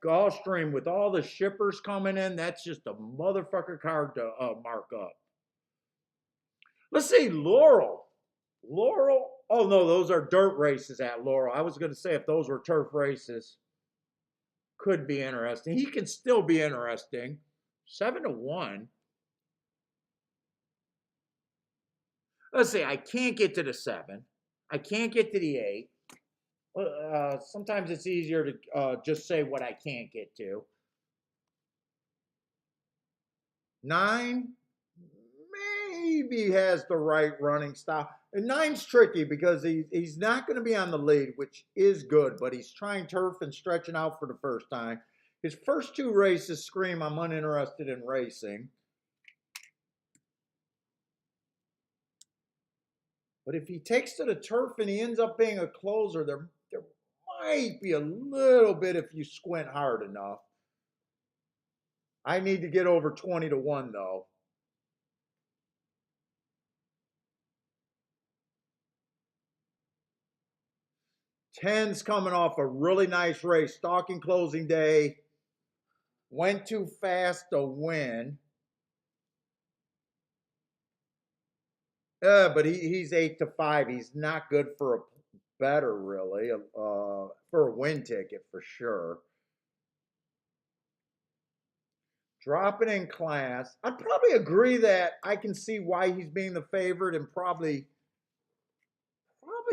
Gulfstream with all the shippers coming in, that's just a motherfucker card to mark up. Let's see, Laurel. Laurel. Oh no, those are dirt races at Laurel. I was going to say if those were turf races, could be interesting. He can still be interesting. 7-1. Let's see. I can't get to the 7. I can't get to the 8. Sometimes it's easier to just say what I can't get to. 9 maybe has the right running style. And 9's tricky because he's not going to be on the lead, which is good, but he's trying turf and stretching out for the first time. His first 2 races scream, I'm uninterested in racing. But if he takes to the turf and he ends up being a closer, there might be a little bit if you squint hard enough. I need to get over 20-1 though. Ten's coming off a really nice race. Stalking closing day. Went too fast to win. But he's 8-5. He's not good for a better, really. For a win ticket, for sure. Dropping in class. I'd probably agree that I can see why he's being the favorite and probably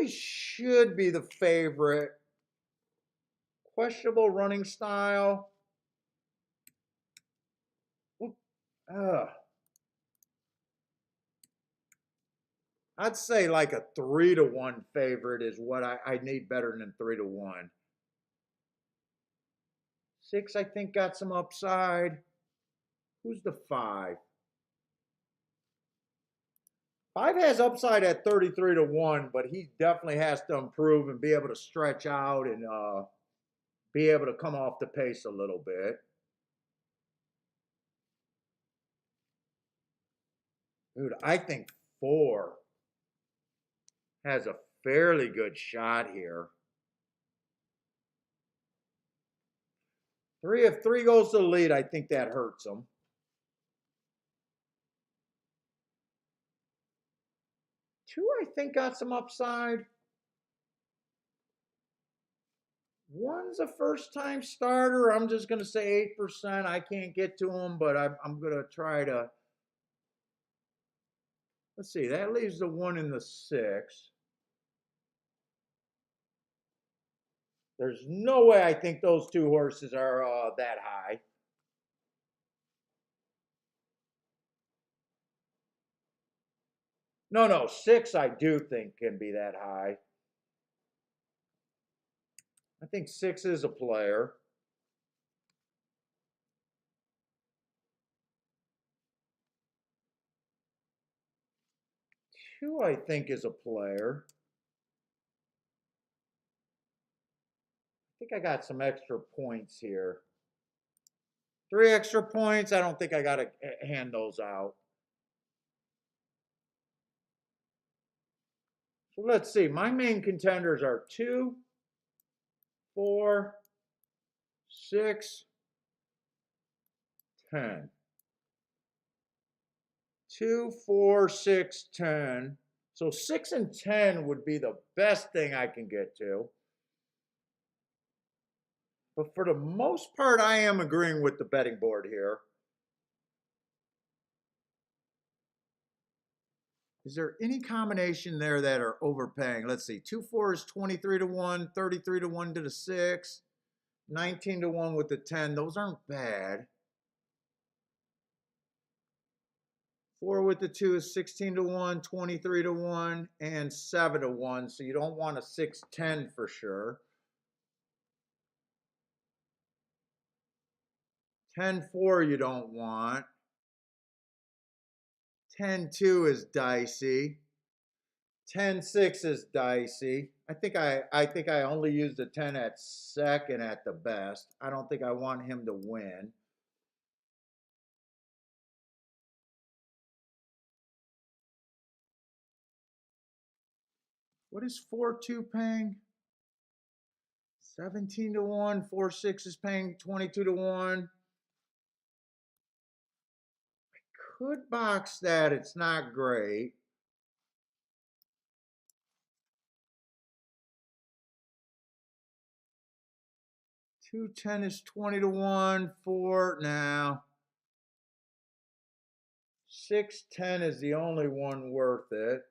should be the favorite. Questionable running style. I'd say like a 3-1 favorite is what I need better than 3-1. 6, I think, got some upside. Who's the 5? 5 has upside at 33-1, but he definitely has to improve and be able to stretch out and be able to come off the pace a little bit. Dude, I think 4 has a fairly good shot here. 3, if 3 goes to the lead, I think that hurts him. 2, I think, got some upside. 1's a first-time starter. I'm just going to say 8%. I can't get to him, but I'm going to try to. Let's see. That leaves the 1 in the 6. There's no way I think those 2 horses are that high. No, 6 I do think can be that high. I think 6 is a player. 2, I think, is a player. I think I got some extra points here. 3 extra points. I don't think I got to hand those out. So let's see. My main contenders are 2, 4, 6, 10. 2, 4, 6, 10. So 6 and 10 would be the best thing I can get to. But for the most part, I am agreeing with the betting board here. Is there any combination there that are overpaying? Let's see. 2, 4 is 23-1, 33-1 to the 6, 19-1 with the 10. Those aren't bad. 4 with the 2 is 16-1, 23-1, and 7-1. So you don't want a 6-10 for sure. 10-4 you don't want. 10-2 is dicey. 10-6 is dicey. I think I only used a 10 at second at the best. I don't think I want him to win. What is 4-2 paying? 17 to 1. 4-6 is paying 22 to 1. Could box that. It's not great. Two 10 is 20 to 1. 4 now. 6-10 is the only one worth it.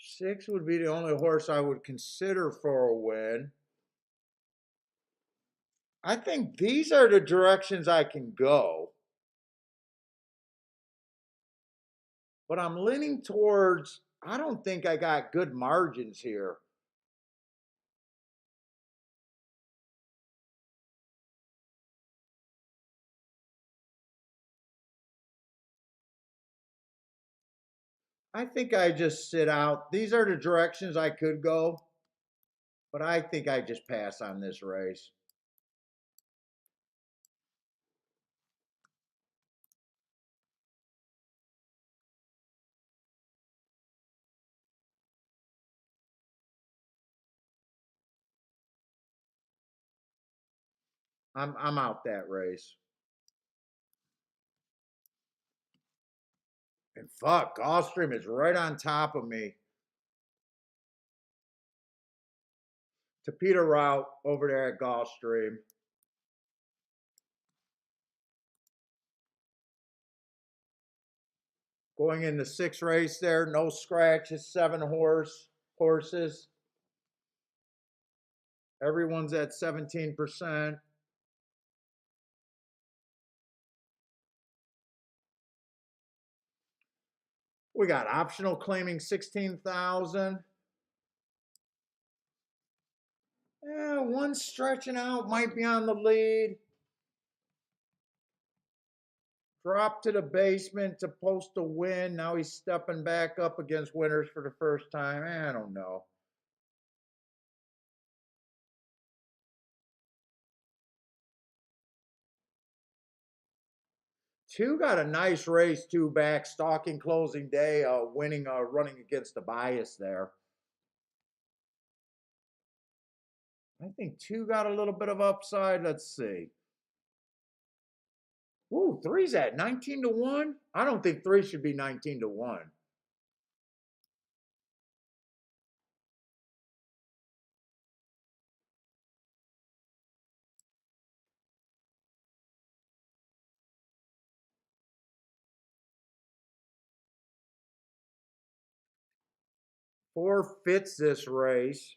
Six would be the only horse I would consider for a win. I think these are the directions I can go. But I'm leaning towards, I don't think I got good margins here. I think I just sit out. These are the directions I could go, but I think I just pass on this race. I'm out that race. And fuck, Gulfstream is right on top of me. To Peter Route over there at Gulfstream. Going in the sixth race there, no scratches, 7 horses. Everyone's at 17%. We got optional claiming 16,000. Yeah, one stretching out, might be on the lead. Dropped to the basement to post a win. Now he's stepping back up against winners for the first time. I don't know. Two got a nice race, two back, stalking closing day, winning, running against the bias there. I think two got a little bit of upside. Let's see. Ooh, three's at 19 to 1. I don't think three should be 19 to 1. Four fits this race.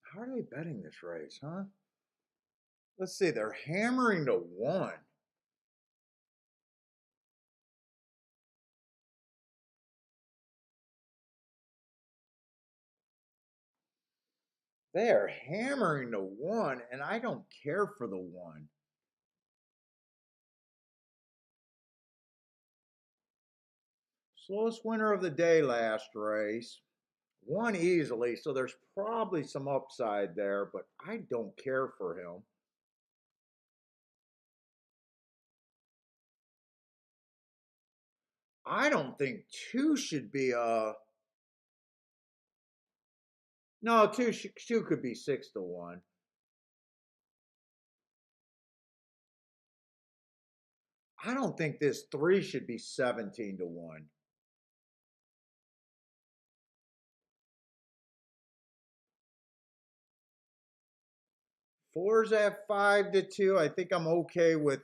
How are they betting this race, huh? Let's see. They're hammering to 1. They are hammering to 1, and I don't care for the 1. Slowest winner of the day last race. Won easily, so there's probably some upside there, but I don't care for him. I don't think two should be no, two could be 6 to 1. I don't think this three should be 17 to 1. Four's at 5 to 2. I think I'm okay with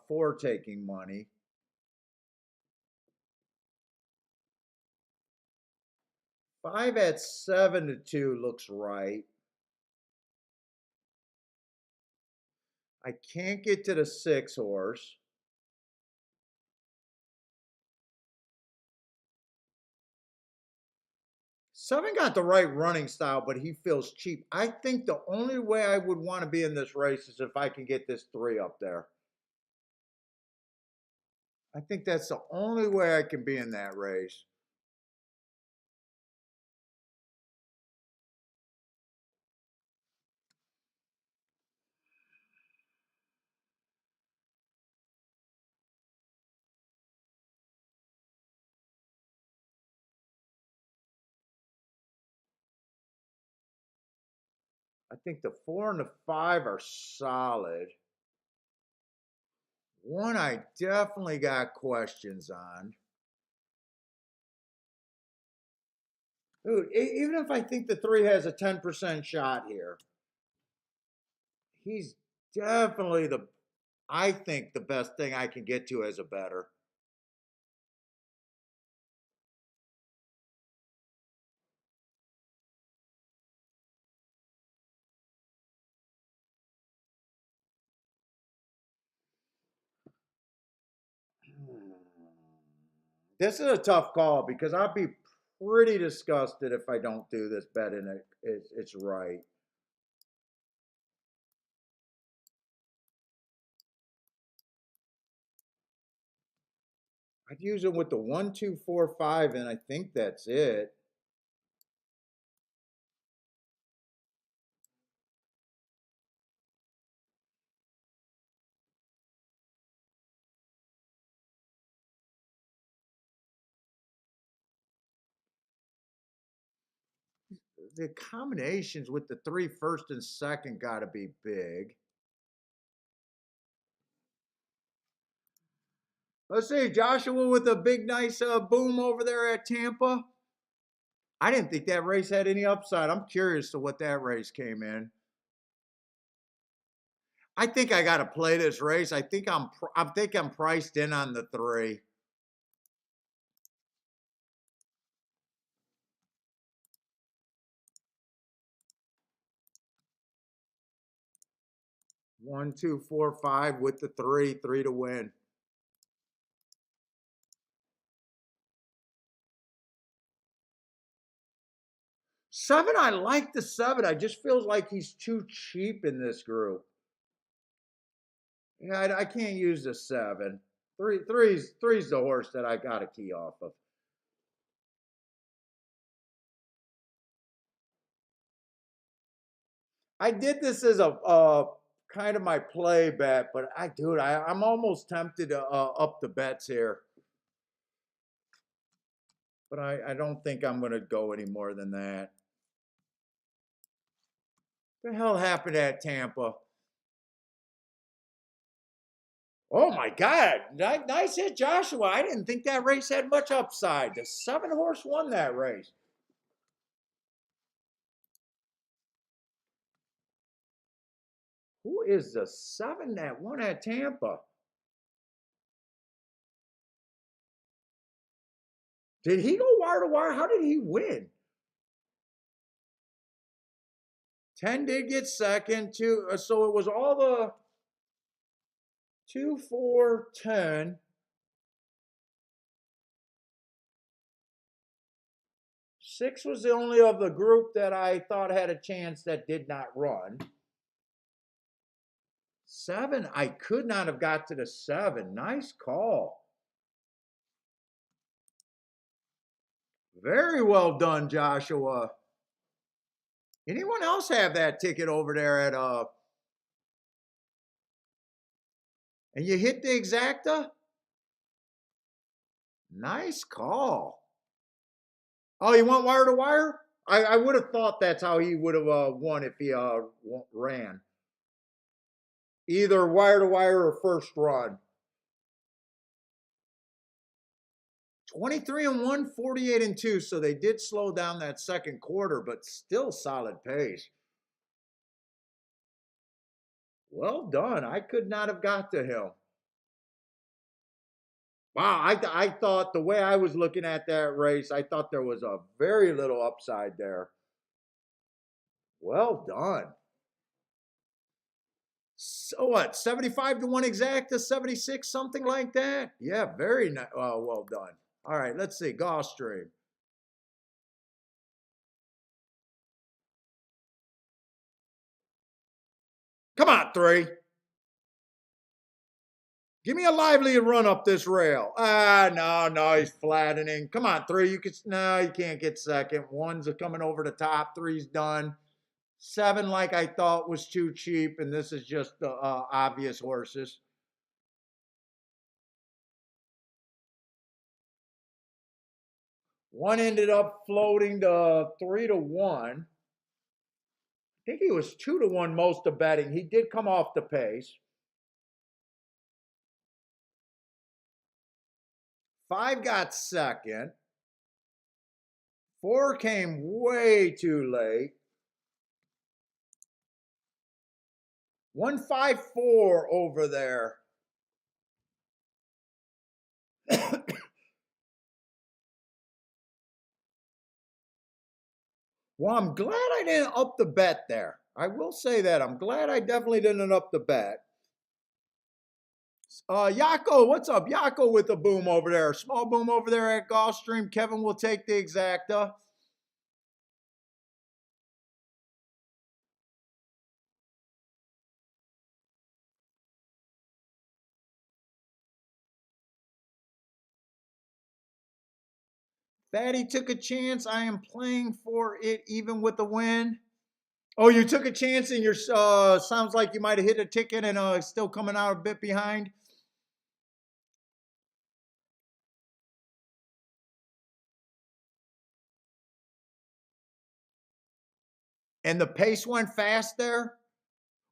four taking money. Five at 7 to 2 looks right. I can't get to the 6 horse. Seven got the right running style, but he feels cheap. I think the only way I would want to be in this race is if I can get this 3 up there. I think that's the only way I can be in that race. I think the 4 and the 5 are solid. 1 I definitely got questions on. Dude, even if I think the 3 has a 10% shot here, he's definitely I think, the best thing I can get to as a better. This is a tough call because I'll be pretty disgusted if I don't do this bet and it's right. I'd use it with the 1, 2, 4, 5, and I think that's it. The combinations with the 3 first and second got to be big. Let's see, Joshua with a big, nice boom over there at Tampa. I didn't think that race had any upside. I'm curious to what that race came in. I think I got to play this race. I think I'm priced in on the 3. One, two, four, 5 with the 3 to win. Seven, I like the 7. I just feels like he's too cheap in this group. Yeah, I can't use the 7. Three's the horse that I got to key off of. I did this as a kind of my play bet, but I'm almost tempted to up the bets here. But I don't think I'm going to go any more than that. What the hell happened at Tampa? Oh my God. Nice hit, Joshua. I didn't think that race had much upside. The 7 horse won that race. Who is the 7 that won at Tampa? Did he go wire to wire? How did he win? 10 did get second, 2. So it was all the 2, 4, 10. 6 was the only of the group that I thought had a chance that did not run. 7, I could not have got to the 7. Nice call. Very well done, Joshua. Anyone else have that ticket over there at and you hit the exacta? Nice call. Oh, you want wire to wire? I would have thought that's how he would have won if he ran. Either wire to wire or first run. 23-1, 48-2. So they did slow down that second quarter, but still solid pace. Well done. I could not have got to him. Wow, I thought the way I was looking at that race, I thought there was a very little upside there. Well done. So what, 75 to 1 exacta, 76, something like that? Yeah, very nice. Well done. All right, let's see. Gulfstream. Come on, 3. Give me a lively run up this rail. No, he's flattening. Come on, 3. No, you can't get second. 1's coming over the top. 3's done. 7, like I thought, was too cheap, and this is just obvious horses. 1 ended up floating to 3 to 1. I think he was 2 to 1 most of betting. He did come off the pace. 5 got second. 4 came way too late. 154 over there. Well, I'm glad I didn't up the bet there. I will say that. I'm glad I definitely didn't up the bet. Yako, what's up? Yako with the boom over there. Small boom over there at Gulfstream. Kevin will take the exacta. Fatty took a chance. I am playing for it even with the win. Oh, you took a chance and you're sounds like you might have hit a ticket and still coming out a bit behind. And the pace went fast there.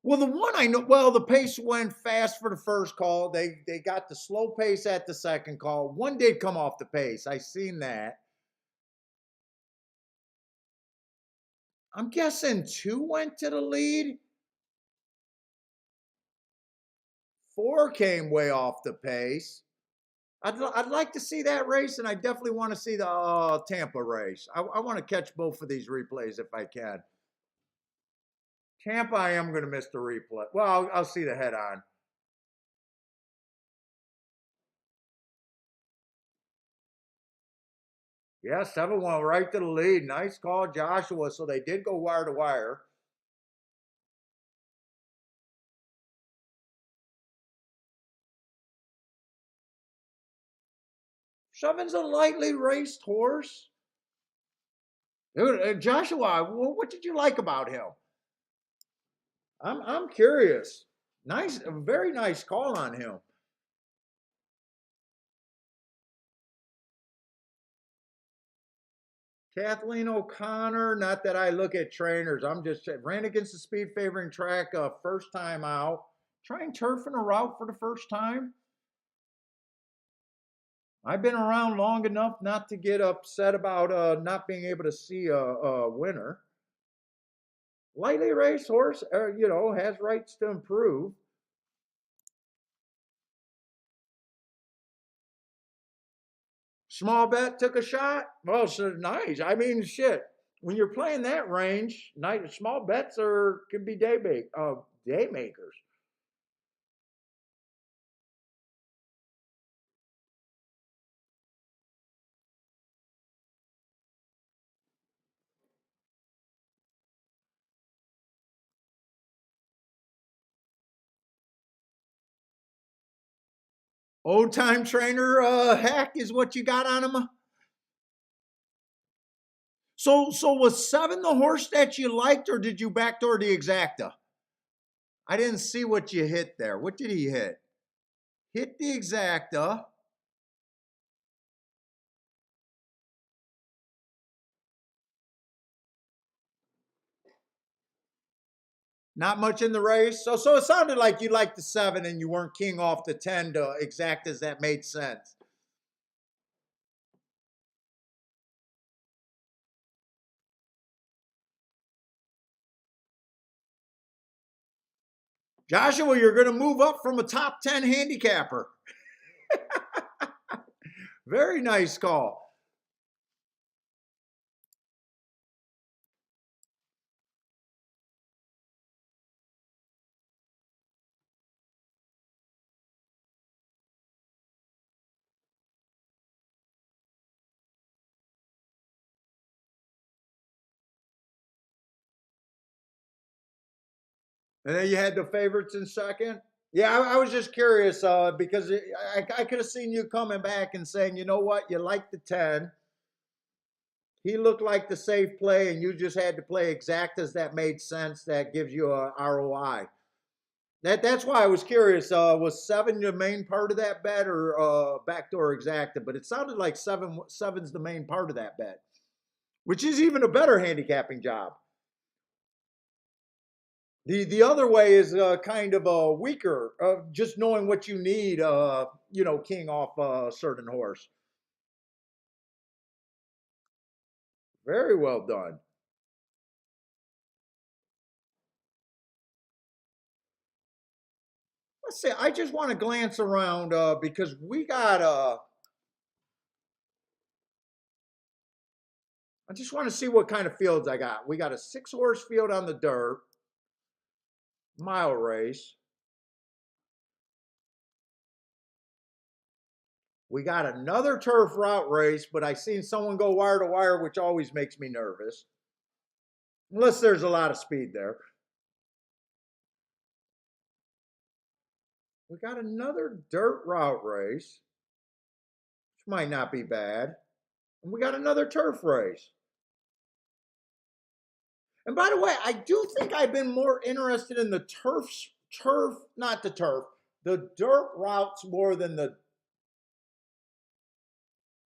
Well, the one I know, well, the pace went fast for the first call. They got the slow pace at the second call. 1 did come off the pace. I seen that. I'm guessing 2 went to the lead. 4 came way off the pace. I'd like to see that race, and I definitely want to see the Tampa race. I want to catch both of these replays if I can. Tampa, I am going to miss the replay. Well, I'll see the head on. Yeah, 7-1 right to the lead. Nice call, Joshua. So they did go wire to wire. Seven's a lightly raced horse. Dude, Joshua, what did you like about him? I'm curious. Nice, a very nice call on him. Kathleen O'Connor, not that I look at trainers. I'm just ran against the speed favoring track first time out. Trying turf in a route for the first time. I've been around long enough not to get upset about not being able to see a winner. Lightly raced horse, has rights to improve. Small bet took a shot. Well, so nice. I mean, shit. When you're playing that range, small bets can be day makers. Old time trainer hack is what you got on him. So was 7 the horse that you liked, or did you backdoor the exacta? I didn't see what you hit there. What did he hit? Hit the exacta. Not much in the race. So it sounded like you liked the 7 and you weren't king off the 10 to exactas. That made sense. Joshua, you're going to move up from a top 10 handicapper. Very nice call. And then you had the favorites in second. Yeah, I was just curious because I could have seen you coming back and saying, you know what, you like the 10. He looked like the safe play, and you just had to play exactas that made sense. That gives you a ROI. That's why I was curious. Was 7 the main part of that bet, or backdoor exacta? But it sounded like seven's the main part of that bet, which is even a better handicapping job. The other way is kind of weaker, just knowing what you need. King off a certain horse. Very well done. Let's see. I just want to glance around because we got. I just want to see what kind of fields I got. We got a 6-horse field on the dirt, mile race. We got another turf route race, but I seen someone go wire to wire, which always makes me nervous. Unless there's a lot of speed there. We got another dirt route race, which might not be bad. And we got another turf race. And by the way, I do think I've been more interested in the the dirt routes more than the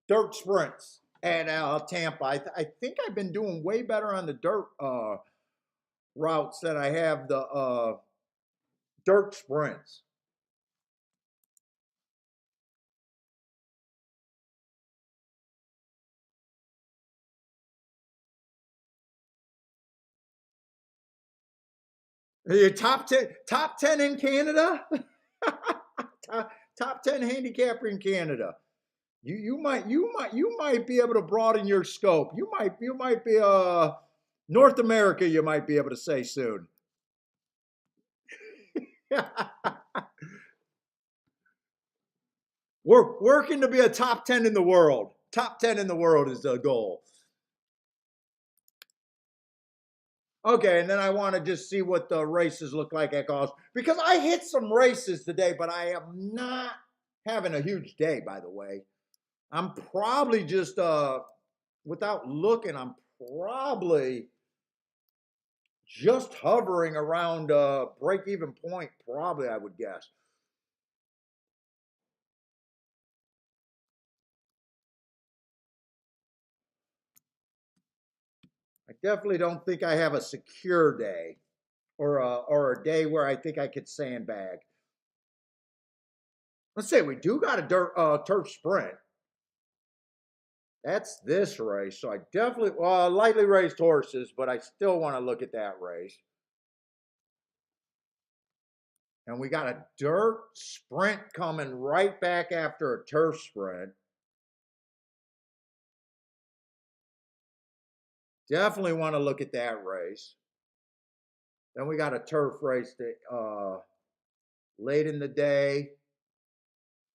dirt sprints at Tampa. I think I've been doing way better on the dirt routes than I have the dirt sprints. Your top 10 in Canada? top 10 handicapper in Canada. You might be able to broaden your scope. You might be North America, you might be able to say soon. We're working to be a top 10 in the world. Top 10 in the world is the goal. Okay, and then I want to just see what the races look like at golf because I hit some races today, but I am not having a huge day, by the way. I'm probably just without looking, I'm probably just hovering around break even point, probably, I would guess. I definitely don't think I have a secure day or a day where I think I could sandbag. Let's say we do got a turf sprint. That's this race. So I definitely, lightly raced horses, but I still want to look at that race. And we got a dirt sprint coming right back after a turf sprint. Definitely want to look at that race. Then we got a turf race that, late in the day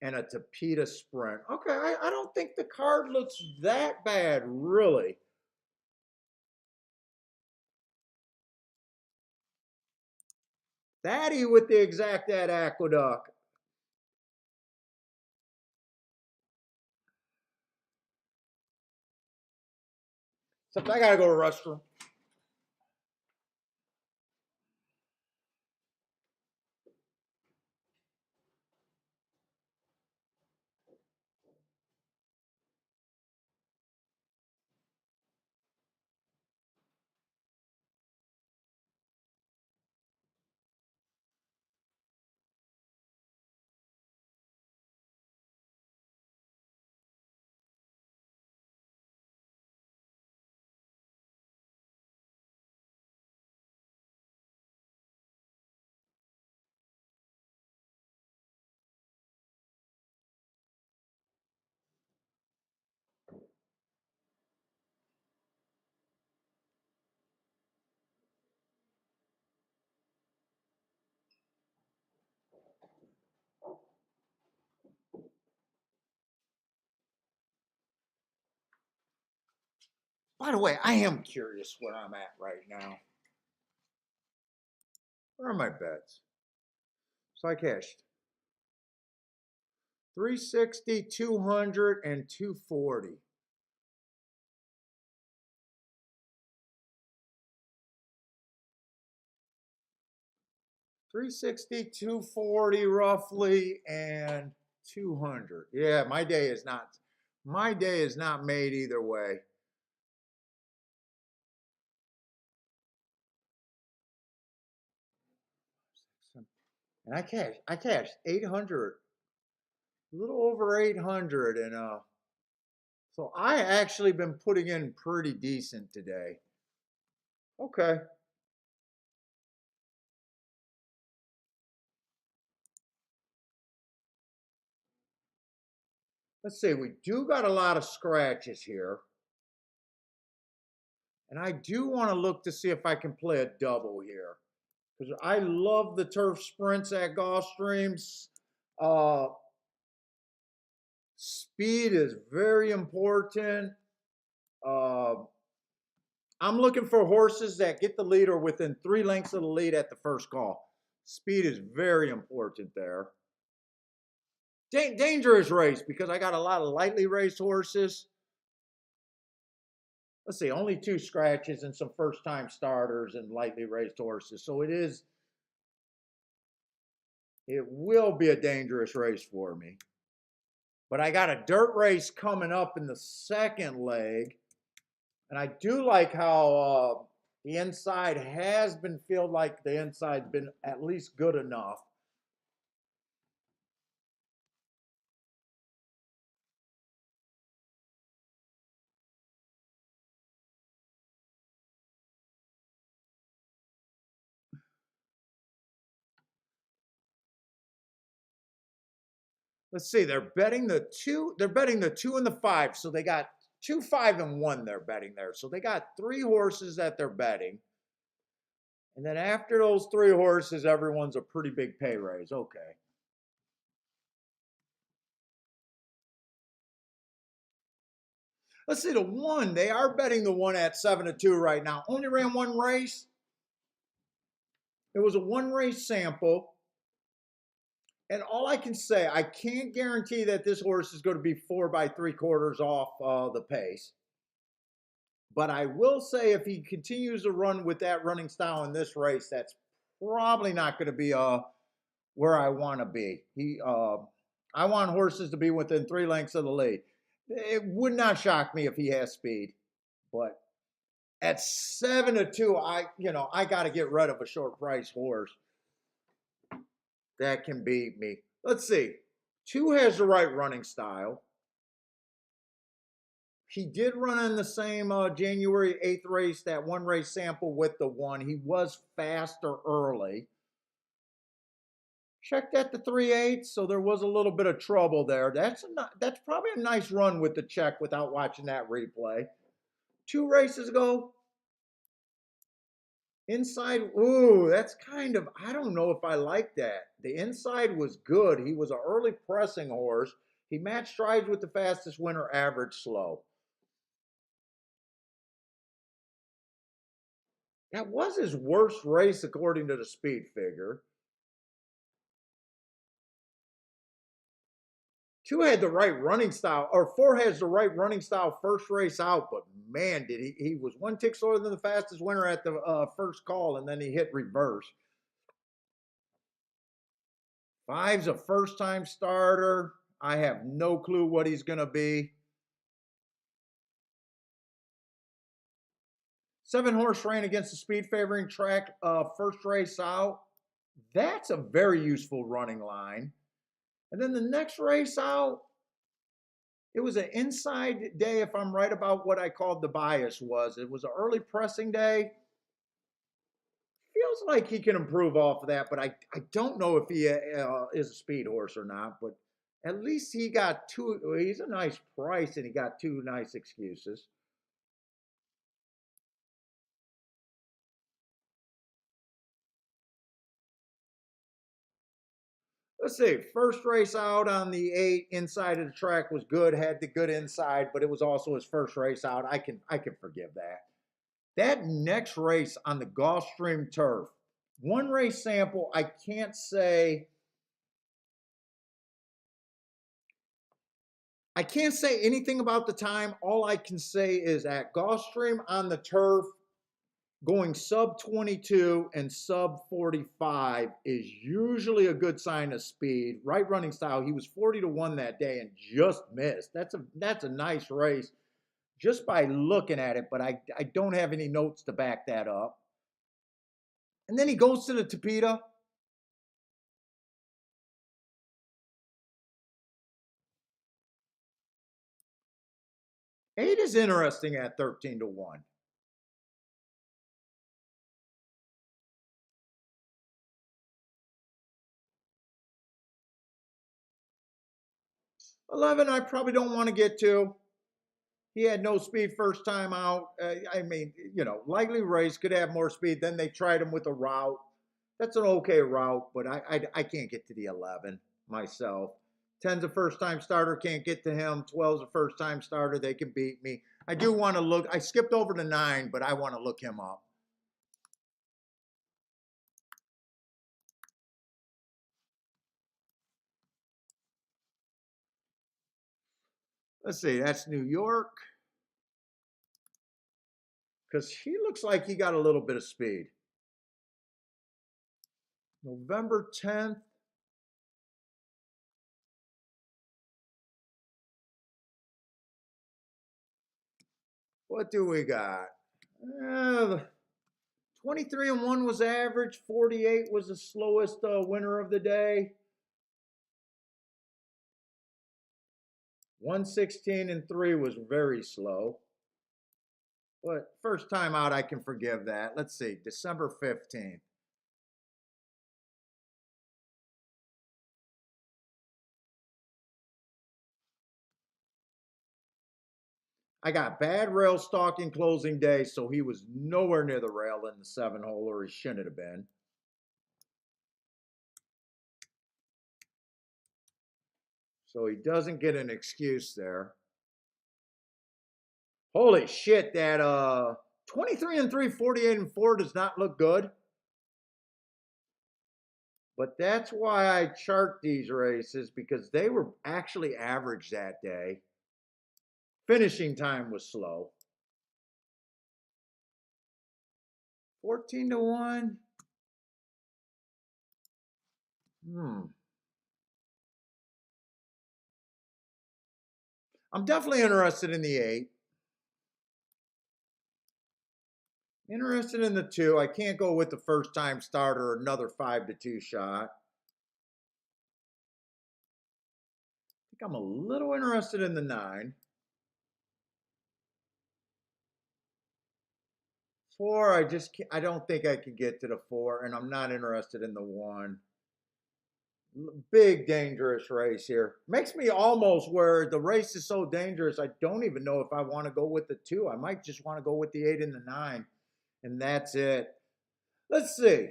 and a Tapeta sprint. Okay, I don't think the card looks that bad, really. Thaddy with the exact aqueduct. Except I gotta go to the restroom. By the way, I am curious where I'm at right now. Where are my bets? So I cashed 360, 200, and 240. 360, 240 roughly, and 200. Yeah, my day is not made either way. And I cashed 800, a little over 800, and so I actually been putting in pretty decent today. Okay. Let's see, we do got a lot of scratches here. And I do want to look to see if I can play a double here. Because I love the turf sprints at Gulfstreams. Uh, Speed is very important. Uh, I'm looking for horses that get the lead or within 3 lengths of the lead at the first call. Speed is very important there. Dangerous race because I got a lot of lightly raced horses. Let's see, only 2 scratches and some first time starters and lightly raced horses. So it will be a dangerous race for me. But I got a dirt race coming up in the second leg. And I do like how the inside has been feel like the inside's been at least good enough. Let's see, they're betting the 2 and the 5. So they got 2, 5, and 1 they're betting there. So they got 3 horses that they're betting. And then after those 3 horses, everyone's a pretty big pay raise. Okay. Let's see, the 1, they are betting the 1 at 7-2 right now. Only ran 1 race. It was a 1 race sample. And all I can say, I can't guarantee that this horse is going to be 4 by 3/4 off the pace. But I will say if he continues to run with that running style in this race, that's probably not going to be where I want to be. I want horses to be within 3 lengths of the lead. It would not shock me if he has speed, but at 7-2, I got to get rid of a short price horse that can beat me. Let's see. 2 has the right running style. He did run in the same January 8th race, that 1 race sample with the 1. He was faster early. Checked at the 3/8, so there was a little bit of trouble there. That's probably a nice run with the check without watching that replay. 2 races ago, inside, ooh, that's kind of, I don't know if I like that. The inside was good. He was an early pressing horse. He matched strides with the fastest winner, average slow. That was his worst race according to the speed figure. 2 had the right running style, or 4 has the right running style first race out, but man, did he was 1 tick slower than the fastest winner at the first call, and then he hit reverse. 5's a first time starter. I have no clue what he's going to be. 7 horse ran against the speed favoring track first race out. That's a very useful running line. And then the next race out, it was an inside day, if I'm right about what I called the bias was. It was an early pressing day. Feels like he can improve off of that, but I don't know if he is a speed horse or not. But at least he got 2. He's a nice price, and he got 2 nice excuses. Let's see. First race out on the 8 inside of the track was good. Had the good inside, but it was also his first race out. I can forgive that. That next race on the Gulfstream turf, One race sample, I can't say anything about the time. All I can say is at Gulfstream on the turf, going sub 22 and sub 45 is usually a good sign of speed. Right running style, he was 40-1 that day and just missed. That's a nice race just by looking at it, but I don't have any notes to back that up. And then he goes to the Tapeta. Eight is interesting at 13-1. 11, I probably don't want to get to. He had no speed first time out. I mean, you know, likely race, could have more speed. Then they tried him with a route. That's an okay route, but I can't get to the 11 myself. 10's a first time starter, can't get to him. 12's a first time starter, they can beat me. I do want to look. I skipped over to 9, but I want to look him up. Let's see, that's New York. Because he looks like he got a little bit of speed. November 10th. What do we got? 23-1 was average. 48 was the slowest winner of the day. 116-3 was very slow. But first time out, I can forgive that. Let's see, December 15th. I got bad rail stalking closing day, so he was nowhere near the rail in the 7-hole, or he shouldn't have been. So he doesn't get an excuse there. Holy shit, that 23-3, 48-4 does not look good. But that's why I chart these races, because they were actually average that day. Finishing time was slow. 14-1. I'm definitely interested in the 8. Interested in the 2. I can't go with the first time starter, another 5-2 shot. I think I'm a little interested in the 9. 4, I don't think I could get to the 4, and I'm not interested in the 1. Big dangerous race here. Makes me almost, where the race is so dangerous, I don't even know if I want to go with the 2. I might just want to go with the 8 and the 9, and that's it. Let's see.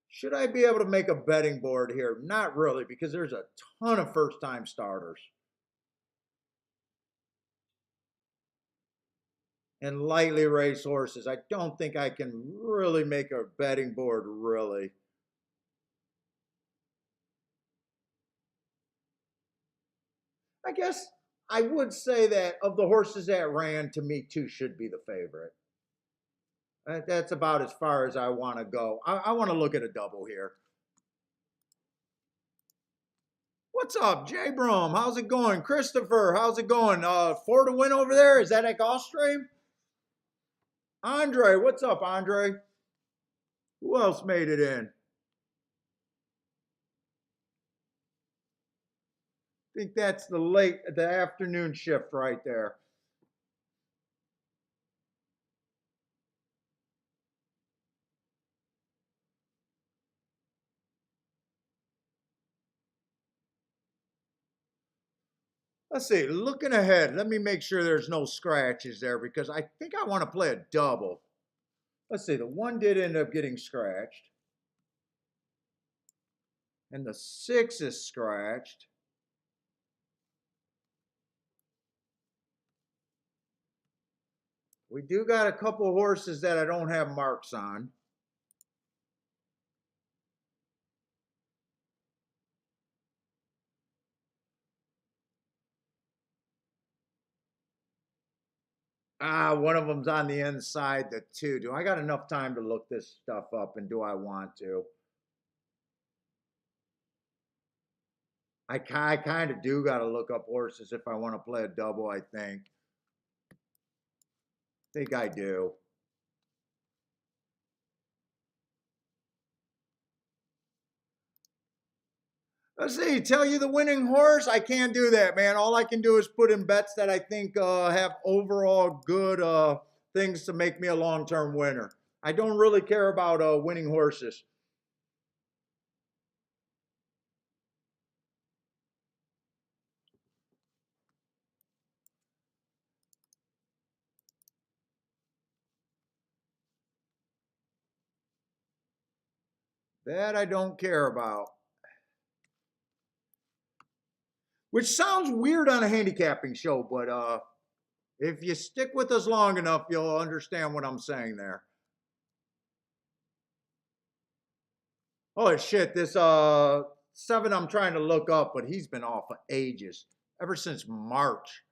Should I be able to make a betting board here? Not really, because there's a ton of first time starters and lightly raced horses. I don't think I can really make a betting board, really. I guess I would say that of the horses that ran, to me, 2 should be the favorite. That's about as far as I want to go. I want to look at a double here. What's up, Jay Brom? How's it going? Christopher, how's it going? 4-1 over there? Is that at Gulfstream? Andre, what's up, Andre? Who else made it in? I think that's the afternoon shift right there. Let's see, looking ahead, let me make sure there's no scratches there, because I think I want to play a double. Let's see, the 1 did end up getting scratched. And the 6 is scratched. We do got a couple horses that I don't have marks on. One of them's on the inside, the two. Do I got enough time to look this stuff up, and do I want to? I kind of do got to look up horses if I want to play a double, I think. Think I do. Let's see, tell you the winning horse? I can't do that, man. All I can do is put in bets that I think have overall good things to make me a long-term winner. I don't really care about winning horses. That I don't care about. Which sounds weird on a handicapping show, but if you stick with us long enough, you'll understand what I'm saying there. Holy shit, this seven I'm trying to look up, but he's been off for ages. Ever since March.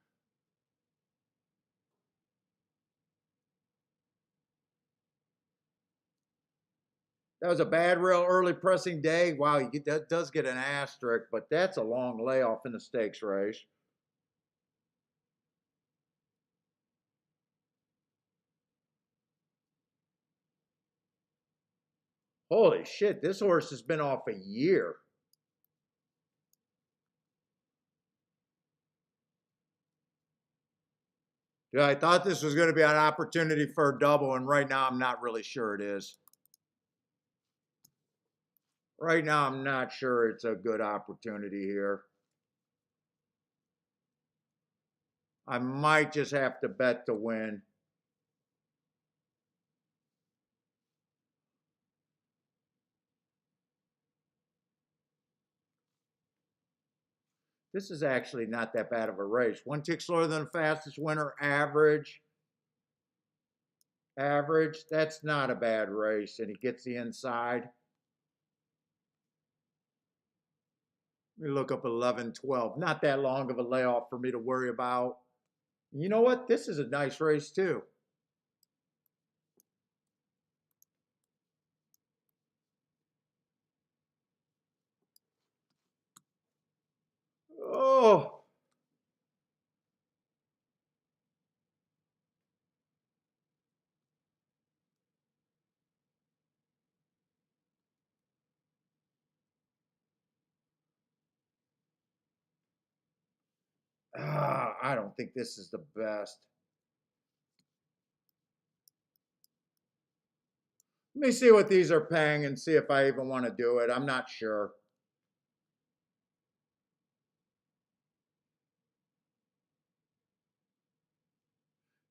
That was a bad, real early pressing day. Wow, that does get an asterisk, but that's a long layoff in the stakes race. Holy shit, this horse has been off a year. Yeah, I thought this was going to be an opportunity for a double, and right now I'm not really sure it is. Right now I'm not sure it's a good opportunity here. I might just have to bet to win. This is actually not that bad of a race. One tick slower than the fastest winner, average. Average, that's not a bad race, and he gets the inside. Let me look up 11, 12. Not that long of a layoff for me to worry about. You know what? This is a nice race, too. Oh, I don't think this is the best. Let me see what these are paying and see if I even want to do it. I'm not sure.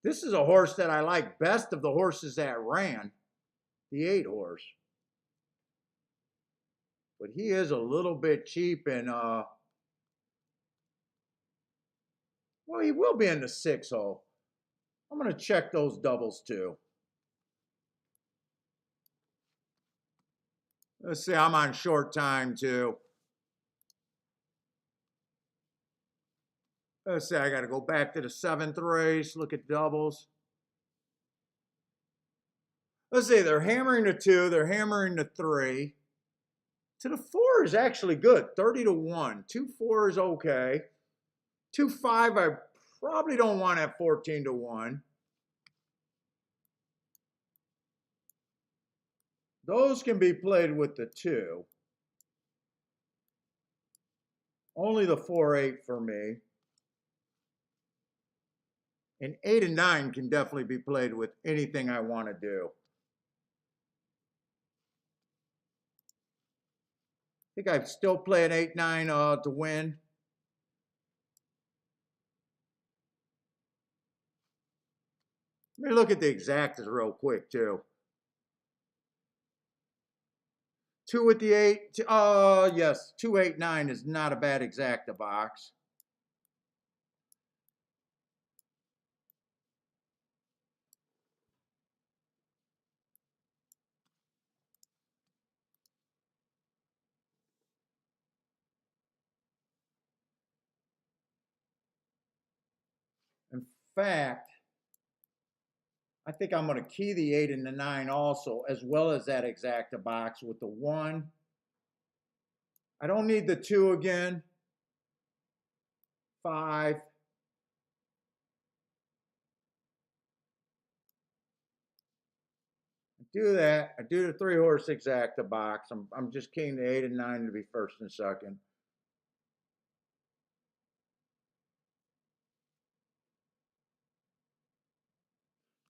This is a horse that I like best of the horses that ran, the 8 horse. But he is a little bit cheap, and well, he will be in the 6 hole. I'm going to check those doubles too. Let's see, I'm on short time too. Let's see, I got to go back to the 7th race, look at doubles. Let's see, they're hammering the 2, they're hammering the 3. To the 4 is actually good, 30 to 1. 2-4 is okay. 2-5, I probably don't want at 14 to 1. Those can be played with the 2. Only the 4-8 for me. And 8 and 9 can definitely be played with anything I want to do. I think I still play an 8-9 to win. Let me look at the exactas real quick too. 2 with the 8. Yes, 2-8-9 is not a bad exacta box. In fact, I think I'm going to key the 8 and the 9 also, as well as that exacta box with the 1. I don't need the 2 again. 5. Do that. I do the 3-horse exacta box. I'm just keying the 8 and 9 to be first and second.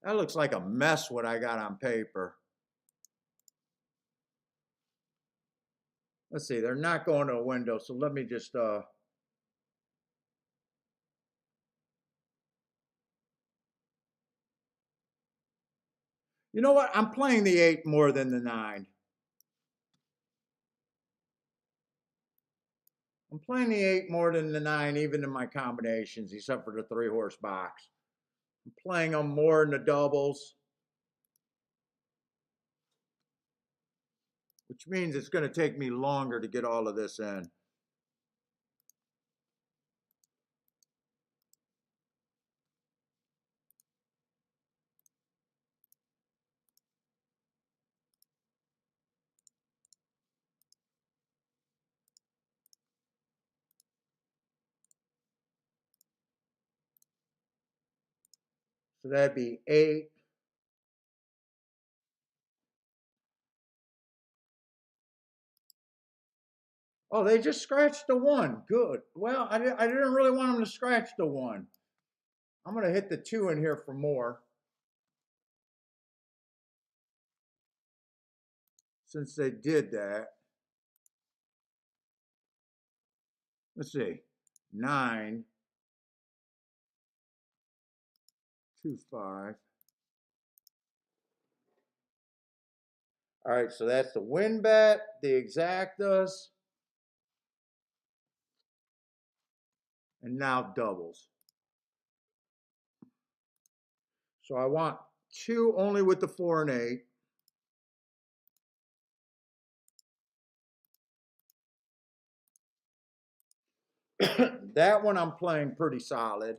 That looks like a mess what I got on paper. Let's see, they're not going to a window, so let me just you know what? I'm playing the 8 more than the 9. I'm playing the 8 more than the 9, even in my combinations, except for the 3-horse box. I'm playing them more in the doubles, which means it's going to take me longer to get all of this in. So that'd be 8. Oh, they just scratched the 1. Good. Well, I didn't really want them to scratch the 1. I'm going to hit the 2 in here for more. Since they did that. Let's see. 9, 2, 5. All right, so that's the win bet, the exactas, and now doubles. So I want 2 only with the 4 and 8. That one I'm playing pretty solid.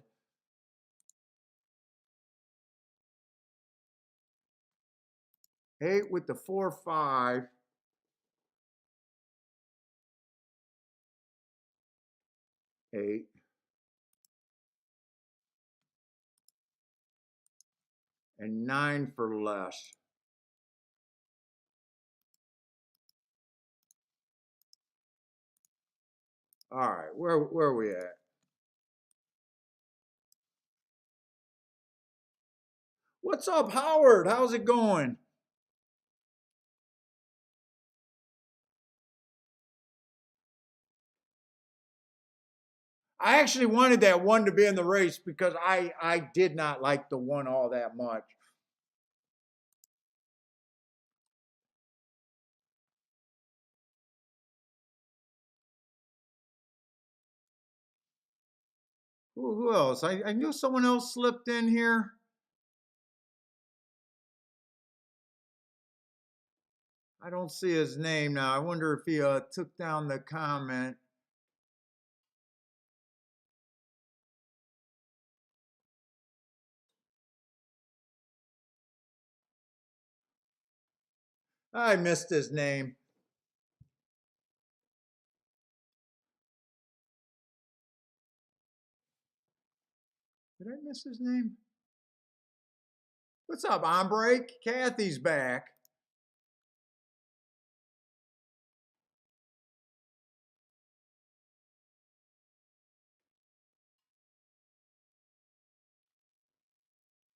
Eight with the 4, 5. 8. And 9 for less. All right, where are we at? What's up, Howard? How's it going? I actually wanted that 1 to be in the race because I did not like the 1 all that much. Who else? I knew someone else slipped in here. I don't see his name now. I wonder if he took down the comment. I missed his name. Did I miss his name? What's up, hombre? Kathy's back.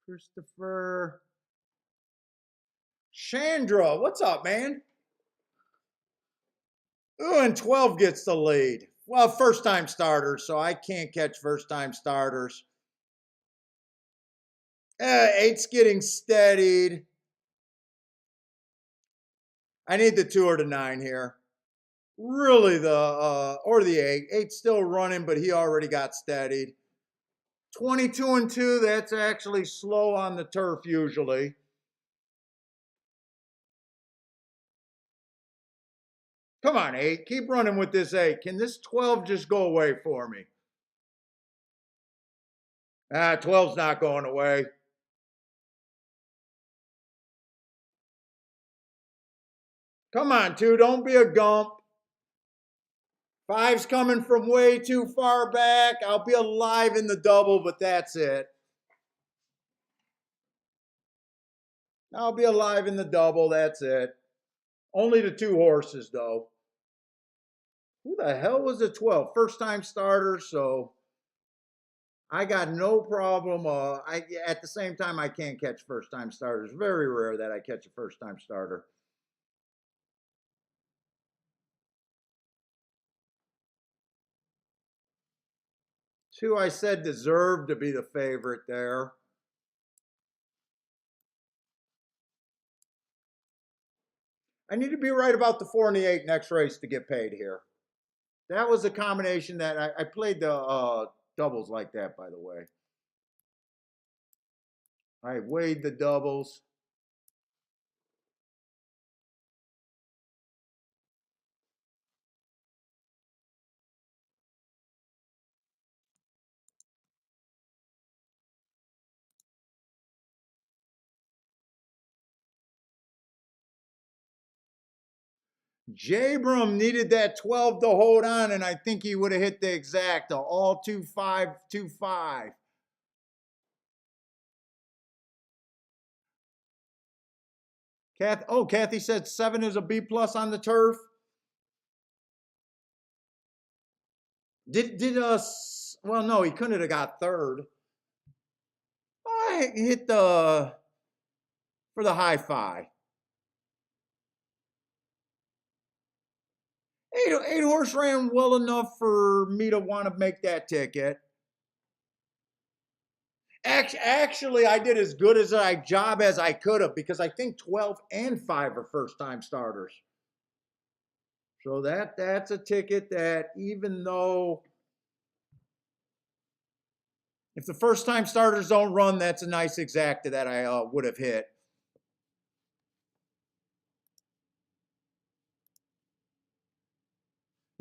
Christopher. Chandra, what's up, man? Ooh, and 12 gets the lead. Well, first time starters, so I can't catch first time starters. 8's getting steadied. I need the 2 or the 9 here. Really or the 8. 8's still running, but he already got steadied. 22 and 2, that's actually slow on the turf usually. Come on, 8. Keep running with this 8. Can this 12 just go away for me? 12's not going away. Come on, 2, don't be a gump. 5's coming from way too far back. I'll be alive in the double, but that's it. I'll be alive in the double, that's it. Only the 2 horses, though. Who the hell was the 12? First time starter, so I got no problem. At the same time, I can't catch first time starters. Very rare that I catch a first time starter. Two I said deserved to be the favorite there. I need to be right about the 4 and the 8 next race to get paid here. That was a combination that I played the doubles like that, by the way. I weighed the doubles. Jabram needed that 12 to hold on, and I think he would have hit the exact all 2-5-2-5. Kathy said 7 is a B plus on the turf. Well, no, he couldn't have got third. I hit for the high five. 8 horse ran well enough for me to want to make that ticket. Actually, I did as good as a job as I could have because I think 12 and 5 are first time starters. So that's a ticket that even though if the first time starters don't run, that's a nice exacta that I would have hit.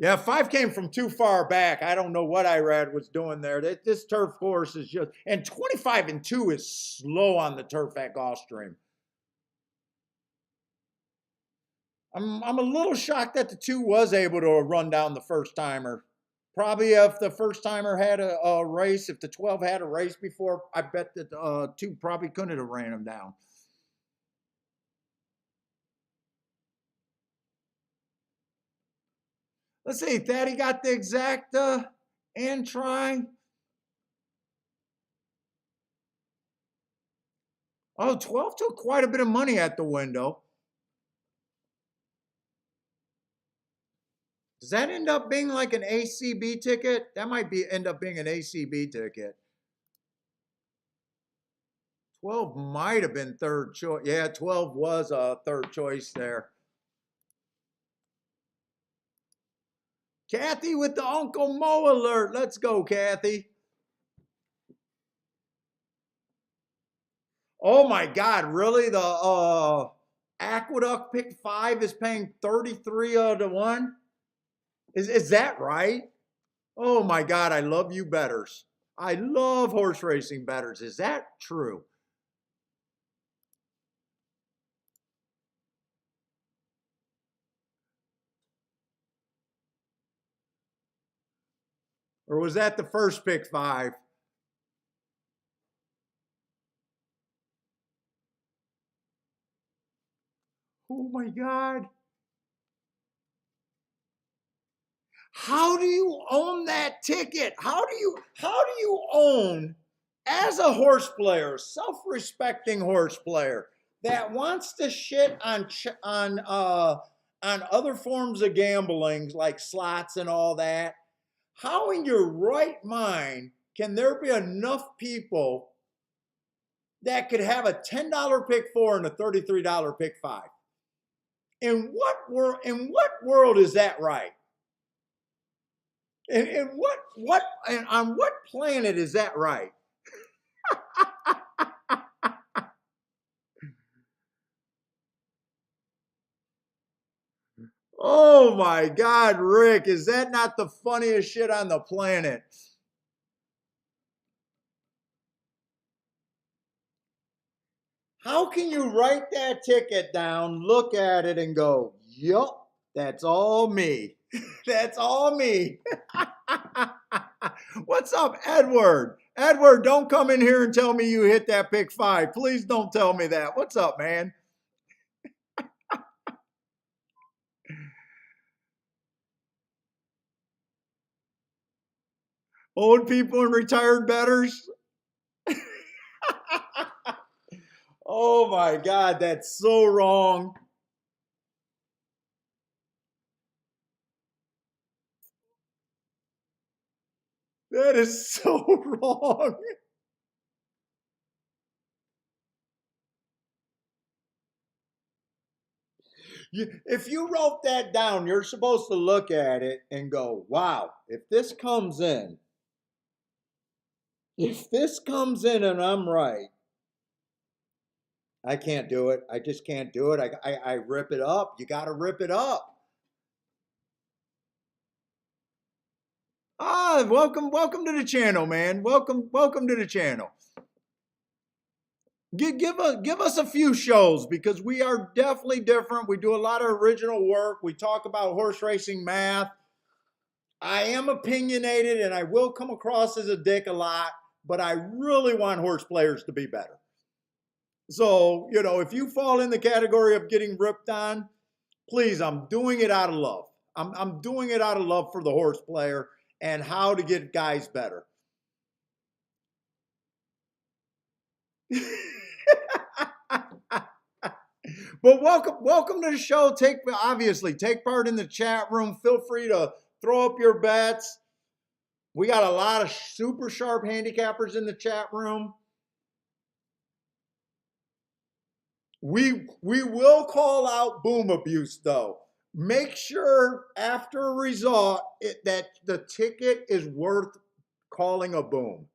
Yeah, 5 came from too far back. I don't know what Irad was doing there. This turf course is just, and 25 and 2 is slow on the turf at Gulfstream. I'm a little shocked that the 2 was able to run down the first timer. Probably if the first timer had a race, if the 12 had a race before, I bet that 2 probably couldn't have ran him down. Let's see, Thaddy got the exacta and try. Oh, 12 took quite a bit of money at the window. Does that end up being like an ACB ticket? That might end up being an ACB ticket. 12 might have been third choice. Yeah, 12 was a third choice there. Kathy with the Uncle Mo alert. Let's go, Kathy. Oh my God, really? The Aqueduct pick 5 is paying 33 to 1? Is that right? Oh my God, I love you bettors. I love horse racing bettors. Is that true? Or was that the first pick 5? Oh my God. How do you own that ticket? How do you own as a horse player, self-respecting horse player that wants to shit on other forms of gambling like slots and all that? How in your right mind can there be enough people that could have a $10 pick 4 and a $33 pick 5? In what world is that right? And and on what planet is that right? Oh my God, Rick, is that not the funniest shit on the planet? How can you write that ticket down, look at it, and go, Yup, that's all me. That's all me. What's up, Edward? Edward, don't come in here and tell me you hit that pick 5. Please don't tell me that. What's up, man? Old people and retired bettors? Oh my God, that's so wrong. That is so wrong. If you wrote that down, you're supposed to look at it and go, wow, if this comes in and I'm right, I can't do it. I just can't do it. I rip it up. You got to rip it up. Ah, welcome to the channel, man. Welcome to the channel. Give us a few shows because we are definitely different. We do a lot of original work. We talk about horse racing math. I am opinionated and I will come across as a dick a lot, but I really want horse players to be better. So, if you fall in the category of getting ripped on, please, I'm doing it out of love. I'm doing it out of love for the horse player and how to get guys better. But welcome to the show. Obviously take part in the chat room. Feel free to throw up your bets. We got a lot of super sharp handicappers in the chat room. We will call out boom abuse though. Make sure after a result that the ticket is worth calling a boom.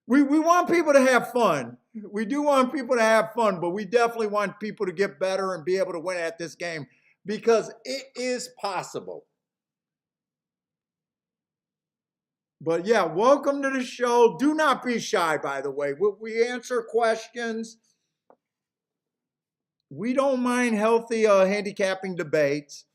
We want people to have fun. We do want people to have fun, but we definitely want people to get better and be able to win at this game because it is possible. But yeah, welcome to the show. Do not be shy, by the way. We answer questions. We don't mind healthy handicapping debates.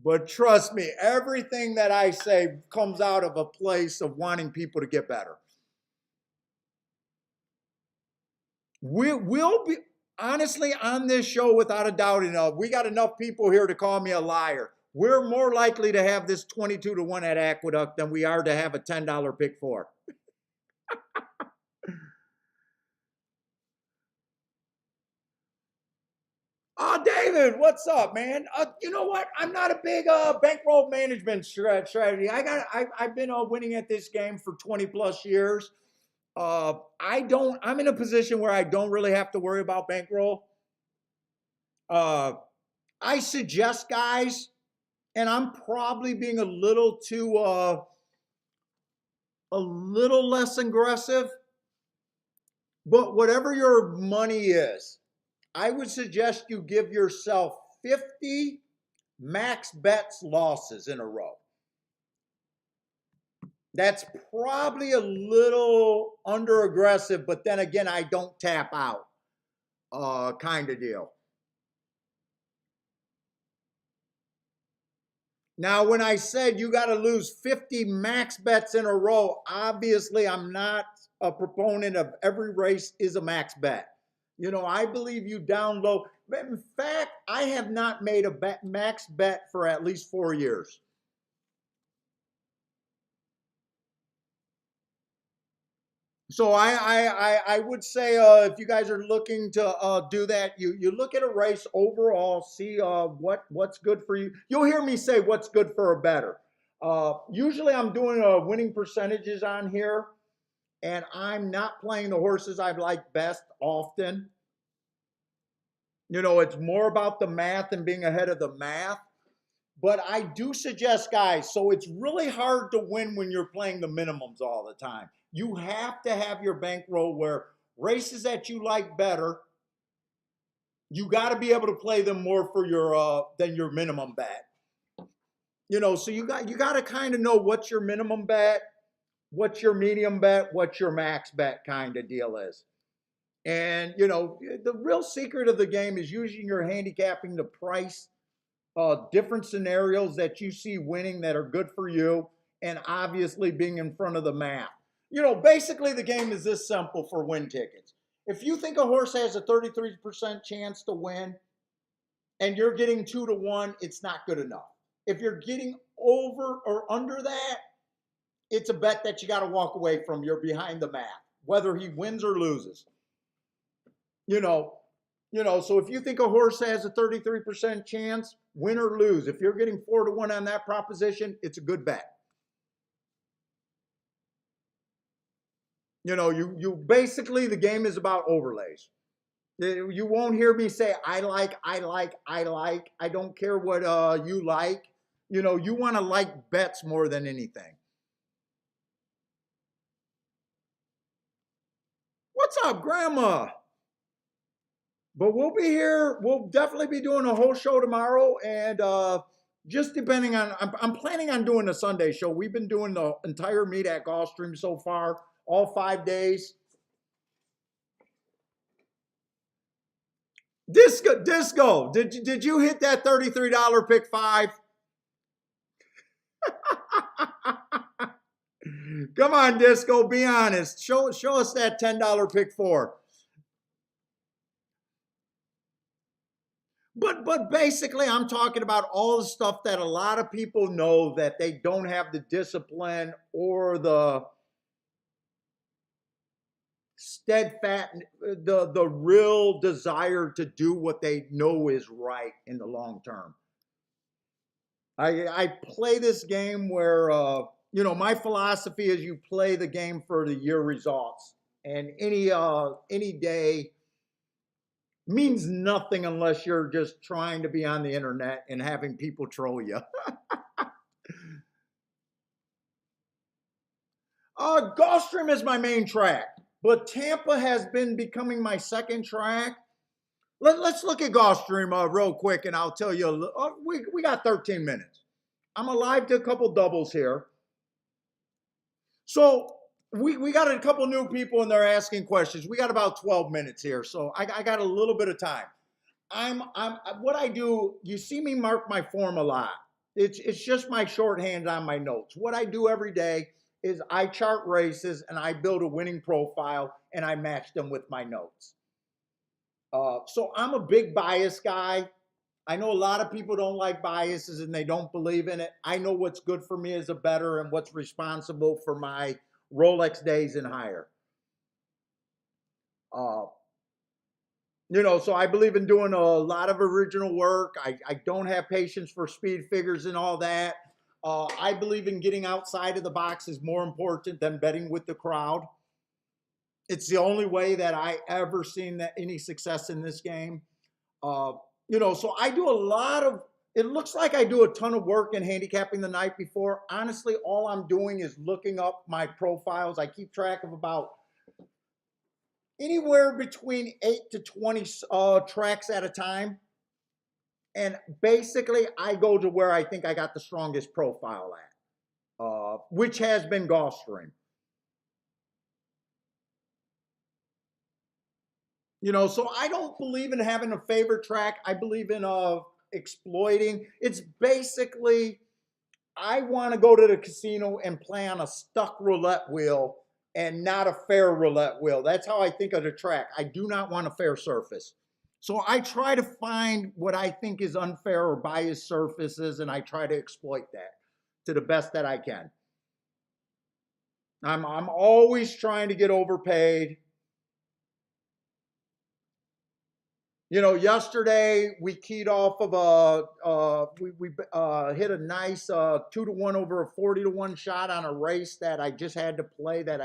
But trust me, everything that I say comes out of a place of wanting people to get better. We'll be honestly on this show without a doubt enough. We got enough people here to call me a liar. We're more likely to have this 22-1 at Aqueduct than we are to have a $10 pick 4. Oh, David, what's up, man? You know what? I'm not a big bankroll management strategy. I've been winning at this game for 20 plus years. I'm in a position where I don't really have to worry about bankroll. I suggest guys, and I'm probably being a little less aggressive, but whatever your money is, I would suggest you give yourself 50 max bets losses in a row. That's probably a little under aggressive, but then again, I don't tap out kind of deal. Now, when I said you got to lose 50 max bets in a row, obviously I'm not a proponent of every race is a max bet. I believe you down low. In fact, I have not made a max bet for at least 4 years. So I would say if you guys are looking to do that, you look at a race overall, see what's good for you. You'll hear me say what's good for a better. Usually I'm doing winning percentages on here, and I'm not playing the horses I like best often. It's more about the math and being ahead of the math. But I do suggest, guys, so it's really hard to win when you're playing the minimums all the time. You have to have your bankroll where races that you like better, you got to be able to play them more for your than your minimum bet. So you got to kind of know what's your minimum bet, what's your medium bet, what's your max bet kind of deal is. And the real secret of the game is using your handicapping to price different scenarios that you see winning that are good for you, and obviously being in front of the math. Basically the game is this simple for win tickets. If you think a horse has a 33% chance to win and you're getting 2-1, it's not good enough. If you're getting over or under that, it's a bet that you got to walk away from. You're behind the math, whether he wins or loses. So if you think a horse has a 33% chance, win or lose, if you're getting 4-1 on that proposition, it's a good bet. You basically, the game is about overlays. You won't hear me say, I like. I don't care what you like. You want to like bets more than anything. What's up, Grandma? But we'll be here. We'll definitely be doing a whole show tomorrow. And just depending on, I'm planning on doing a Sunday show. We've been doing the entire meet at Gulfstream so far, all 5 days. Disco, did you hit that $33 pick 5? Come on, Disco, be honest. Show us that $10 pick 4. But basically, I'm talking about all the stuff that a lot of people know that they don't have the discipline or the steadfast, the real desire to do what they know is right in the long term. I play this game where, my philosophy is you play the game for the year results. And any day means nothing unless you're just trying to be on the internet and having people troll you. Gulfstream is my main track, but Tampa has been becoming my second track. Let's look at Gulfstream real quick, and I'll tell you, we got 13 minutes. I'm alive to a couple doubles here. So we got a couple new people and they're asking questions. We got about 12 minutes here, so I got a little bit of time. What I do, you see me mark my form a lot. It's just my shorthand on my notes. What I do every day is I chart races and I build a winning profile and I match them with my notes. So I'm a big bias guy. I know a lot of people don't like biases and they don't believe in it. I know what's good for me as a bettor and what's responsible for my Rolex days and higher. So I believe in doing a lot of original work. I don't have patience for speed figures and all that. I believe in getting outside of the box is more important than betting with the crowd. It's the only way that I ever seen any success in this game. So I do a lot of, it looks like I do a ton of work in handicapping the night before. Honestly, all I'm doing is looking up my profiles. I keep track of about anywhere between 8 to 20 tracks at a time. And basically, I go to where I think I got the strongest profile at, which has been Gulfstream. So I don't believe in having a favorite track. I believe in exploiting. It's basically, I want to go to the casino and play on a stuck roulette wheel and not a fair roulette wheel. That's how I think of the track. I do not want a fair surface. So I try to find what I think is unfair or biased surfaces, and I try to exploit that to the best that I can. I'm always trying to get overpaid. Yesterday we keyed off of we hit a nice 2-1 over a 40-1 shot on a race that I just had to play that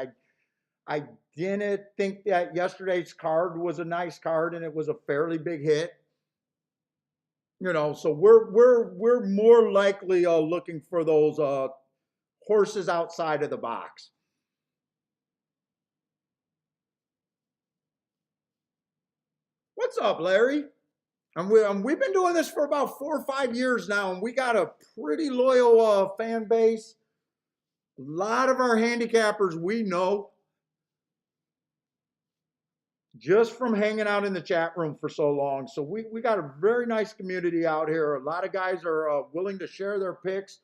I didn't think that yesterday's card was a nice card and it was a fairly big hit. So we're more likely looking for those horses outside of the box. What's up, Larry? And we've been doing this for about 4 or 5 years now, and we got a pretty loyal fan base. A lot of our handicappers we know just from hanging out in the chat room for so long. So we got a very nice community out here. A lot of guys are willing to share their picks.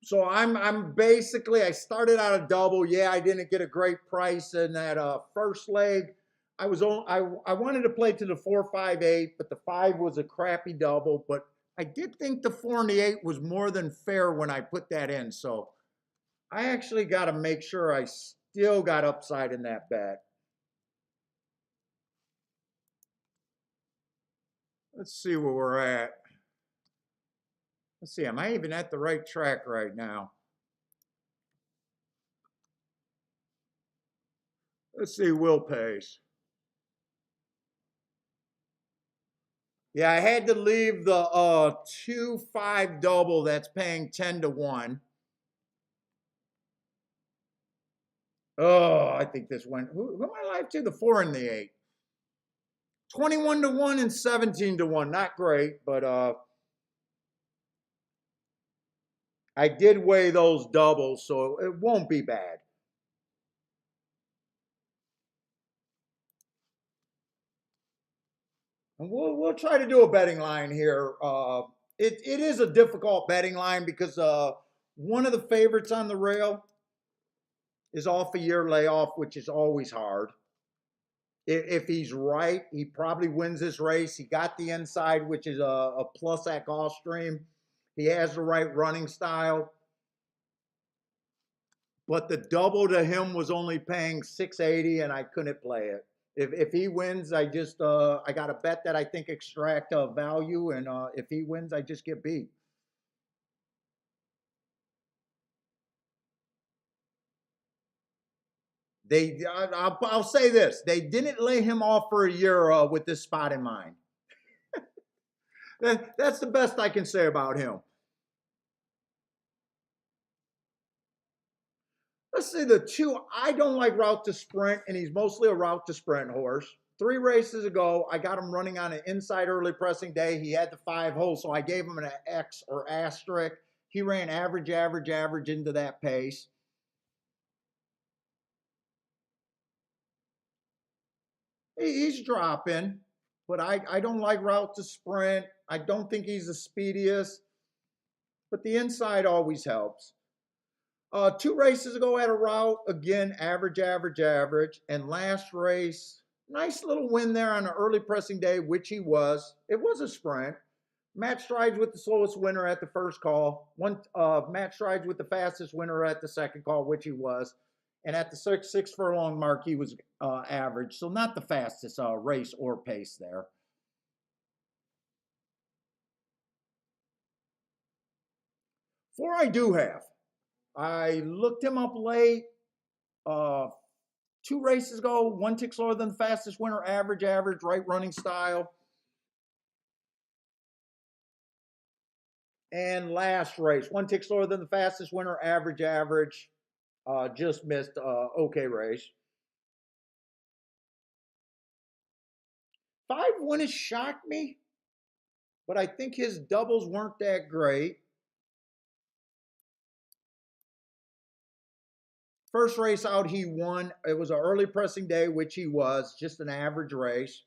So I'm basically, I started out a double. Yeah, I didn't get a great price in that first leg. I wanted to play to the 4, 5, 8, but the 5 was a crappy double. But I did think the 4 and the 8 was more than fair when I put that in. So I actually got to make sure I still got upside in that bet. Let's see where we're at. Let's see, am I even at the right track right now? Let's see, Will Pace. Yeah, I had to leave the 2-5 double that's paying 10 to 1. Oh, I think this went. Who am I live to? The 4 and the 8. 21 to 1 and 17 to 1. Not great, but I did weigh those doubles, so it won't be bad. And we'll try to do a betting line here. It is a difficult betting line because one of the favorites on the rail is off a year layoff, which is always hard. If he's right, he probably wins this race. He got the inside, which is a plus at Gulfstream. He has the right running style. But the double to him was only paying 680, and I couldn't play it. If he wins, I got a bet that I think extract value, and if he wins, I just get beat. I'll say this: they didn't lay him off for a year with this spot in mind. That's the best I can say about him. Let's see, the 2, I don't like route to sprint, and he's mostly a route to sprint horse. 3 races ago, I got him running on an inside early pressing day. He had the 5 hole, so I gave him an X or asterisk. He ran average, average, average into that pace. He's dropping, but I don't like route to sprint. I don't think he's the speediest, but the inside always helps. 2 races ago at a route, again, average, average, average. And last race, nice little win there on an early pressing day, which he was. It was a sprint. Match strides with the slowest winner at the first call. Match strides with the fastest winner at the second call, which he was. And at the 6 furlong mark, he was average. So not the fastest race or pace there. 4 I do have. I looked him up late. 2 races ago, 1 tick slower than the fastest winner, average, average, right running style. And last race, 1 tick slower than the fastest winner, average, average, just missed okay race. 5 winners shocked me, but I think his doubles weren't that great. First race out, he won. It was an early pressing day, which he was, just an average race.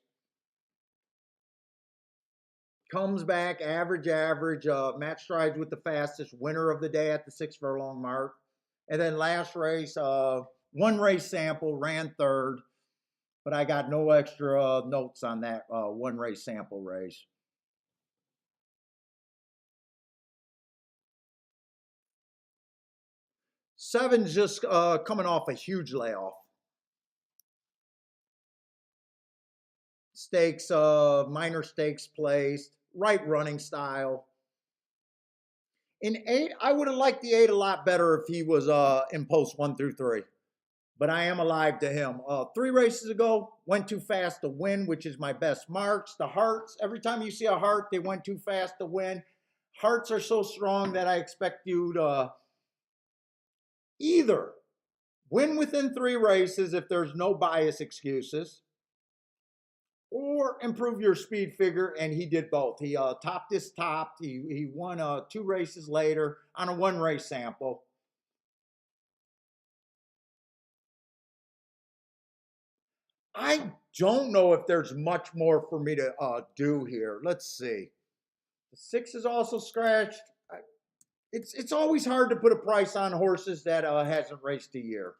Comes back, average, average, match strides with the fastest, winner of the day at the 6 furlong mark. And then last race, 1 race sample, ran 3rd, but I got no extra notes on that 1 race sample race. Seven's just coming off a huge layoff. Stakes, minor stakes placed, right running style. In 8, I would have liked the 8 a lot better if he was in post 1 through 3. But I am alive to him. 3 races ago, went too fast to win, which is my best marks. The hearts, every time you see a heart, they went too fast to win. hearts are so strong that I expect you to either win within 3 races if there's no bias excuses, or improve your speed figure, and he did both. He topped his top. He won 2 races later on a 1-race sample. I don't know if there's much more for me to do here. Let's see. The 6 is also scratched. It's always hard to put a price on horses that hasn't raced a year.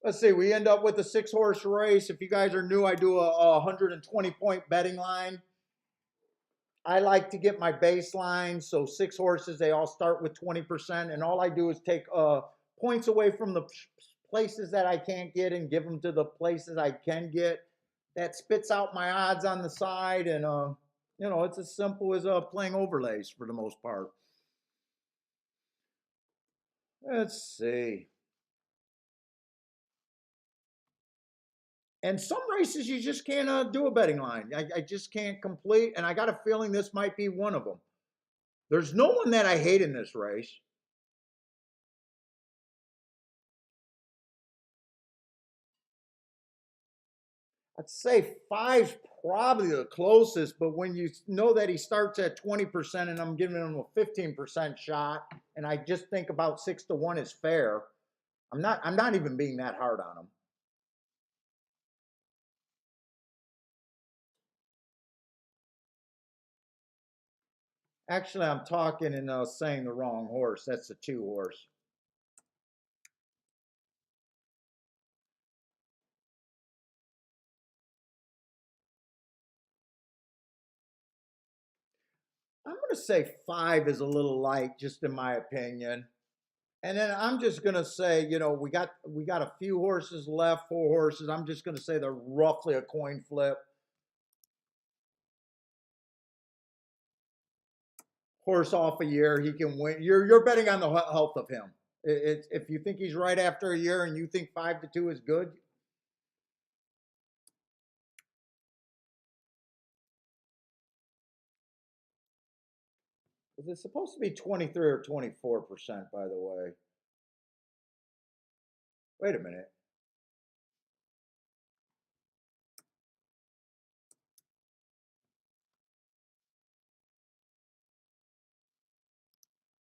Let's see, we end up with a 6-horse race. If you guys are new, I do a 120-point betting line. I like to get my baseline. So 6 horses, they all start with 20%. And all I do is take points away from the places that I can't get and give them to the places I can get. That spits out my odds on the side. And, you know, it's as simple as playing overlays for the most part. Let's see. And some races you just can't do a betting line. I just can't complete, and I got a feeling this might be one of them. There's no one that I hate in this race. I'd say 5's probably the closest, but when you know that he starts at 20% and I'm giving him a 15% shot, and I just think about 6-1 is fair, I'm not even being that hard on him. Actually, I'm talking and saying the wrong horse. That's the 2-horse. I'm going to say 5 is a little light, just in my opinion. And then I'm just going to say, you know, we got a few horses left, 4 horses. I'm just going to say they're roughly a coin flip. Horse off a year, he can win. You're betting on the health of him. If you think he's right after a year and you think 5-2 is good. Is it supposed to be 23 or 24%, by the way? Wait a minute.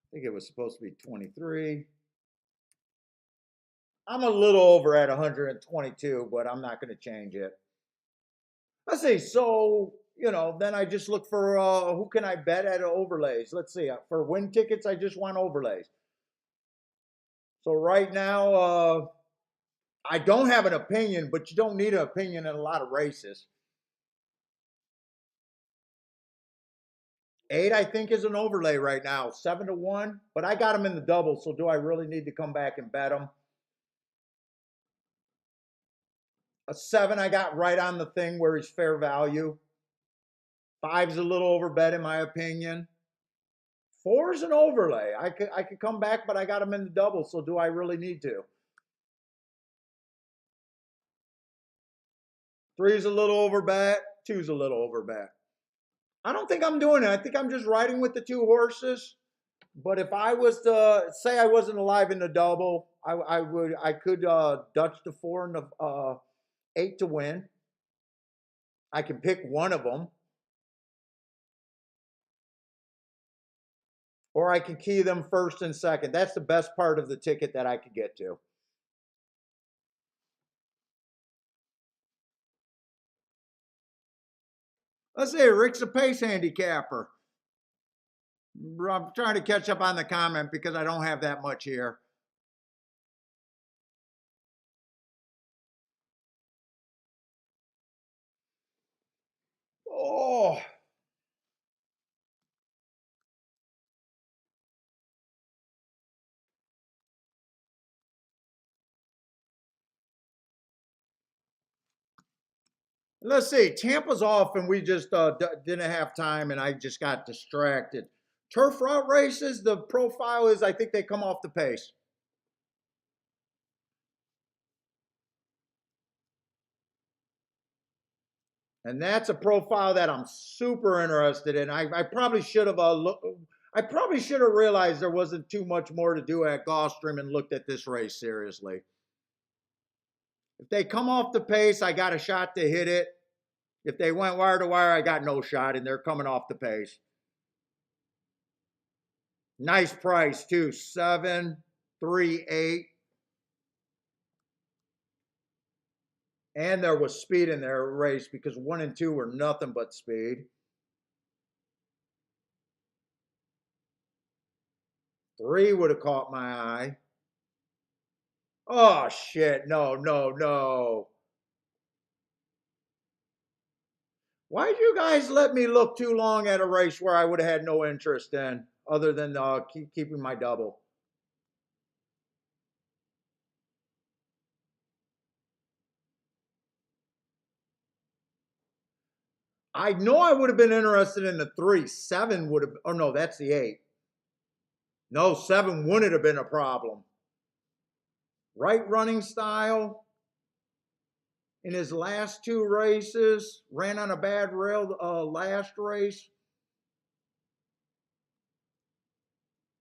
I think it was supposed to be 23. I'm a little over at 122, but I'm not going to change it. Let's see. So, you know, then I just look for who can I bet at overlays. Let's see. For win tickets, I just want overlays. So right now, I don't have an opinion, but you don't need an opinion in a lot of races. 8, I think, is an overlay right now. 7-1, but I got him in the double. So do I really need to come back and bet him? A 7, I got right on the thing where he's fair value. 5's a little overbet in my opinion. 4 is an overlay. I could come back, but I got him in the double. So do I really need to? 3 is a little overbet. 2 is a little overbet. I don't think I'm doing it. I think I'm just riding with the 2 horses. But if I was to say I wasn't alive in the double, I could Dutch the 4 and the 8 to win. I can pick one of them. Or I can key them first and second. That's the best part of the ticket that I could get to. Let's see, Rick's a pace handicapper. I'm trying to catch up on the comment because I don't have that much here. Oh. Let's see, Tampa's off and we just didn't have time and I just got distracted. Turf route races, the profile is I think they come off the pace. And that's a profile that I'm super interested in. I probably should have I probably should have realized there wasn't too much more to do at Gulfstream and looked at this race seriously. If they come off the pace, I got a shot to hit it. If they went wire to wire, I got no shot, and they're coming off the pace. Nice price too, 738. And there was speed in their race because 1 and 2 were nothing but speed. 3 would have caught my eye. Oh, shit. No, no, no. Why'd you guys let me look too long at a race where I would have had no interest in other than keeping my double? I know I would have been interested in the 3. 7 would have, oh no, that's the 8. No, 7 wouldn't have been a problem. Right running style. In his last 2 races, ran on a bad rail last race.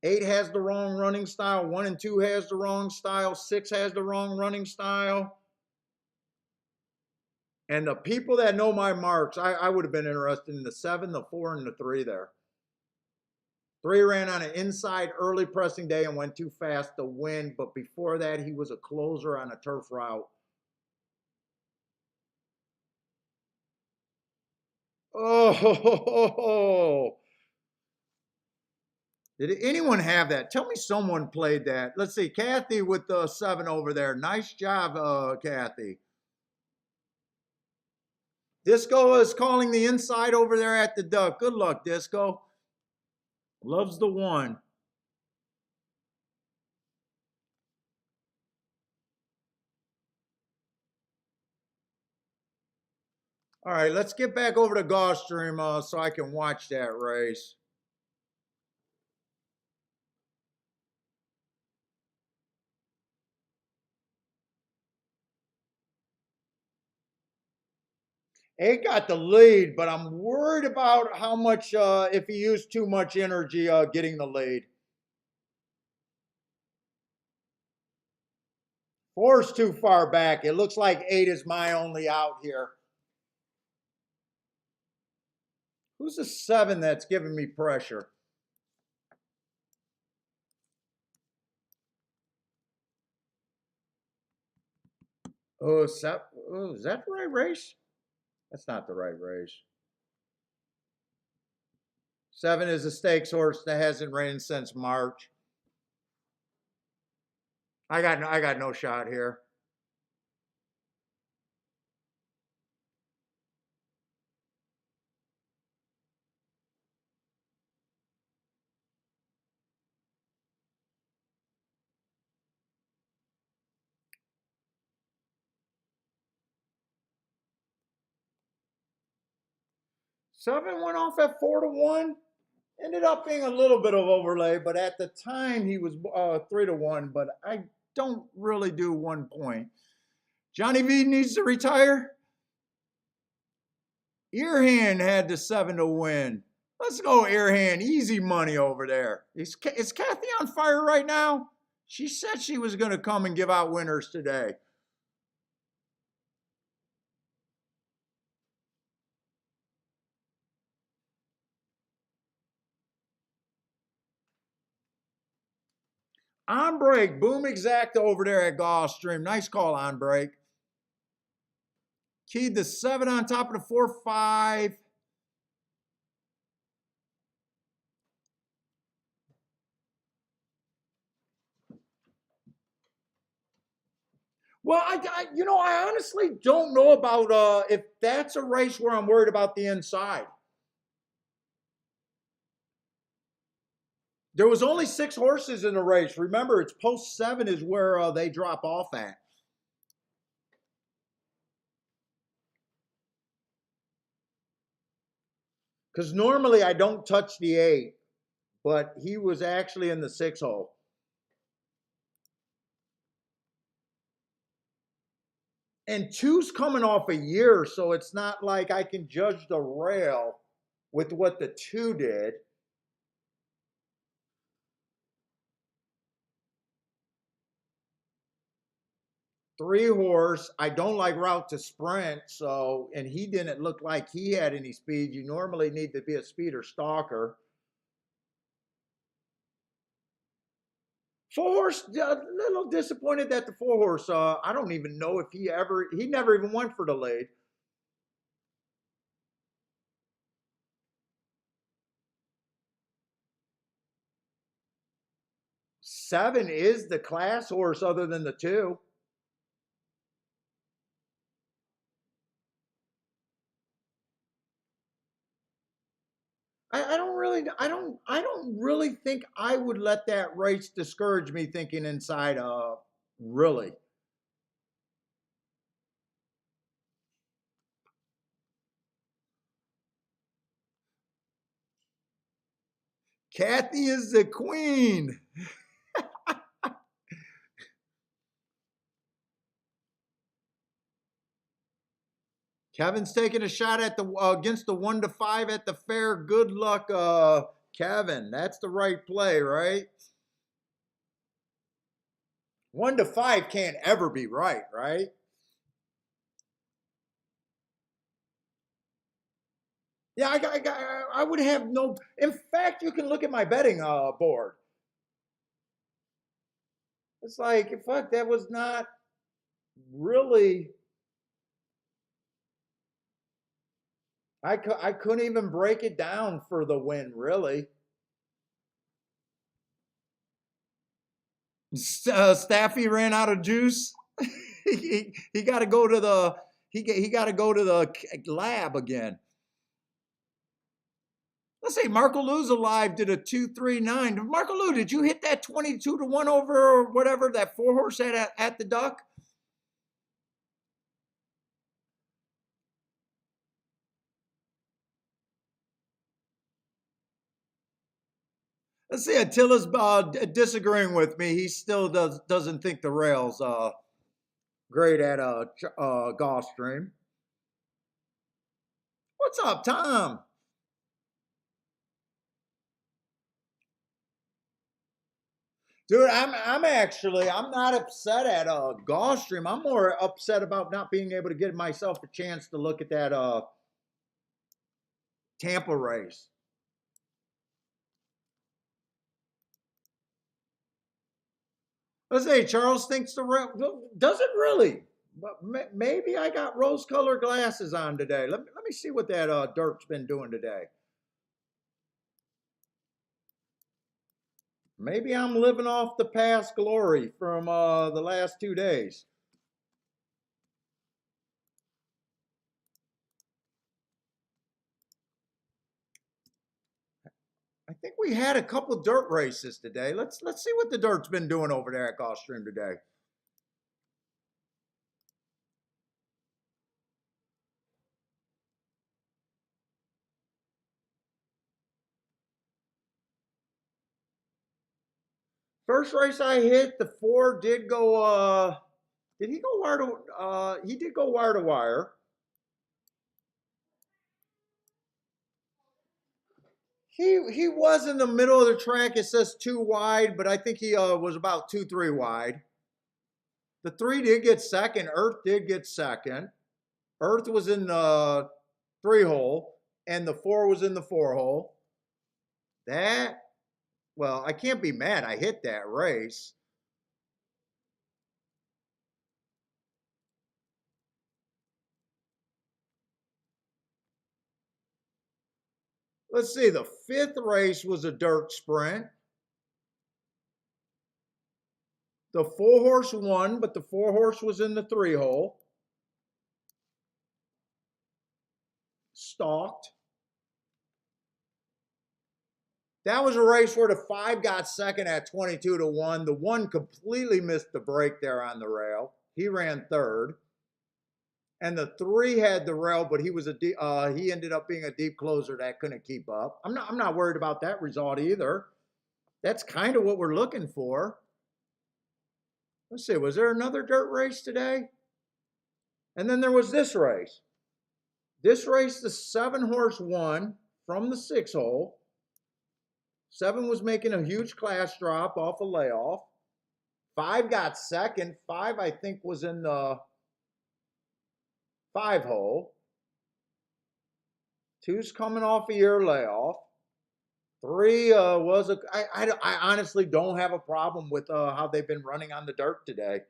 8 has the wrong running style. 1 and 2 has the wrong style. 6 has the wrong running style. And the people that know my marks, I would have been interested in the 7, the 4, and the 3 there. 3 ran on an inside early pressing day and went too fast to win. But before that, he was a closer on a turf route. Oh, did anyone have that? Tell me someone played that. Let's see, Kathy with the 7 over there. Nice job, Kathy. Disco is calling the inside over there at the duck. Good luck, Disco. Loves the 1. All right, let's get back over to Gulfstream so I can watch that race. He got the lead, but I'm worried about how much, if he used too much energy getting the lead. 4's too far back. It looks like 8 is my only out here. Who's the 7 that's giving me pressure? Oh, is that the right race? That's not the right race. 7 is a stakes horse that hasn't ran since March. I got no shot here. Seven went off at 4-1. Ended up being a little bit of overlay, but at the time he was 3-1. But I don't really do 1 point. Johnny V needs to retire. Earhand had the 7 to win. Let's go, Earhand. Easy money over there. Is Kathy on fire right now? She said she was going to come and give out winners today. On break, boom exacta over there at Gulfstream. Nice call on break. Keyed the 7 on top of the 4-5. Well, I honestly don't know about if that's a race where I'm worried about the inside. There was only 6 horses in the race. Remember, it's post 7 is where they drop off at. Because normally I don't touch the 8, but he was actually in the 6 hole. And two's coming off a year, so it's not like I can judge the rail with what the two did. Three horse, I don't like route to sprint, so, and he didn't look like he had any speed. You normally need to be a speed or stalker. Four horse, a little disappointed that the four horse, I don't even know if he never even went for the lead. Seven is the class horse other than the two. I don't really think I would let that race discourage me thinking inside, really. Kathy is the queen. Kevin's taking a shot at the against the 1-5 at the fair. Good luck, Kevin. That's the right play, right? 1-5 can't ever be right, right? Yeah, I would have no. In fact, you can look at my betting board. It's like, fuck, that was not really. I couldn't even break it down for the win, really. Staffy ran out of juice. he got to go to the he got to go to the lab again. Let's say Marco Lou's alive did a 239. Marco Lou, did you hit that 22-1 over or whatever that four horse at the Duck? Let's see. Attila's disagreeing with me. He still doesn't think the rail's great at Gulfstream. What's up, Tom? Dude, I'm not upset at Gulfstream. I'm more upset about not being able to get myself a chance to look at that Tampa race. Let's say Charles thinks the rail doesn't really, but maybe I got rose-colored glasses on today. Let me see what that dirt's been doing today. Maybe I'm living off the past glory from the last 2 days. I think we had a couple dirt races today. Let's see what the dirt's been doing over there at Gulfstream today. First race I hit, the four did go. Did he go wire to? He did go wire to wire. He was in the middle of the track. It says 2 wide, but I think he was about 2-3 wide. The three did get second. Earth did get second. Earth was in the 3 hole, and the four was in the 4 hole. That, well, I can't be mad. I hit that race. Let's see. The 5th race was a dirt sprint. The 4 horse won, but the 4 horse was in the 3 hole. Stalked. That was a race where the 5 got second at 22-1. The 1 completely missed the break there on the rail. He ran third. And the 3 had the rail, but he was he ended up being a deep closer that couldn't keep up. I'm not worried about that result either. That's kind of what we're looking for. Let's see, was there another dirt race today? And then there was this race. This race, the 7-horse won from the 6 hole. 7 was making a huge class drop off a layoff. 5 got second. 5, I think, was in the 5 hole. 2's coming off a year layoff. 3 was a. I honestly don't have a problem with how they've been running on the dirt today.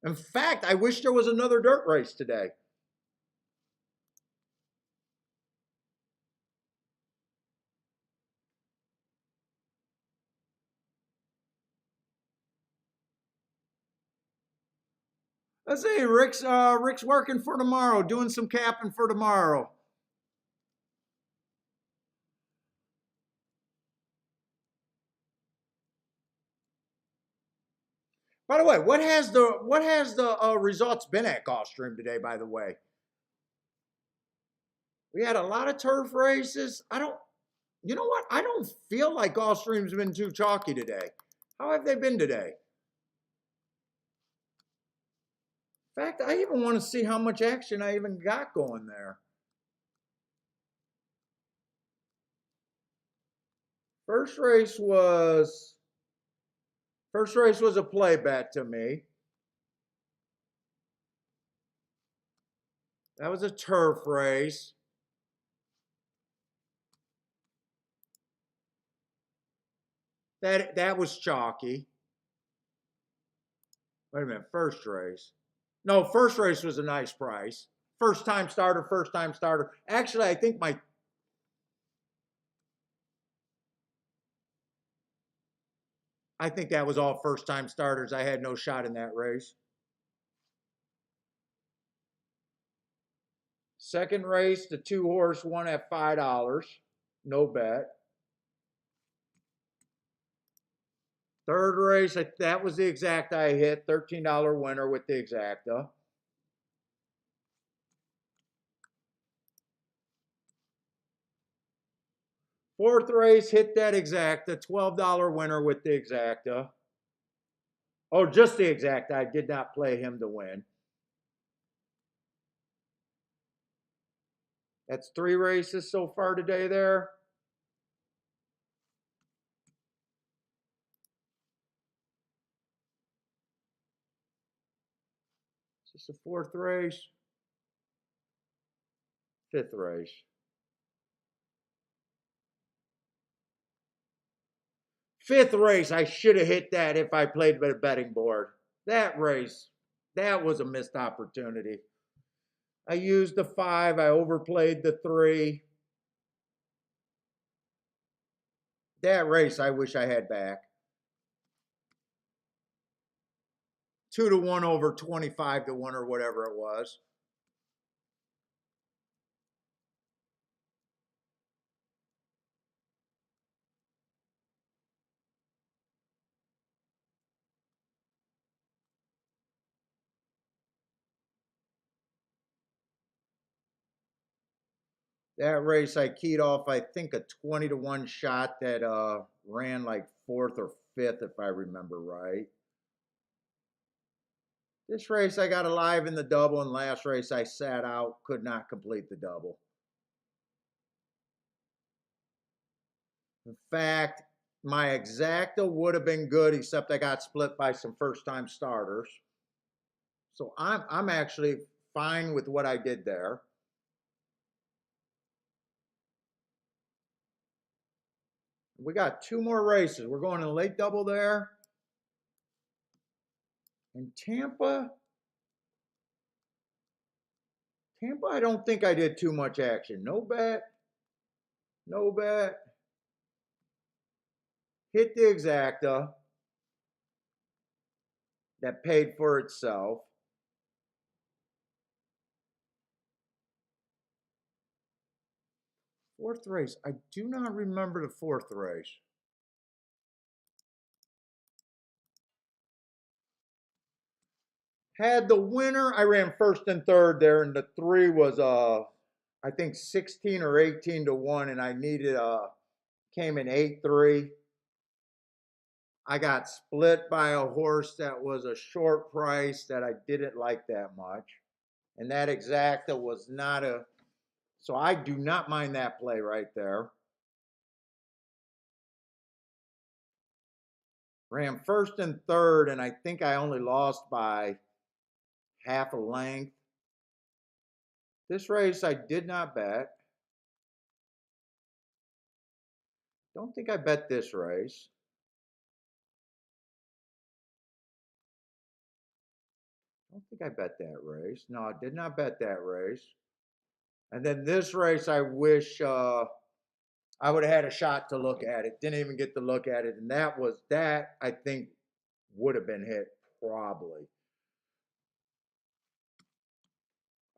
In fact, I wish there was another dirt race today. Let's see, Rick's working for tomorrow, doing some capping for tomorrow. By the way, what has the results been at Gulfstream today? By the way, we had a lot of turf races. You know what? I don't feel like Gulfstream's been too chalky today. How have they been today? In fact, I even want to see how much action I even got going there. First race was a play bet to me. That was a turf race. That was chalky. Wait a minute, first race. No, first race was a nice price. First time starter. Actually, I think that was all first time starters. I had no shot in that race. Second race, the 2-horse won at $5. No bet. Third race, that was the exact I hit. $13 winner with the exacta. Fourth race, hit that exacta. $12 winner with the exacta. Oh, just the exacta. I did not play him to win. That's 3 races so far today there. Is this the 4th race? 5th race. 5th race, I should have hit that if I played with a betting board. That race, that was a missed opportunity. I used the 5, I overplayed the 3. That race, I wish I had back. 2-1 over 25-1 or whatever it was. That race I keyed off, I think, a 20-1 shot that ran like 4th or 5th, if I remember right. This race I got alive in the double, and last race I sat out, could not complete the double. In fact, my exacta would have been good, except I got split by some first-time starters. So I'm actually fine with what I did there. We got 2 more races. We're going in a late double there. And Tampa, I don't think I did too much action. No bet. No bet. Hit the exacta. That paid for itself. Fourth race. I do not remember the 4th race. Had the winner. I ran 1st and 3rd there, and the 3 was I think 16 or 18-1, and I needed came in 8-3. I got split by a horse that was a short price that I didn't like that much. And that exacta was not a, so I do not mind that play right there. Ran first and third, and I think I only lost by half a length. This race I did not bet. Don't think I bet this race. Don't think I bet that race. No, I did not bet that race. And then this race, I wish I would have had a shot to look at it. Didn't even get to look at it, and that I think would have been hit probably.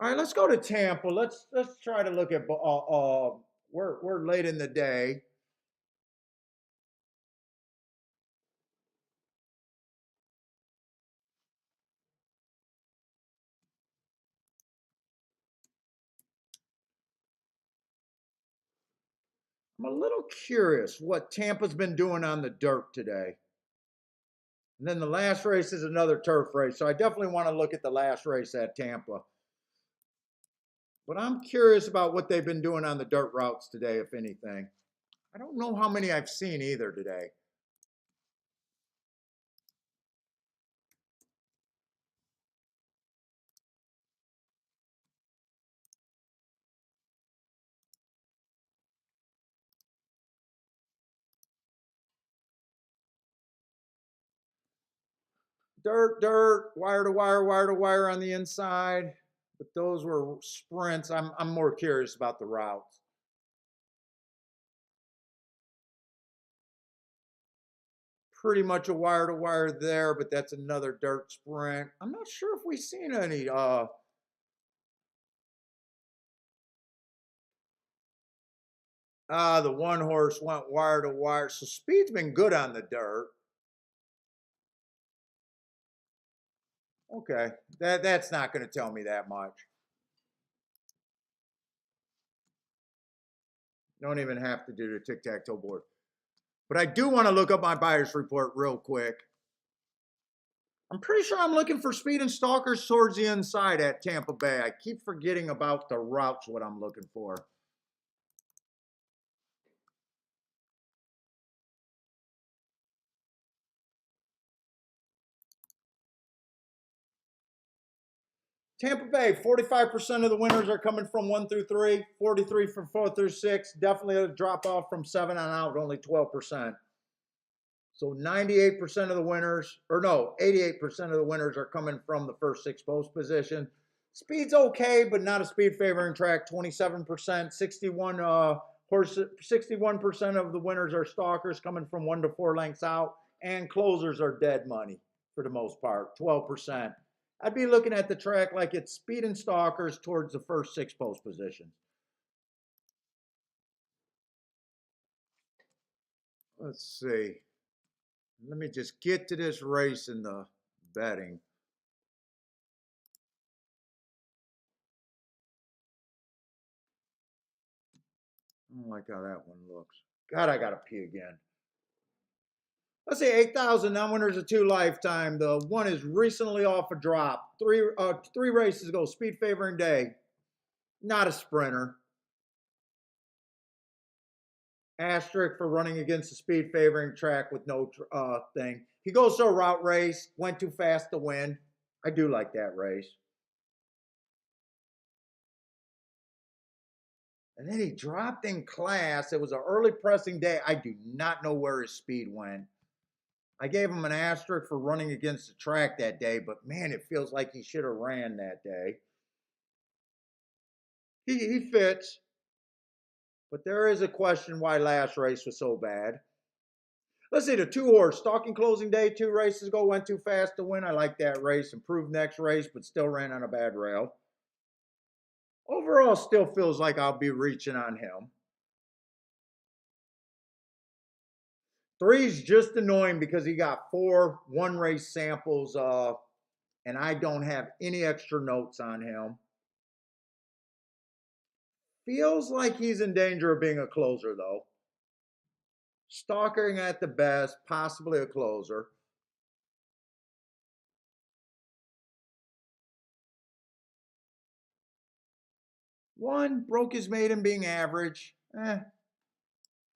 All right, let's go to Tampa. Let's try to look at. We're late in the day. I'm a little curious what Tampa's been doing on the dirt today. And then the last race is another turf race, so I definitely want to look at the last race at Tampa. But I'm curious about what they've been doing on the dirt routes today, if anything. I don't know how many I've seen either today. Dirt, wire to wire on the inside. But those were sprints. I'm more curious about the routes. Pretty much a wire to wire there, but that's another dirt sprint. I'm not sure if we've seen any the one horse went wire to wire. So speed's been good on the dirt. Okay. That's not going to tell me that much. Don't even have to do the tic-tac-toe board. But I do want to look up my buyer's report real quick. I'm pretty sure I'm looking for speed and stalkers towards the inside at Tampa Bay. I keep forgetting about the routes, what I'm looking for. Tampa Bay, 45% of the winners are coming from 1 through 3, 43 from 4 through 6. Definitely a drop off from 7 on out, only 12%. So 98% of the winners, or no, 88% of the winners are coming from the first 6 post position. Speed's okay, but not a speed favoring track. 27%, 61% of the winners are stalkers coming from 1 to 4 lengths out, and closers are dead money for the most part. 12%. I'd be looking at the track like it's speed and stalkers towards the first 6 post positions. Let's see. Let me just get to this race in the betting. I don't like how that one looks. God, I gotta pee again. Let's say 8,000 non-winners of 2 lifetime. The one is recently off a drop. Three races ago, speed favoring day. Not a sprinter. Asterisk for running against the speed favoring track with no thing. He goes to a route race. Went too fast to win. I do like that race. And then he dropped in class. It was an early pressing day. I do not know where his speed went. I gave him an asterisk for running against the track that day, but man, it feels like he should have ran that day. He fits, but there is a question why last race was so bad. Let's see, the 2 horse, stalking closing day, 2 races ago, went too fast to win. I like that race. Improved next race, but still ran on a bad rail. Overall, still feels like I'll be reaching on him. 3's just annoying because he got 4 one-race samples, and I don't have any extra notes on him. Feels like he's in danger of being a closer, though. Stalking at the best, possibly a closer. One broke his maiden being average. I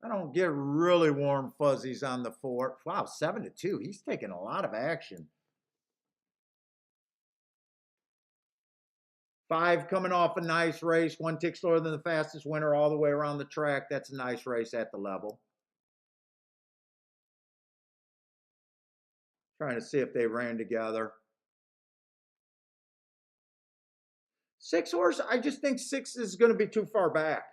don't get really warm fuzzies on the 4. Wow, 7-2. He's taking a lot of action. 5 coming off a nice race. 1 tick slower than the fastest winner all the way around the track. That's a nice race at the level. Trying to see if they ran together. 6 horse, I just think 6 is going to be too far back.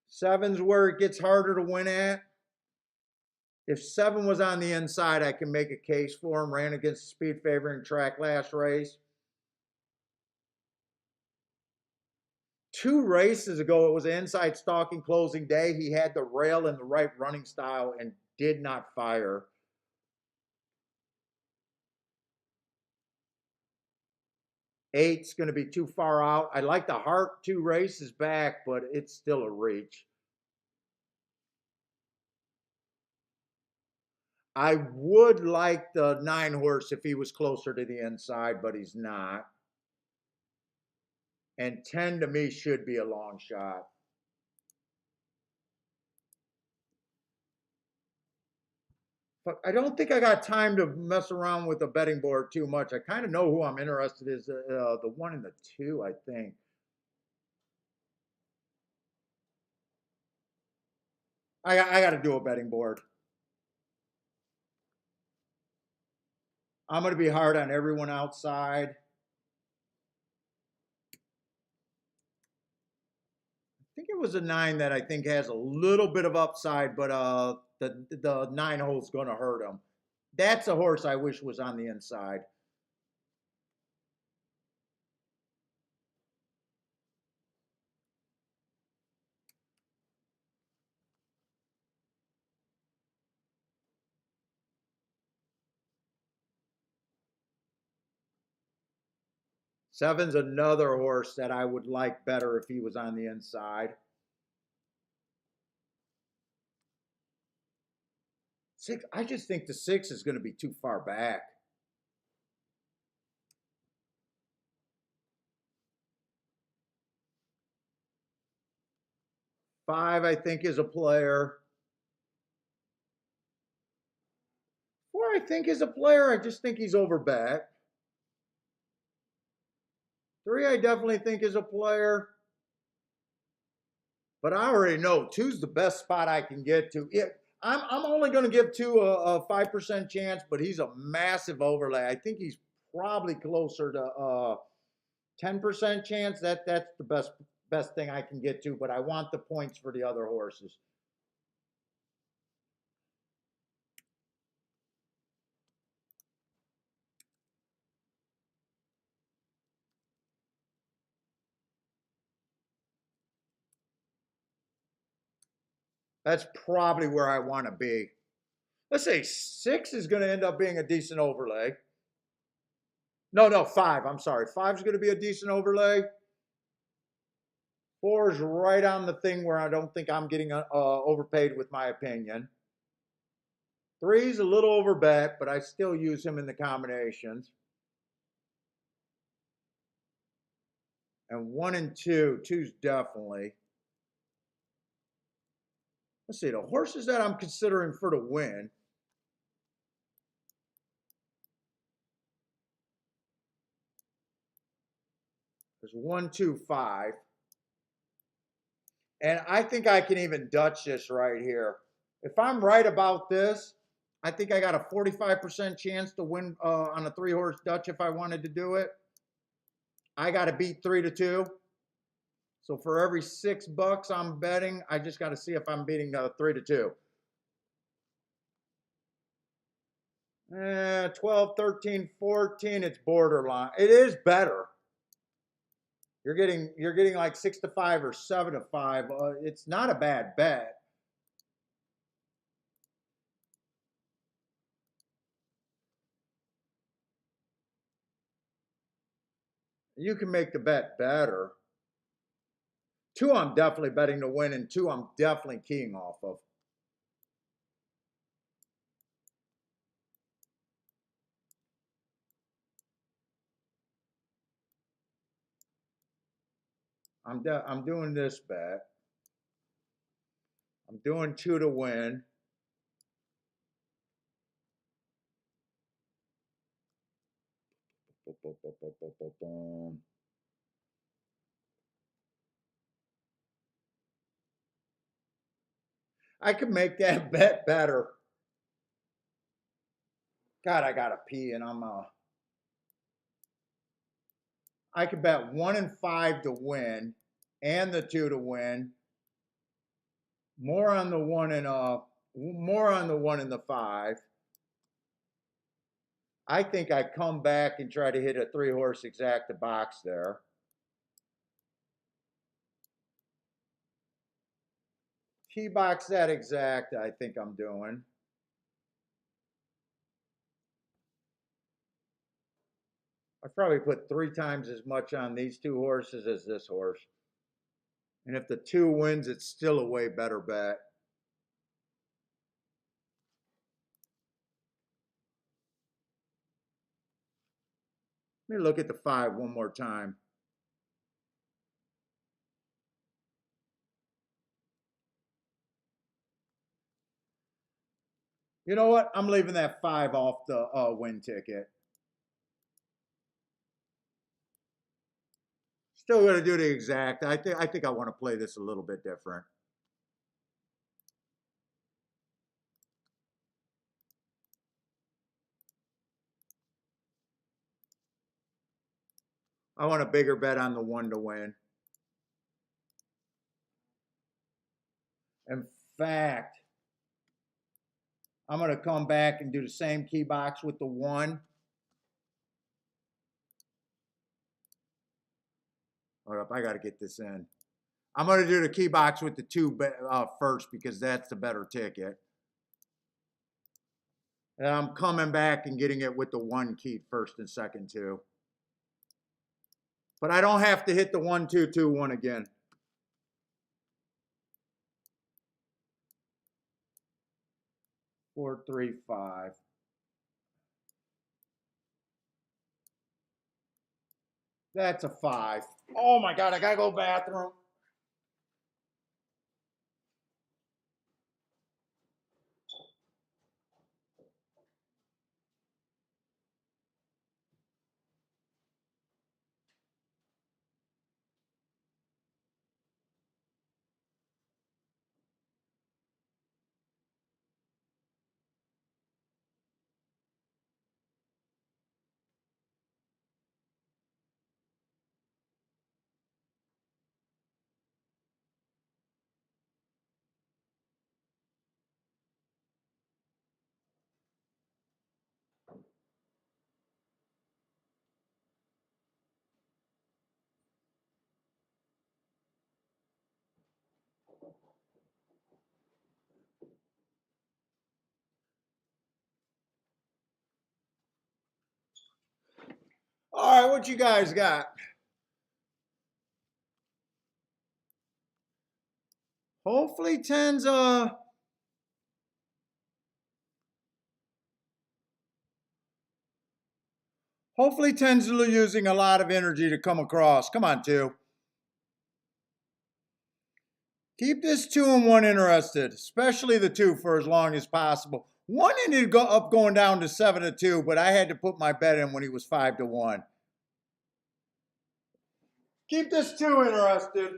7's where it gets harder to win at. If 7 was on the inside, I can make a case for him. Ran against the speed favoring track last race. 2 races ago, it was an inside stalking closing day. He had the rail in the right running style and did not fire. 8's going to be too far out. I like the Heart 2 races back, but it's still a reach. I would like the 9 horse if he was closer to the inside, but he's not. And 10 to me should be a long shot. But I don't think I got time to mess around with the betting board too much. I kind of know who I'm interested in is the 1 and the 2, I think. I got to do a betting board. I'm going to be hard on everyone outside. I think it was a 9 that I think has a little bit of upside, but the 9 hole's going to hurt him. That's a horse I wish was on the inside. Seven's another horse that I would like better if he was on the inside. 6, I just think the 6 is going to be too far back. Five, I think, is a player. 4, I think, is a player. I just think he's overbet. 3, I definitely think is a player. But I already know 2's the best spot I can get to. I'm only going to give 2 a 5% chance, but he's a massive overlay. I think he's probably closer to 10% chance. That's the best thing I can get to, but I want the points for the other horses. That's probably where I want to be. Let's say 6 is going to end up being a decent overlay. No, 5. I'm sorry. 5 is going to be a decent overlay. 4 is right on the thing where I don't think I'm getting overpaid with my opinion. 3 is a little overbet, but I still use him in the combinations. And 1 and 2. 2's definitely. Let's see, the horses that I'm considering for the win. There's 1, 2, 5. And I think I can even Dutch this right here. If I'm right about this, I think I got a 45% chance to win on a 3-horse Dutch if I wanted to do it. I got to beat 3-2. So for every $6 I'm betting, I just got to see if I'm beating 3-2. 12, 13, 14, it's borderline. It is better. You're getting like 6-5 or 7-5. It's not a bad bet. You can make the bet better. 2 I'm definitely betting to win, and 2 I'm definitely keying off of. I'm doing this bet. I'm doing 2 to win. I could make that bet better. God, I gotta pee, and I could bet 1 and 5 to win, and the 2 to win. More on the 1 and more on the 1 and the 5. I think I come back and try to hit a 3-horse exacta box there. Key box that exact, I think I'm doing. I probably put 3 times as much on these 2 horses as this horse. And if the 2 wins, it's still a way better bet. Let me look at the 5 one more time. You know what? I'm leaving that 5 off the win ticket. Still going to do the exact. I think I want to play this a little bit different. I want a bigger bet on the 1 to win. In fact, I'm going to come back and do the same key box with the 1. Hold up, I got to get this in. I'm going to do the key box with the 2 first because that's the better ticket. And I'm coming back and getting it with the 1 key first and second too. But I don't have to hit the 1, 2, 2, 1 again. Four, 3, 5. That's a 5. Oh my God, I gotta go bathroom. All right, what you guys got? Hopefully 10's hopefully 10's using a lot of energy to come across. Come on, 2. Keep this 2 and 1 interested, especially the 2 for as long as possible. 1 ended up going down to 7 to 2, but I had to put my bet in when he was 5 to 1. Keep this 2 interested.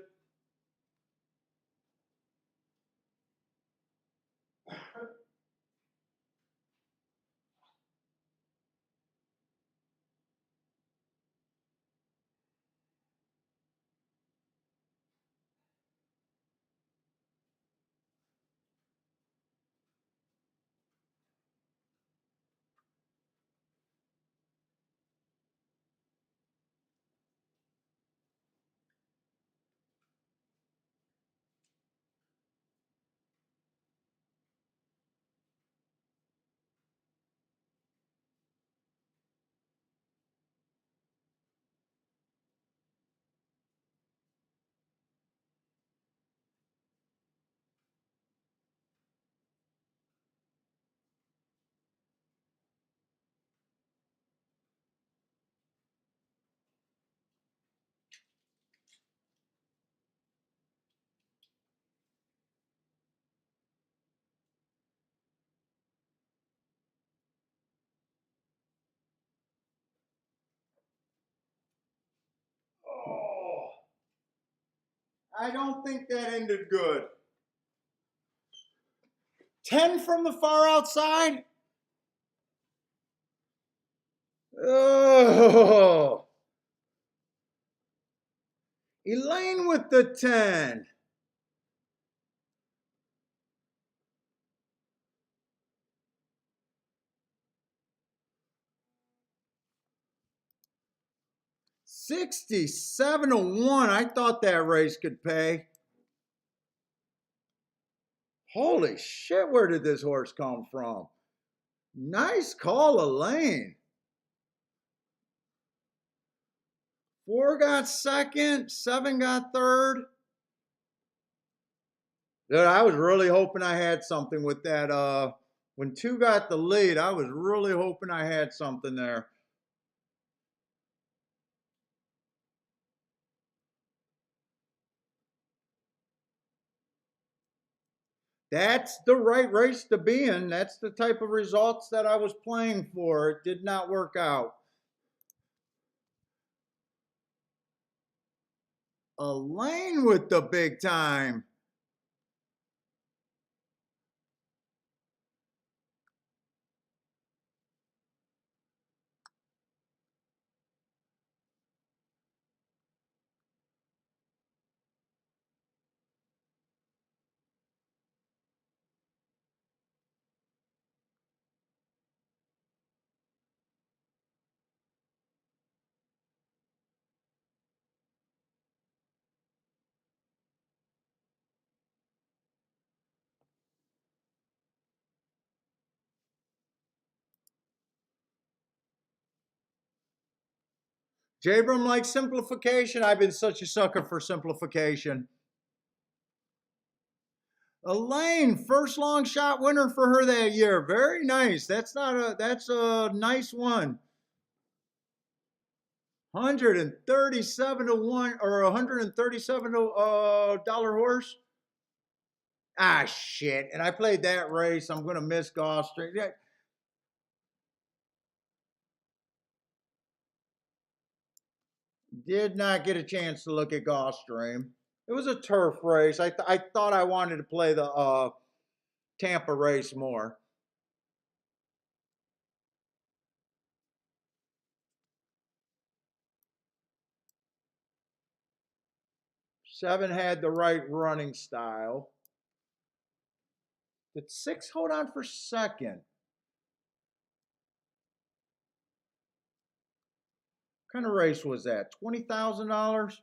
I don't think that ended good. 10 from the far outside? Oh. Elaine with the 10. $67-1. I thought that race could pay. Holy shit, where did this horse come from? Nice call, Elaine. 4 got second, 7 got third. Dude, I was really hoping I had something with that. When 2 got the lead, I was really hoping I had something there. That's the right race to be in. That's the type of results that I was playing for. It did not work out. Elaine with the big time. Jabram likes simplification. I've been such a sucker for simplification. Elaine, first long shot winner for her that year. Very nice. That's a nice one. 137-1 or 137 dollar horse. Ah shit. And I played that race. I'm gonna miss Gulfstream. Yeah. Did not get a chance to look at Gulfstream. It was a turf race. I thought I wanted to play the Tampa race more. Seven had the right running style. Did 6 hold on for second? What kind of race was that? $20,000?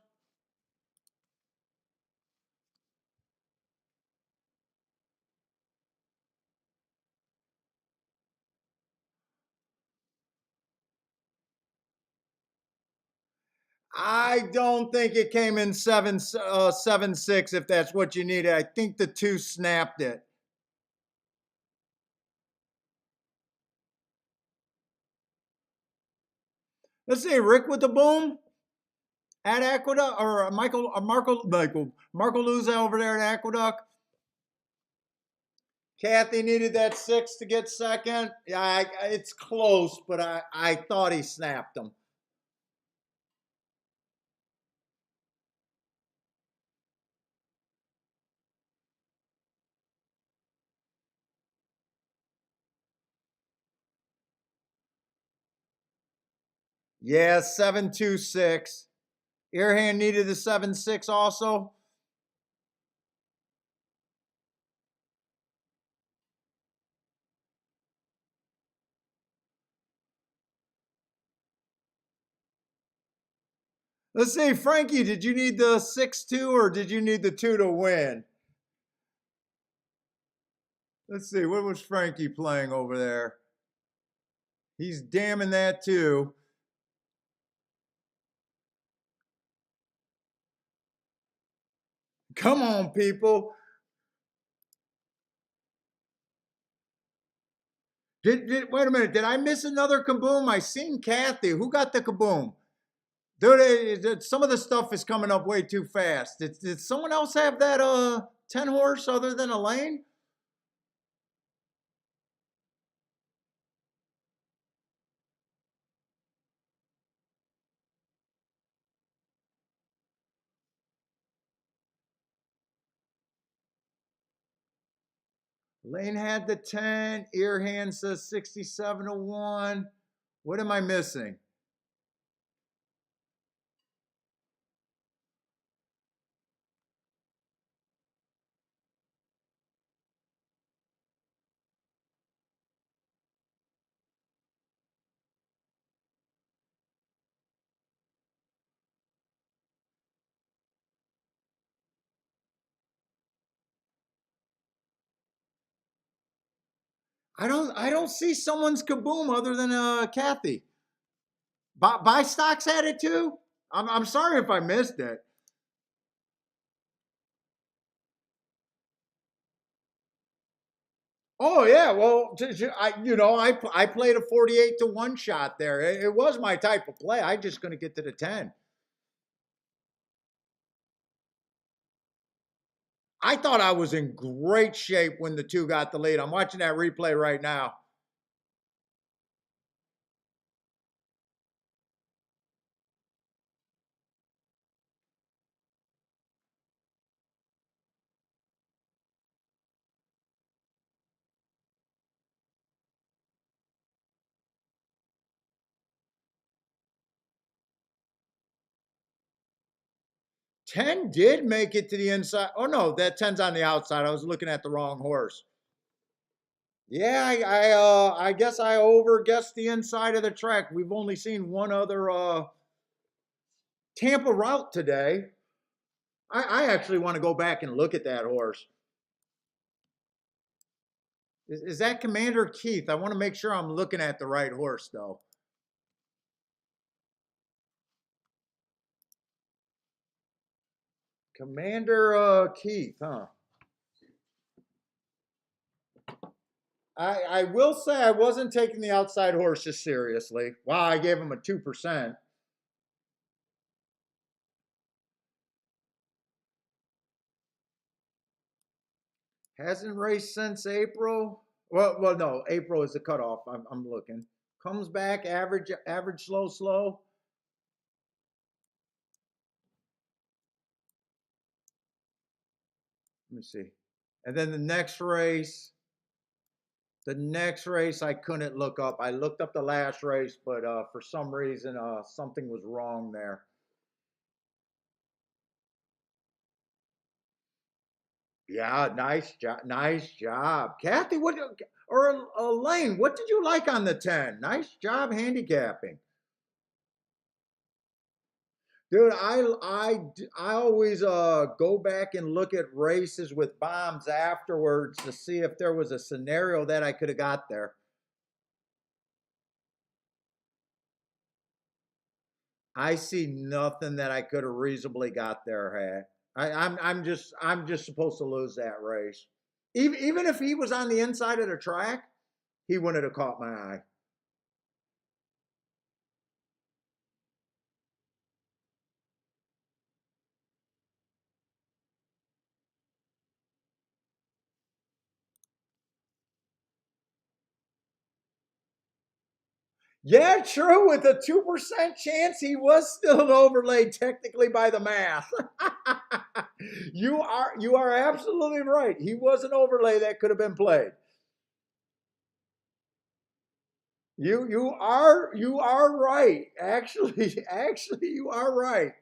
I don't think it came in 7-6 if that's what you needed. I think the 2 snapped it. Let's see, Rick with the boom at Aqueduct, or Marco Luza over there at Aqueduct. Kathy needed that 6 to get second. Yeah, it's close, but I thought he snapped them. Yeah, 7-2-6. Earhand needed the 7-6 also. Let's see, Frankie, did you need the 6-2 or did you need the 2 to win? Let's see, what was Frankie playing over there? He's damning that too. Come on, people. Wait a minute, did I miss another kaboom? I seen Kathy. Who got the kaboom? Dude, some of the stuff is coming up way too fast. Did someone else have that 10 horse other than Elaine? Lane had the 10. Ear hand says 67 to 1. What am I missing? I don't see someone's kaboom other than Kathy. Buy stocks had it too. I'm sorry if I missed it. Oh yeah, well, I played a 48 to 1 shot there. It was my type of play. I just going to get to the 10. I thought I was in great shape when the 2 got the lead. I'm watching that replay right now. Ten did make it to the inside. Oh no, that 10's on the outside. I was looking at the wrong horse. Yeah, I guess I over guessed the inside of the track. We've only seen one other Tampa route today. I actually want to go back and look at that horse. Is that Commander Keith? I want to make sure I'm looking at the right horse though. Commander Keith, huh? I will say I wasn't taking the outside horses seriously. Wow, I gave him a 2%. Hasn't raced since April. Well, no, April is the cutoff. I'm looking. Comes back average, slow. Let me see. And then the next race I couldn't look up. I looked up the last race, but for some reason something was wrong there. Yeah, nice job, Kathy. What or Elaine? What did you like on the 10? Nice job handicapping. Dude, I always go back and look at races with bombs afterwards to see if there was a scenario that I could have got there. I see nothing that I could have reasonably got there. I'm just supposed to lose that race. Even if he was on the inside of the track, he wouldn't have caught my eye. Yeah, true. With a 2% chance, he was still overlaid technically by the math. You are absolutely right. He was an overlay that could have been played. You are right. Actually, you are right.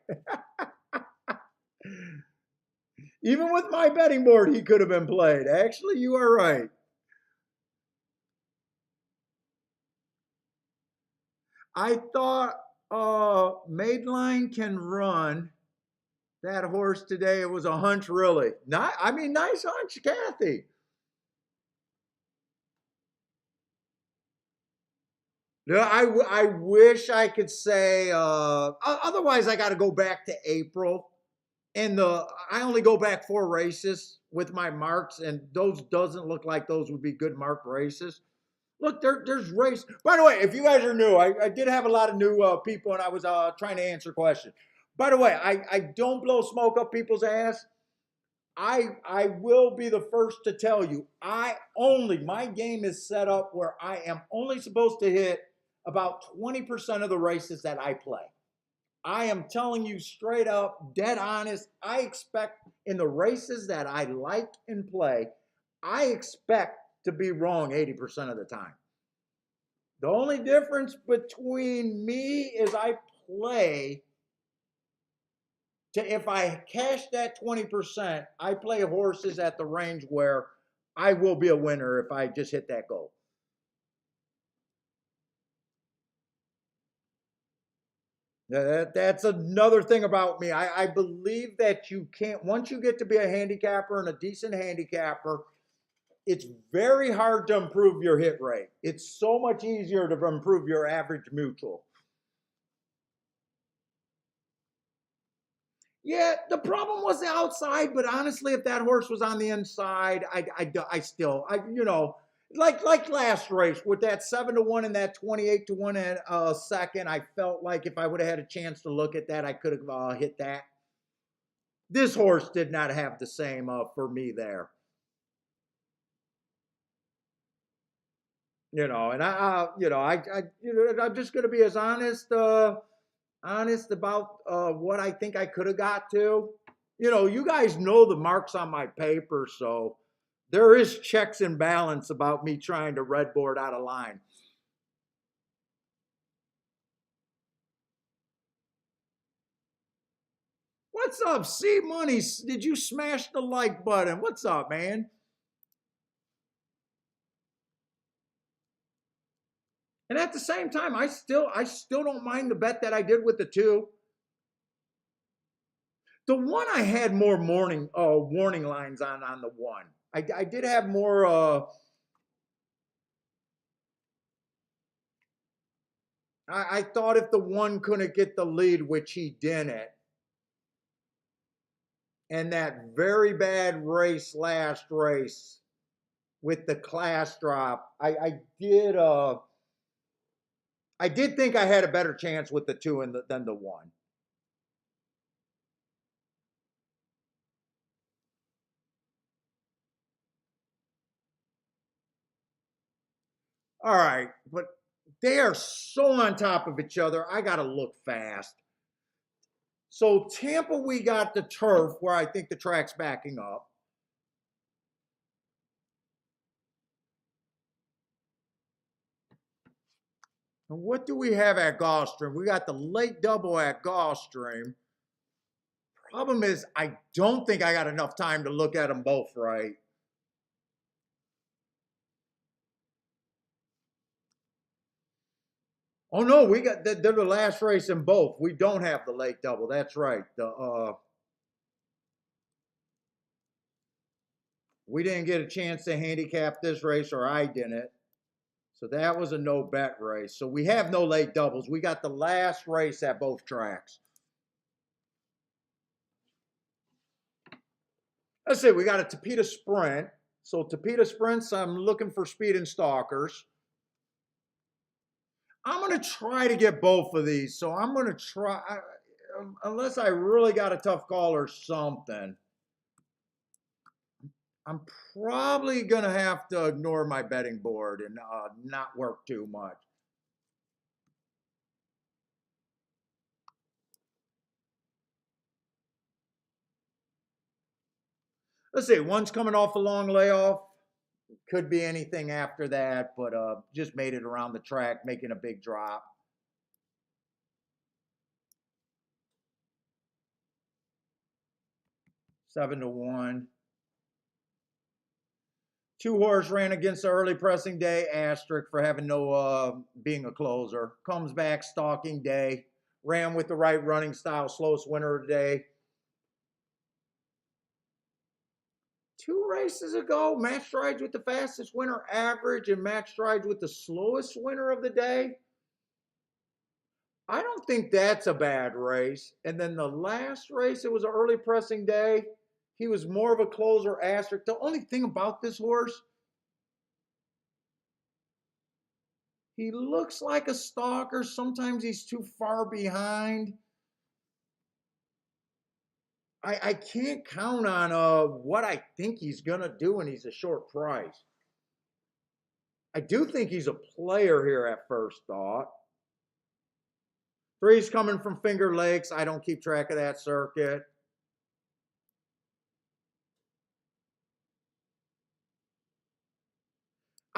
Even with my betting board, he could have been played. Actually, you are right. I thought Madeline can run that horse today. It was a hunch, really. Not, I mean, nice hunch, Kathy. No, I wish I could say. Otherwise, I got to go back to April, and I only go back 4 races with my marks, and those doesn't look like those would be good marked races. Look, there's race. By the way, if you guys are new, I did have a lot of new people, and I was trying to answer questions. By the way, I don't blow smoke up people's ass. I will be the first to tell you, my game is set up where I am only supposed to hit about 20% of the races that I play. I am telling you straight up, dead honest, I expect in the races that I like and play, I expect to be wrong 80% of the time. The only difference between me is I play to, if I cash that 20%, I play horses at the range where I will be a winner if I just hit that goal. That's another thing about me. I believe that you can't, once you get to be a handicapper and a decent handicapper, it's very hard to improve your hit rate. It's so much easier to improve your average mutual. Yeah, the problem was the outside, but honestly, if that horse was on the inside, you know, like last race with that 7-1 and that 28-1 at second, I felt like if I would have had a chance to look at that, I could have hit that. This horse did not have the same for me there. You know, and I'm just going to be as honest about what I think I could have got to. You know, you guys know the marks on my paper, so there is checks and balance about me trying to red board out of line. What's up, C Money? Did you smash the like button? What's up, man? And at the same time, I still don't mind the bet that I did with the 2. The 1 I had more warning lines on the 1. I did have more I thought if the 1 couldn't get the lead, which he didn't, and that very bad race last race with the class drop, I did think I had a better chance with the 2 than the 1. All right, but they are so on top of each other. I got to look fast. So Tampa, we got the turf where I think the track's backing up. And what do we have at Gulfstream? We got the late double at Gulfstream. Problem is, I don't think I got enough time to look at them both right. Oh no, we got they're the last race in both. We don't have the late double. That's right. We didn't get a chance to handicap this race, or I didn't. So that was a no bet race. So we have no late doubles. We got the last race at both tracks. Let's see, we got a Tapeta Sprint. So Tapeta Sprints, I'm looking for speed and stalkers. I'm going to try to get both of these. So I'm going to try, unless I really got a tough call or something, I'm probably going to have to ignore my betting board and not work too much. Let's see, one's coming off a long layoff. Could be anything after that, but just made it around the track, making a big drop. Seven to 1. 2 horse ran against the early pressing day, asterisk for having no being a closer. Comes back stalking day. Ran with the right running style, slowest winner of the day. 2 races ago, match strides with the fastest winner average and match strides with the slowest winner of the day. I don't think that's a bad race. And then the last race, it was an early pressing day. He was more of a closer, asterisk. The only thing about this horse, he looks like a stalker. Sometimes he's too far behind. I can't count on what I think he's going to do when he's a short price. I do think he's a player here at first thought. 3's coming from Finger Lakes. I don't keep track of that circuit.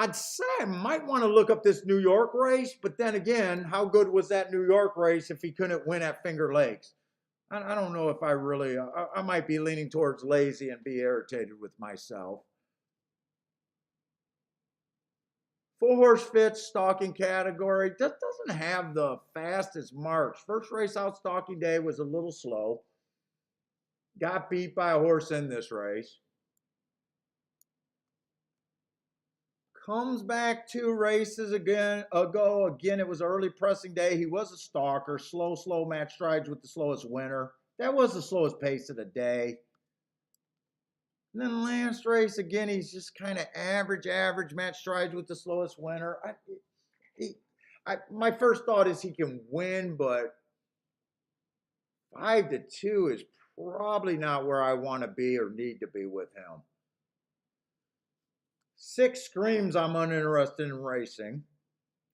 I'd say I might want to look up this New York race, but then again, how good was that New York race if he couldn't win at Finger Lakes? I don't know if I really, I might be leaning towards lazy and be irritated with myself. Full horse fits, stalking category. That doesn't have the fastest march. First race out stalking day was a little slow. Got beat by a horse in this race. Comes back 2 races ago. Again, it was early pressing day. He was a stalker. Slow match strides with the slowest winner. That was the slowest pace of the day. And then last race, again, he's just kind of average match strides with the slowest winner. My first thought is he can win, but 5-2 is probably not where I want to be or need to be with him. 6 screams I'm uninterested in racing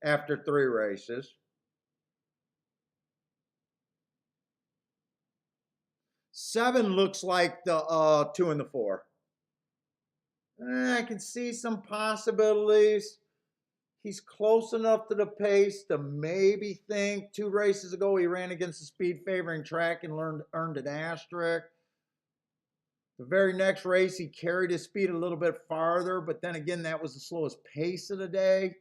after 3 races. 7 looks like the 2 and the 4. I can see some possibilities. He's close enough to the pace to maybe think 2 races ago he ran against the speed favoring track and earned an asterisk. The very next race, he carried his speed a little bit farther, but then again, that was the slowest pace of the day.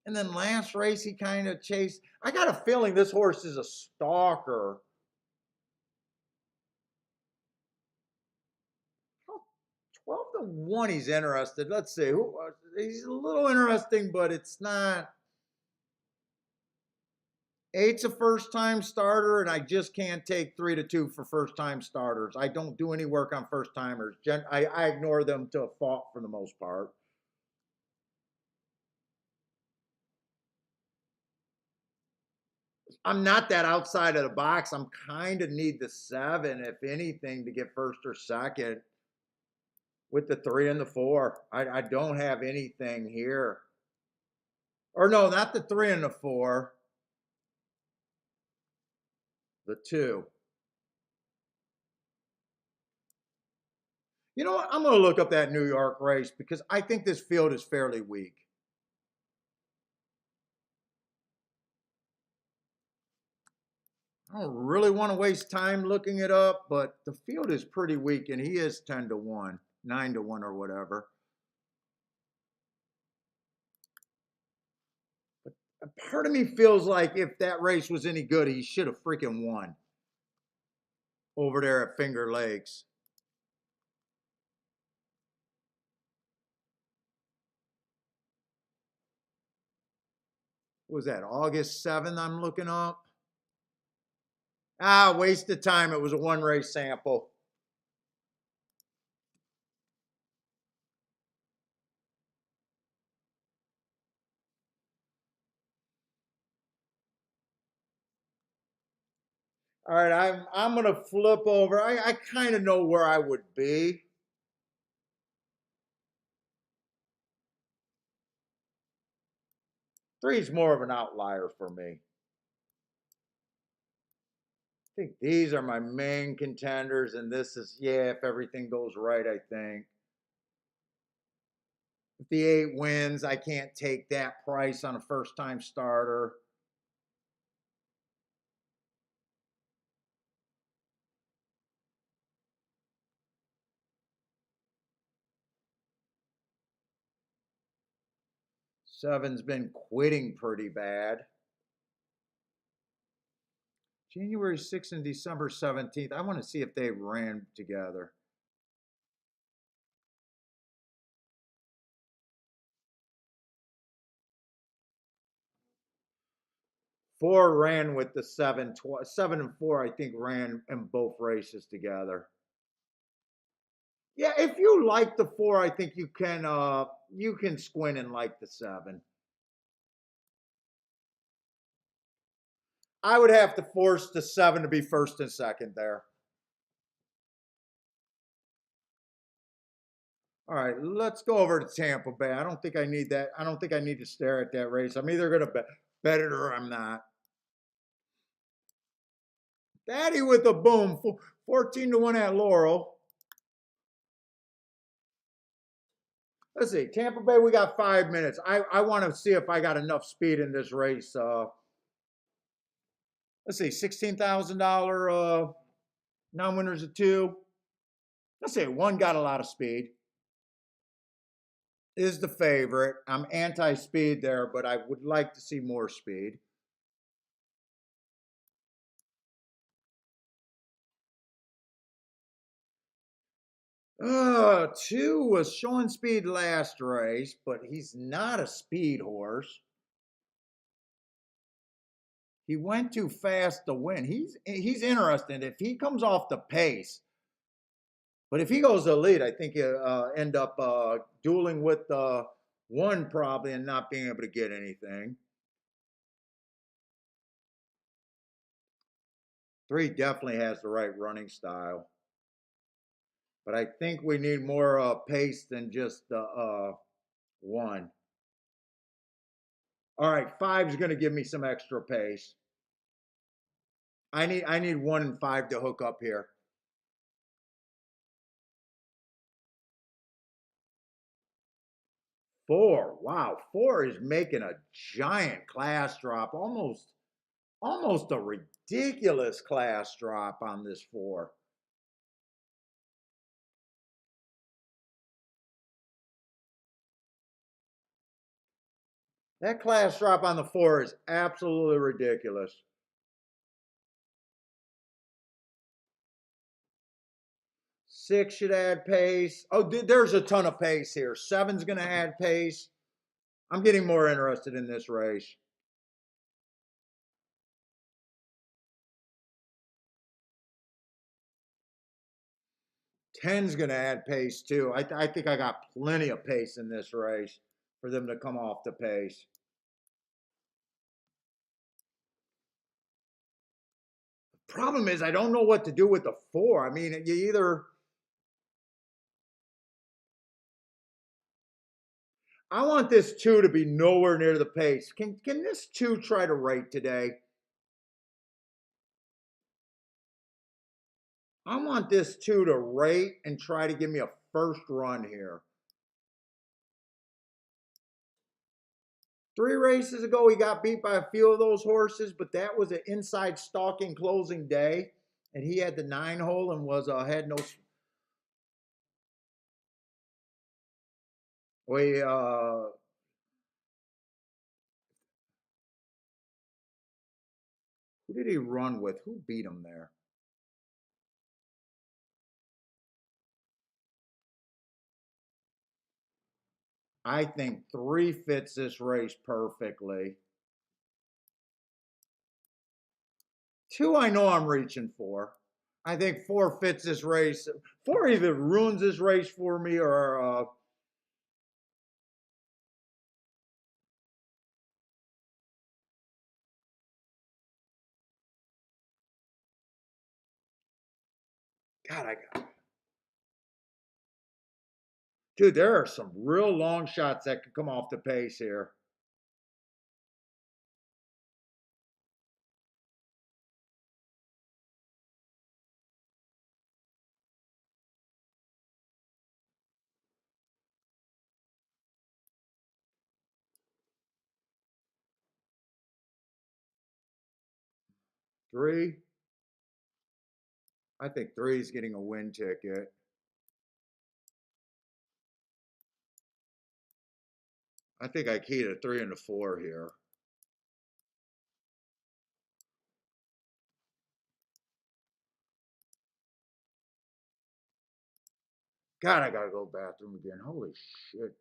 And then last race, he kind of chased. I got a feeling this horse is a stalker. 12-1, he's interested. Let's see. He's a little interesting, but it's not. 8's a first-time starter, and I just can't take 3-2 for first-time starters. I don't do any work on first-timers. I ignore them to a fault for the most part. I'm not that outside of the box. I'm kind of need the 7, if anything, to get first or second with the 3 and the 4. I don't have anything here. Or no, not the 3 and the 4. The 2. You know what? I'm going to look up that New York race because I think this field is fairly weak. I don't really want to waste time looking it up, but the field is pretty weak, and he is 10-1, 9-1 or whatever. But a part of me feels like if that race was any good, he should have freaking won over there at Finger Lakes. What was that, August 7th I'm looking up? Waste of time. It was a 1 race sample. All right, I'm gonna flip over. I kind of know where I would be. Three's more of an outlier for me. I think these are my main contenders, and this is, yeah, if everything goes right, I think. If the 8 wins, I can't take that price on a first-time starter. Seven's been quitting pretty bad. January 6th and December 17th. I want to see if they ran together. Four ran with the 7. 7 and 4, I think, ran in both races together. Yeah, if you like the 4, I think you can squint and like the 7. I would have to force the 7 to be first and second there. All right, let's go over to Tampa Bay. I don't think I need that. I don't think I need to stare at that race. I'm either going to bet it or I'm not. Daddy with a boom, 14-1 at Laurel. Let's see, Tampa Bay, we got 5 minutes. I want to see if I got enough speed in this race. Let's see, $16,000 non-winners of two. Let's say one got a lot of speed. Is the favorite. I'm anti-speed there, but I would like to see more speed. Two was showing speed last race, but he's not a speed horse. He went too fast to win. He's interesting if he comes off the pace. But if he goes elite, I think he'll end up dueling with one probably and not being able to get anything. Three definitely has the right running style. But I think we need more pace than just one. All right, five's going to give me some extra pace. I need 1 and 5 to hook up here. Four, wow, four is making a giant class drop, almost a ridiculous class drop on this four. That class drop on the four is absolutely ridiculous. Six should add pace. Oh, there's a ton of pace here. Seven's going to add pace. I'm getting more interested in this race. 10's going to add pace too. I think I got plenty of pace in this race for them to come off the pace. The problem is I don't know what to do with the four. I mean, you either... I want this two to be nowhere near the pace. Can this two try to rate today? I want this two to rate and try to give me a first run here. 3 races ago, he got beat by a few of those horses, but that was an inside stalking closing day, and he had the 9 hole and was had no. We who did he run with? Who beat him there? I think 3 fits this race perfectly. 2, I know I'm reaching for. I think 4 fits this race. 4 either ruins this race for me or God, dude, there are some real long shots that could come off the pace here. Three. I think 3 is getting a win ticket. I think I keyed a 3 and a 4 here. God, I gotta go bathroom again. Holy shit.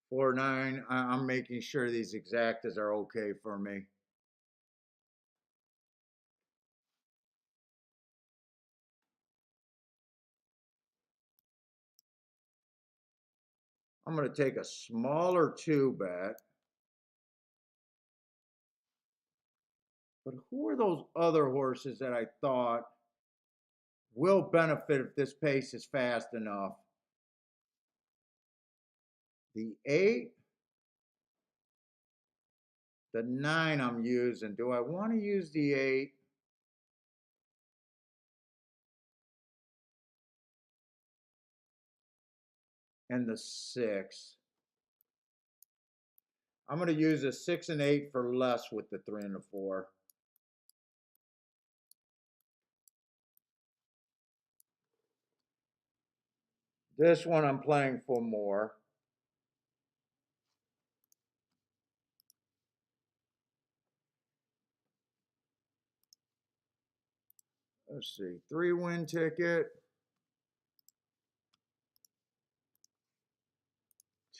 Four, 9. I'm making sure these exactas are okay for me. I'm going to take a smaller 2 bet. But who are those other horses that I thought will benefit if this pace is fast enough? The 8. The 9 I'm using. Do I want to use the 8? And the 6. I'm going to use a 6 and 8 for less with the 3 and the 4. This one I'm playing for more. Let's see, 3-win ticket.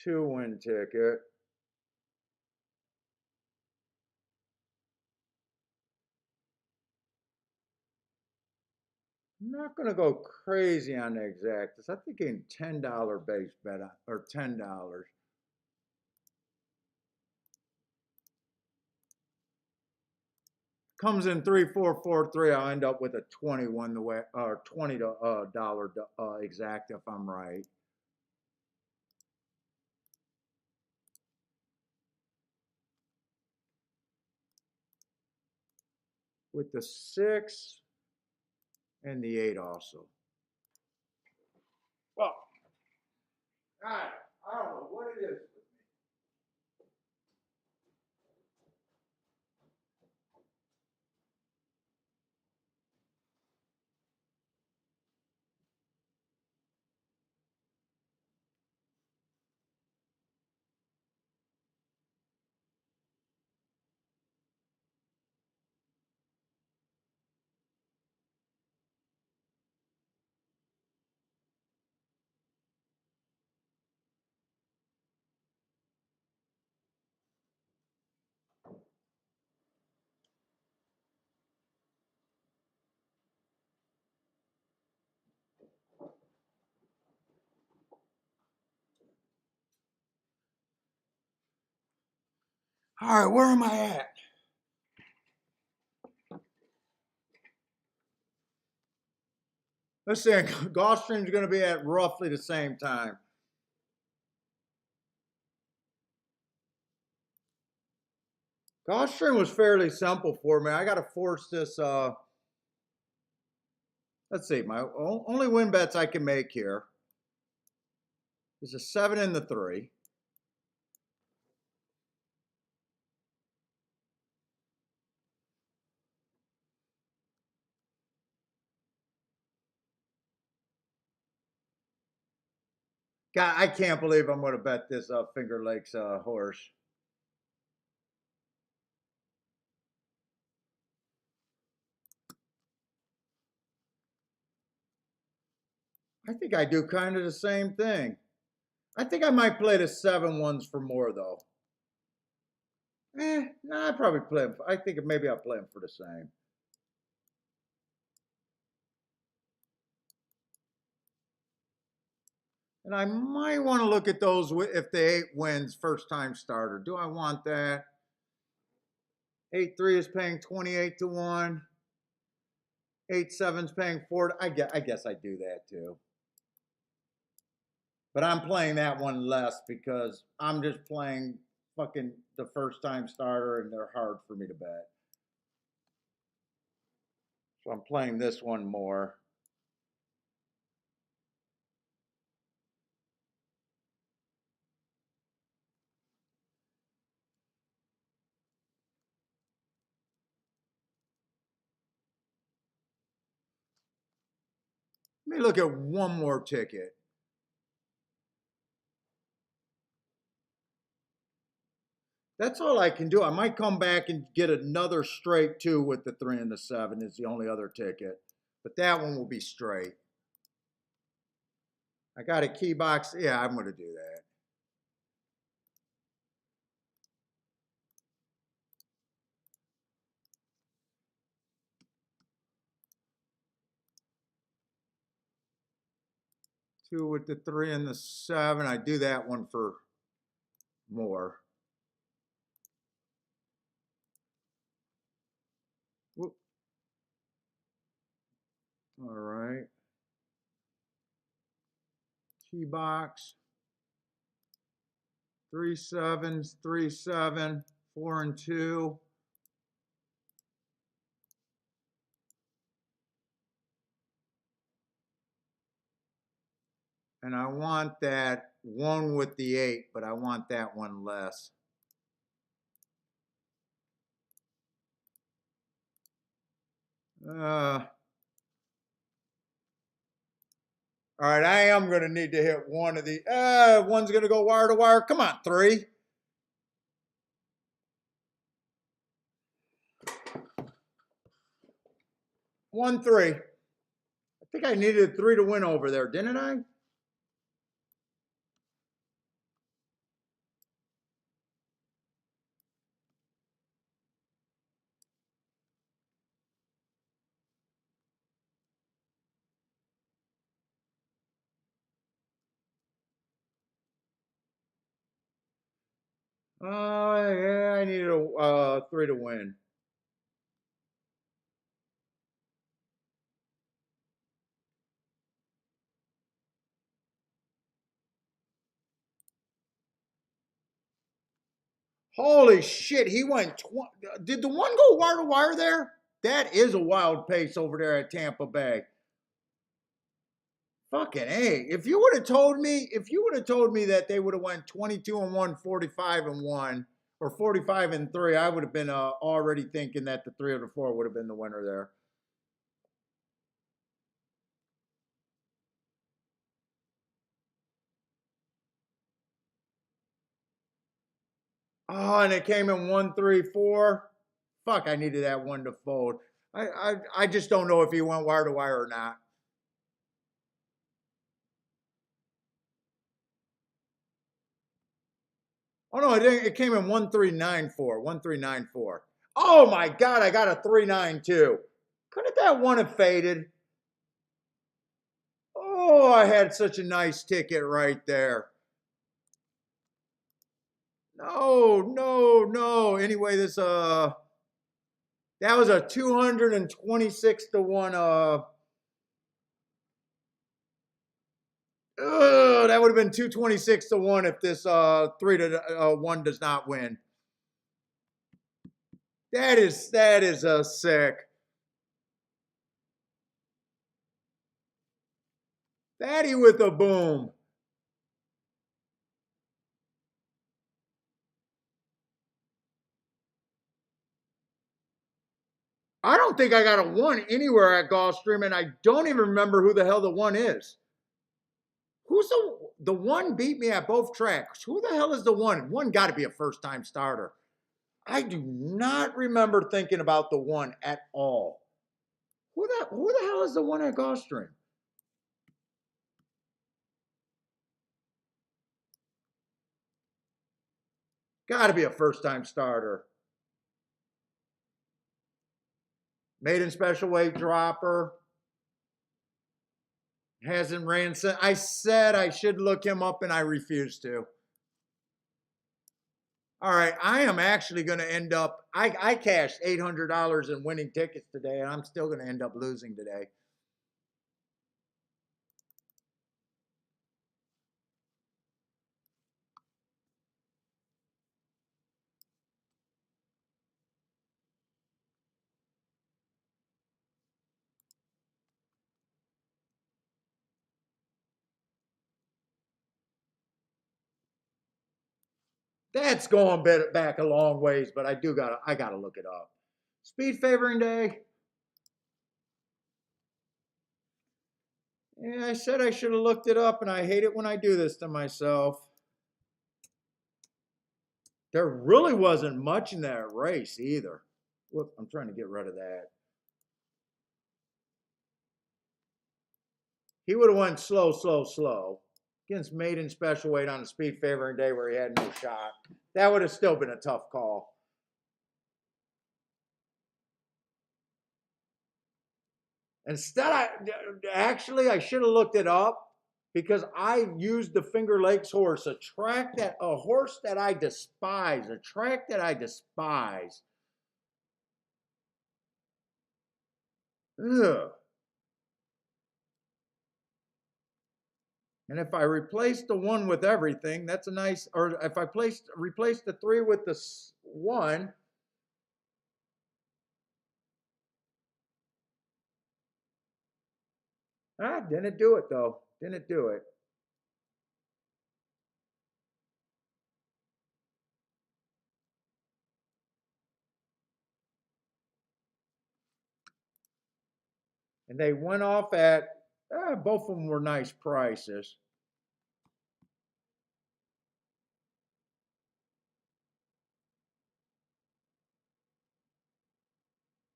2-win ticket. I'm not going to go crazy on the exactas. I'm thinking $10 base bet or $10. Comes in 3, 4, 4, 3. I'll end up with a 21 the way or $20 exact if I'm right. With the 6 and the 8 also. Well, I don't know what it is. All right, where am I at? Let's see, Gulfstream's going to be at roughly the same time. Gulfstream was fairly simple for me. I got to force this. Let's see, my only win bets I can make here is a 7 and the 3. God, I can't believe I'm going to bet this Finger Lakes horse. I think I do kind of the same thing. I think I might play the 7 ones for more though. I probably play them. I think maybe I'll play them for the same. And I might want to look at those if the 8 wins first time starter. Do I want that? 8-3 is paying 28 to 1. 8-7 is paying 4. I guess I do that too. But I'm playing that one less because I'm just playing fucking the first time starter and they're hard for me to bet. So I'm playing this one more. Let me look at one more ticket. That's all I can do. I might come back and get another straight 2 with the 3 and the 7 is the only other ticket. But that one will be straight. I got a key box. Yeah, I'm going to do that. Two with the 3 and the 7. I do that one for more. Whoop. All right. Key box. 3 7s, 3 7, 4 and 2. And I want that 1 with the 8, but I want that one less. All right, I am going to need to hit one of the, one's going to go wire to wire. Come on, 3. One, 3. I think I needed a 3 to win over there, didn't I? Yeah, I needed a 3 to win. Holy shit, he went 20. Did the one go wire to wire there? That is a wild pace over there at Tampa Bay. Fucking A. If you would have told me that they would have went 22 and 1, 45 and 1, or 45 and 3, I would have been already thinking that the 3 or the 4 would have been the winner there. Oh, and it came in 1, 3, 4. Fuck, I needed that one to fold. I just don't know if he went wire to wire or not. Oh no, it came in 1394. 1394. Oh my god, I got a 392. Couldn't that one have faded? Oh, I had such a nice ticket right there. No, no, no. Anyway, this that was a 226 to 1 that would have been 226 to 1 if this 3 to 1 does not win. That is sick. Fatty with a boom. I don't think I got a 1 anywhere at Gulfstream, and I don't even remember who the hell the 1 is. Who's the 1 beat me at both tracks? Who the hell is the 1? 1 got to be a first-time starter. I do not remember thinking about the 1 at all. Who the hell is the 1 at Gulfstream? Got to be a first-time starter. Maiden special weight dropper. Hasn't ran since. I said I should look him up and I refused to. All right, I am actually going to end up, I cashed $800 in winning tickets today, and I'm still going to end up losing today. That's going back a long ways, but I gotta look it up. Speed favoring day. Yeah, I said I should have looked it up, and I hate it when I do this to myself. There really wasn't much in that race either. Whoop, I'm trying to get rid of that. He would have went slow, slow, slow against maiden special weight on a speed favoring day where he had no shot. That would have still been a tough call. Instead, I should have looked it up because I used the Finger Lakes horse, a horse that I despise, a track that I despise. Ugh. And if I replace the 1 with everything, that's a nice. Or if I replace the 3 with one. Ah, didn't do it though. Didn't do it. And they went off at, both of them were nice prices.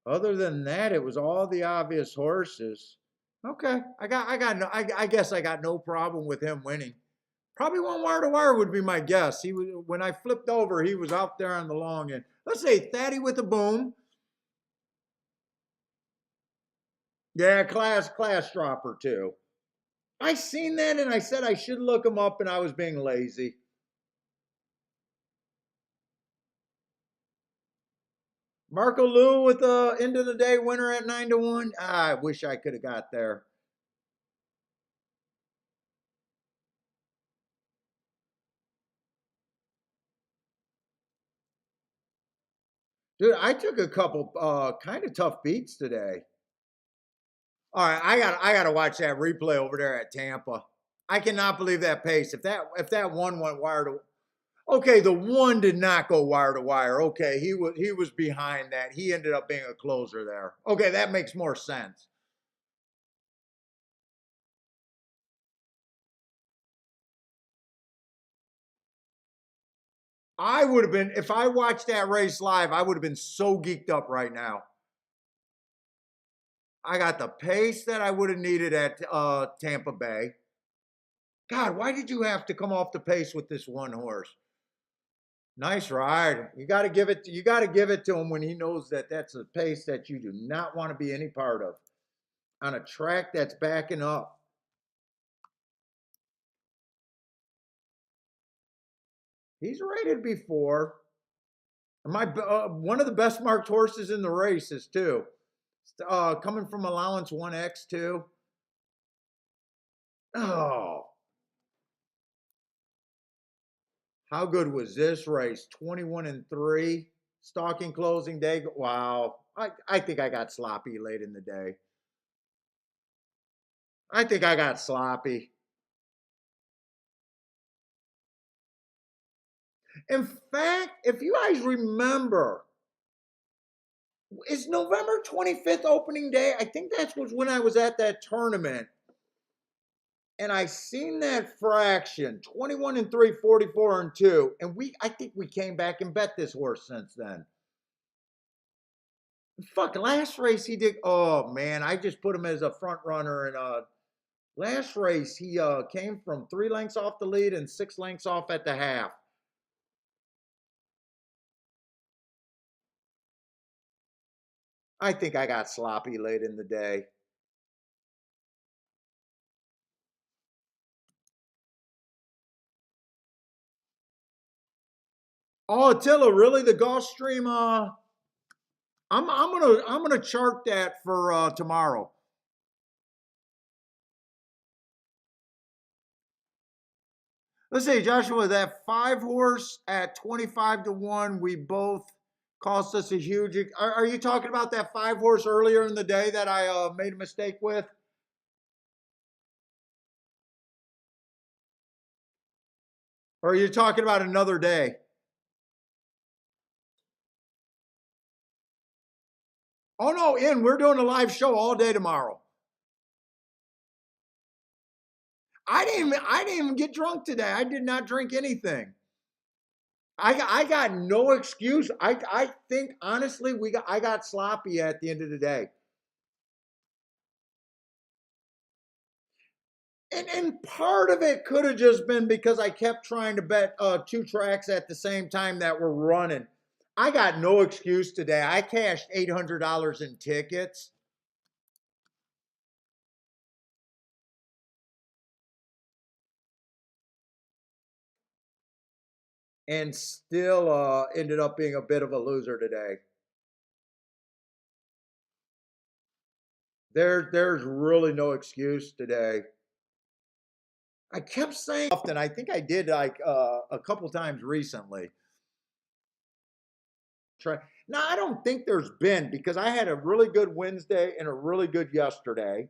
Other than that, it was all the obvious horses. Okay, I guess I got no problem with him winning. Probably one wire to wire would be my guess. He was when I flipped over, he was out there on the long end. Let's say Thaddy with a boom. Yeah, class dropper too. I seen that and I said I should look him up and I was being lazy. Marco Lou with the end of the day winner at 9-1. I wish I could have got there. Dude, I took a couple kind of tough beats today. All right, I gotta watch that replay over there at Tampa. I cannot believe that pace. If that one went wire to, okay, the one did not go wire to wire. Okay, he was behind that. He ended up being a closer there. Okay, that makes more sense. I would have been if I watched that race live. I would have been so geeked up right now. I got the pace that I would have needed at Tampa Bay. God, why did you have to come off the pace with this one horse? Nice ride. You got to give it. You got to give it to him when he knows that that's a pace that you do not want to be any part of on a track that's backing up. He's rated before. My one of the best marked horses in the races too. Coming from allowance 1X too. Oh, how good was this race? 21-3. Stalking closing day. Wow. I think I got sloppy late in the day. I think I got sloppy. In fact, if you guys remember, is November 25th opening day? I think that was when I was at that tournament. And I seen that fraction 21-3, 44-2. And I think we came back and bet this horse since then. Fuck, last race he did. Oh man, I just put him as a front runner. And last race he came from 3 lengths off the lead and 6 lengths off at the half. I think I got sloppy late in the day. Oh, Attila, really? The Gulfstream? I'm gonna chart that for tomorrow. Let's see, Joshua, that 5 horse at 25-1, we both cost us a huge. Are you talking about that 5 horse earlier in the day that I made a mistake with? Or are you talking about another day? Oh no, we're doing a live show all day tomorrow. I didn't even get drunk today. I did not drink anything. I got no excuse. I think honestly I got sloppy at the end of the day. And part of it could have just been because I kept trying to bet 2 tracks at the same time that were running. I got no excuse today. I cashed $800 in tickets. And still ended up being a bit of a loser today. There's really no excuse today. I kept saying often. I think I did like a couple times recently. Try. Now, I don't think there's been because I had a really good Wednesday and a really good yesterday.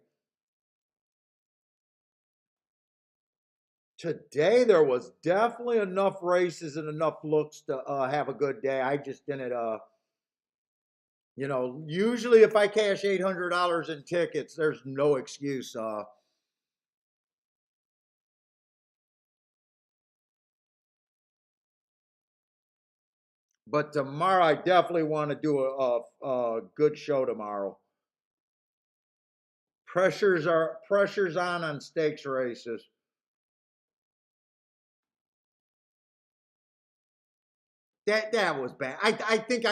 Today there was definitely enough races and enough looks to have a good day. I just didn't. Usually if I cash $800 in tickets, there's no excuse. But tomorrow I definitely want to do a good show tomorrow. Pressures on stakes races. That was bad. I think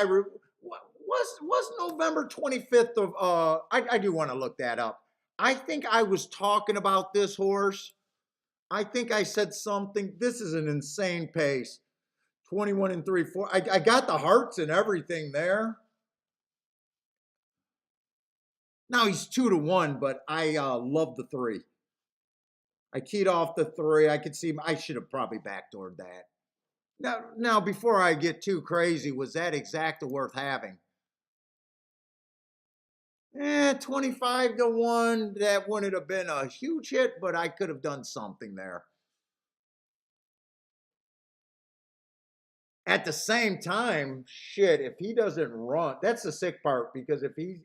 was November 25th of I do want to look that up. I think I was talking about this horse. I think I said something. This is an insane pace. 21 and 3/4. I got the hearts and everything there. Now he's 2-1, but I love the 3. I keyed off the 3. I could see I should have probably backdoored that. Now, before I get too crazy, was that exacta worth having? 25-1. That wouldn't have been a huge hit, but I could have done something there. At the same time, shit, if he doesn't run, that's the sick part because if he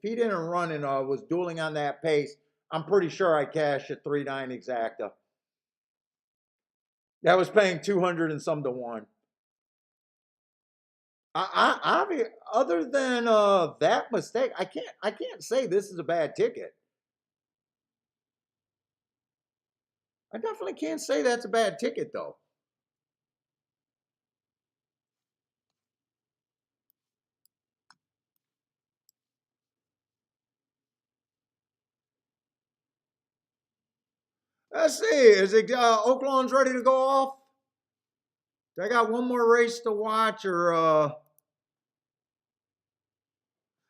didn't run and was dueling on that pace, I'm pretty sure I cashed at 3-9 exacta. That was paying 200 and some to 1. Other than that mistake, I can't say this is a bad ticket. I definitely can't say that's a bad ticket though. Let's see. Is it Oaklawn's ready to go off? I got one more race to watch, or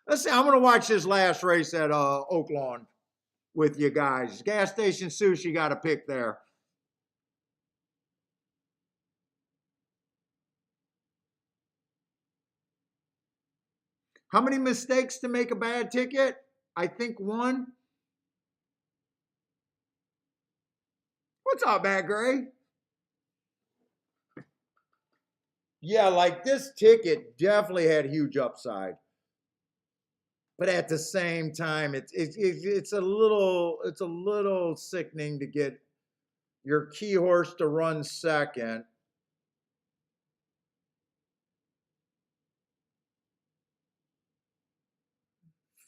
let's see. I'm gonna watch this last race at Oaklawn with you guys. Gas station sushi got a pick there. How many mistakes to make a bad ticket? I think one. What's up, Matt Gray? Yeah, like this ticket definitely had huge upside, but at the same time, it's a little sickening to get your key horse to run second.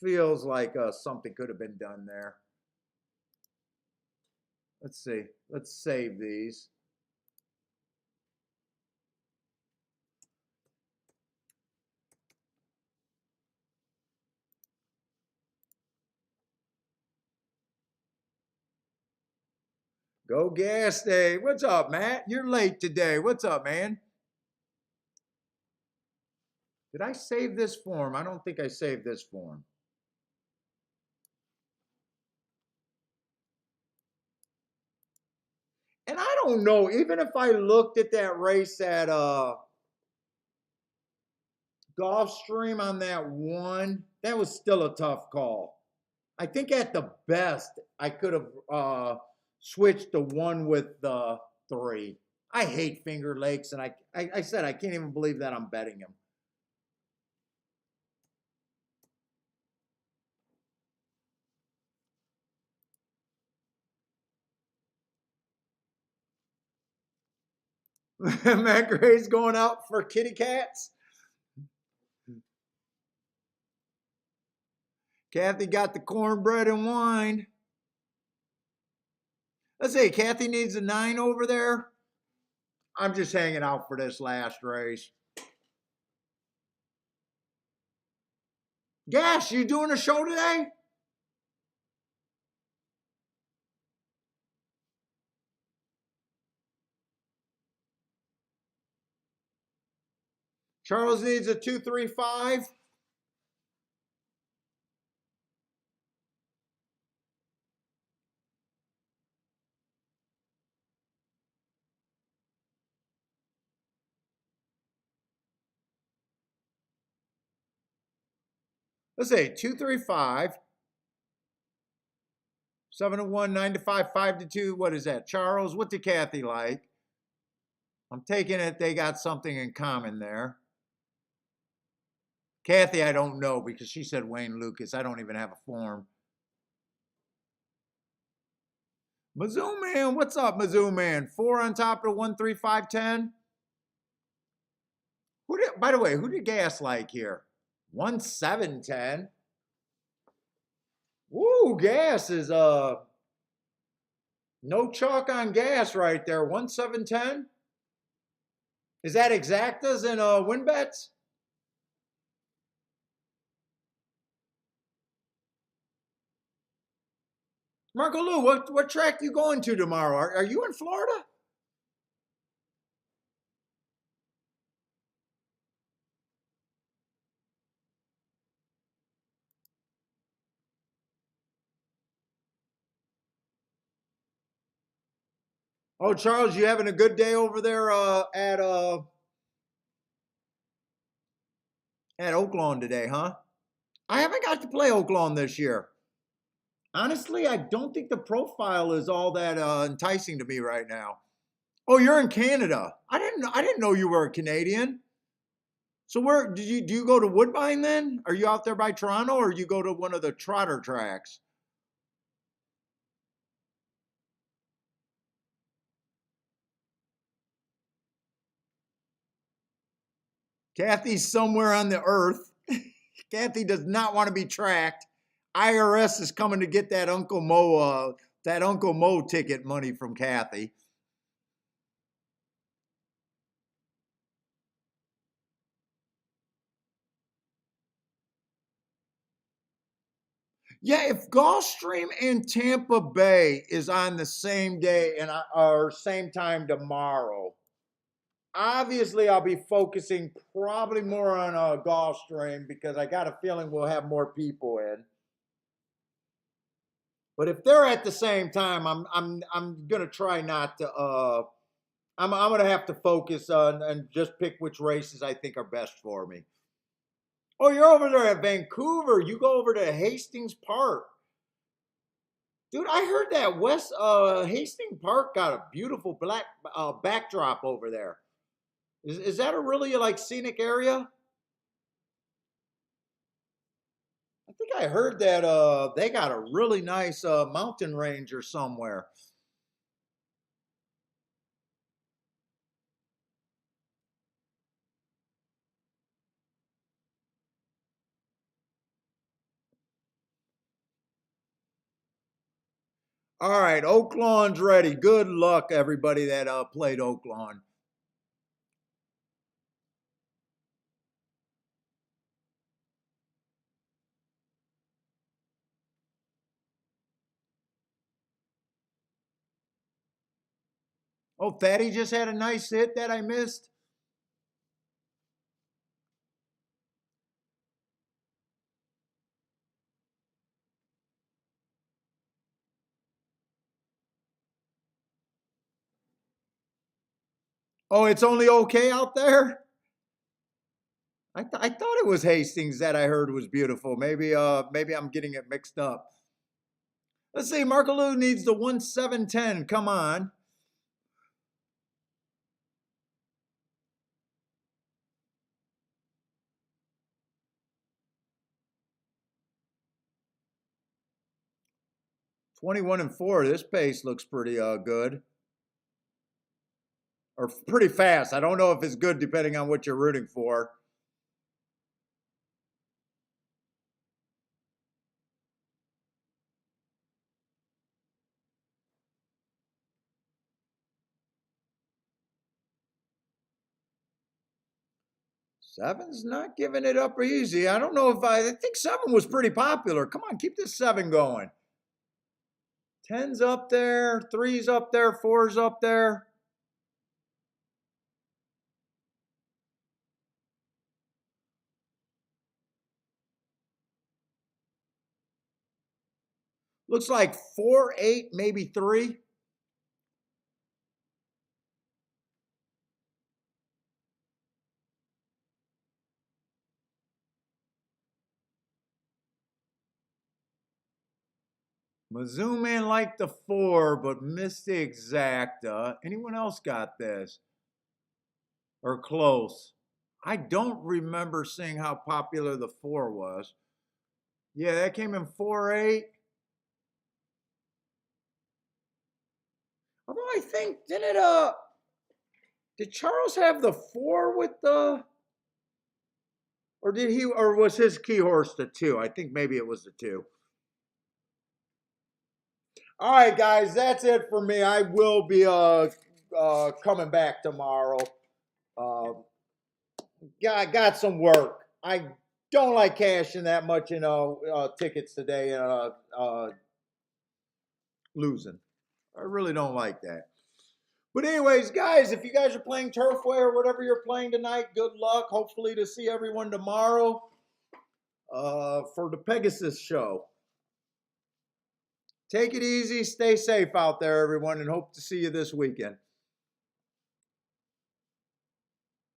Feels like something could have been done there. Let's see. Let's save these. Go gas day. What's up, Matt? You're late today. What's up, man? Did I save this form? I don't think I saved this form. And I don't know, even if I looked at that race at Gulfstream on that one, that was still a tough call. I think at the best, I could have switched the 1 with the 3. I hate Finger Lakes, and I said I can't even believe that I'm betting him. Matt Gray's going out for kitty cats. Kathy got the cornbread and wine. Let's see, Kathy needs a 9 over there. I'm just hanging out for this last race. Gash, you doing a show today? Charles needs a 2-3-5. Let's say 235, 7 to 1, 9 to 5, 5 to 2. What is that? Charles, what did Kathy like? I'm taking it they got something in common there. Kathy, I don't know because she said Wayne Lucas. I don't even have a form. Mizzou Man, what's up, Mizzou Man? 4 on top of 1, 3, 5, 10. By the way, who did Gas like here? 1, 7, 10. Woo, Gas is no chalk on Gas right there. 1, 7, 10. Is that exactas and win bets? Marco Lou, what track you going to tomorrow? Are you in Florida? Oh, Charles, you having a good day over there at Oaklawn today, huh? I haven't got to play Oaklawn this year. Honestly, I don't think the profile is all that enticing to me right now. Oh, you're in Canada. I didn't know you were a Canadian. So where do you go to Woodbine then? Are you out there by Toronto or you go to one of the trotter tracks? Kathy's somewhere on the earth. Kathy does not want to be tracked. IRS is coming to get that Uncle Mo ticket money from Kathy. Yeah, if Gulfstream and Tampa Bay is on the same day and or same time tomorrow, obviously I'll be focusing probably more on Gulfstream because I got a feeling we'll have more people in. But if they're at the same time, I'm gonna try not to. I'm gonna have to focus on and just pick which races I think are best for me. Oh, you're over there at Vancouver. You go over to Hastings Park. Dude, I heard that West Hastings Park got a beautiful black backdrop over there. Is that a really like scenic area? I think I heard that they got a really nice mountain range or somewhere. All right, Oaklawn's ready. Good luck, everybody that played Oaklawn. Oh, Fatty just had a nice hit that I missed. Oh, it's only okay out there? I thought it was Hastings that I heard was beautiful. Maybe I'm getting it mixed up. Let's see, Markaloo needs the 1710. Come on. $21-4. This pace looks pretty good. Or pretty fast. I don't know if it's good depending on what you're rooting for. Seven's not giving it up easy. I don't know if I think seven was pretty popular. Come on, keep this seven going. 10's up there, three's up there, four's up there. Looks like 4, 8, maybe 3. Mazuman liked the 4, but missed the exacta. Anyone else got this? Or close? I don't remember seeing how popular the 4 was. Yeah, that came in 4-8. Although I think, did Charles have the 4 with the, or was his key horse the 2? I think maybe it was the 2. All right, guys, that's it for me. I will be coming back tomorrow. Got some work. I don't like cashing that much in tickets today and losing. I really don't like that. But anyways, guys, if you guys are playing Turfway or whatever you're playing tonight, good luck. Hopefully to see everyone tomorrow for the Pegasus show. Take it easy. Stay safe out there, everyone, and hope to see you this weekend.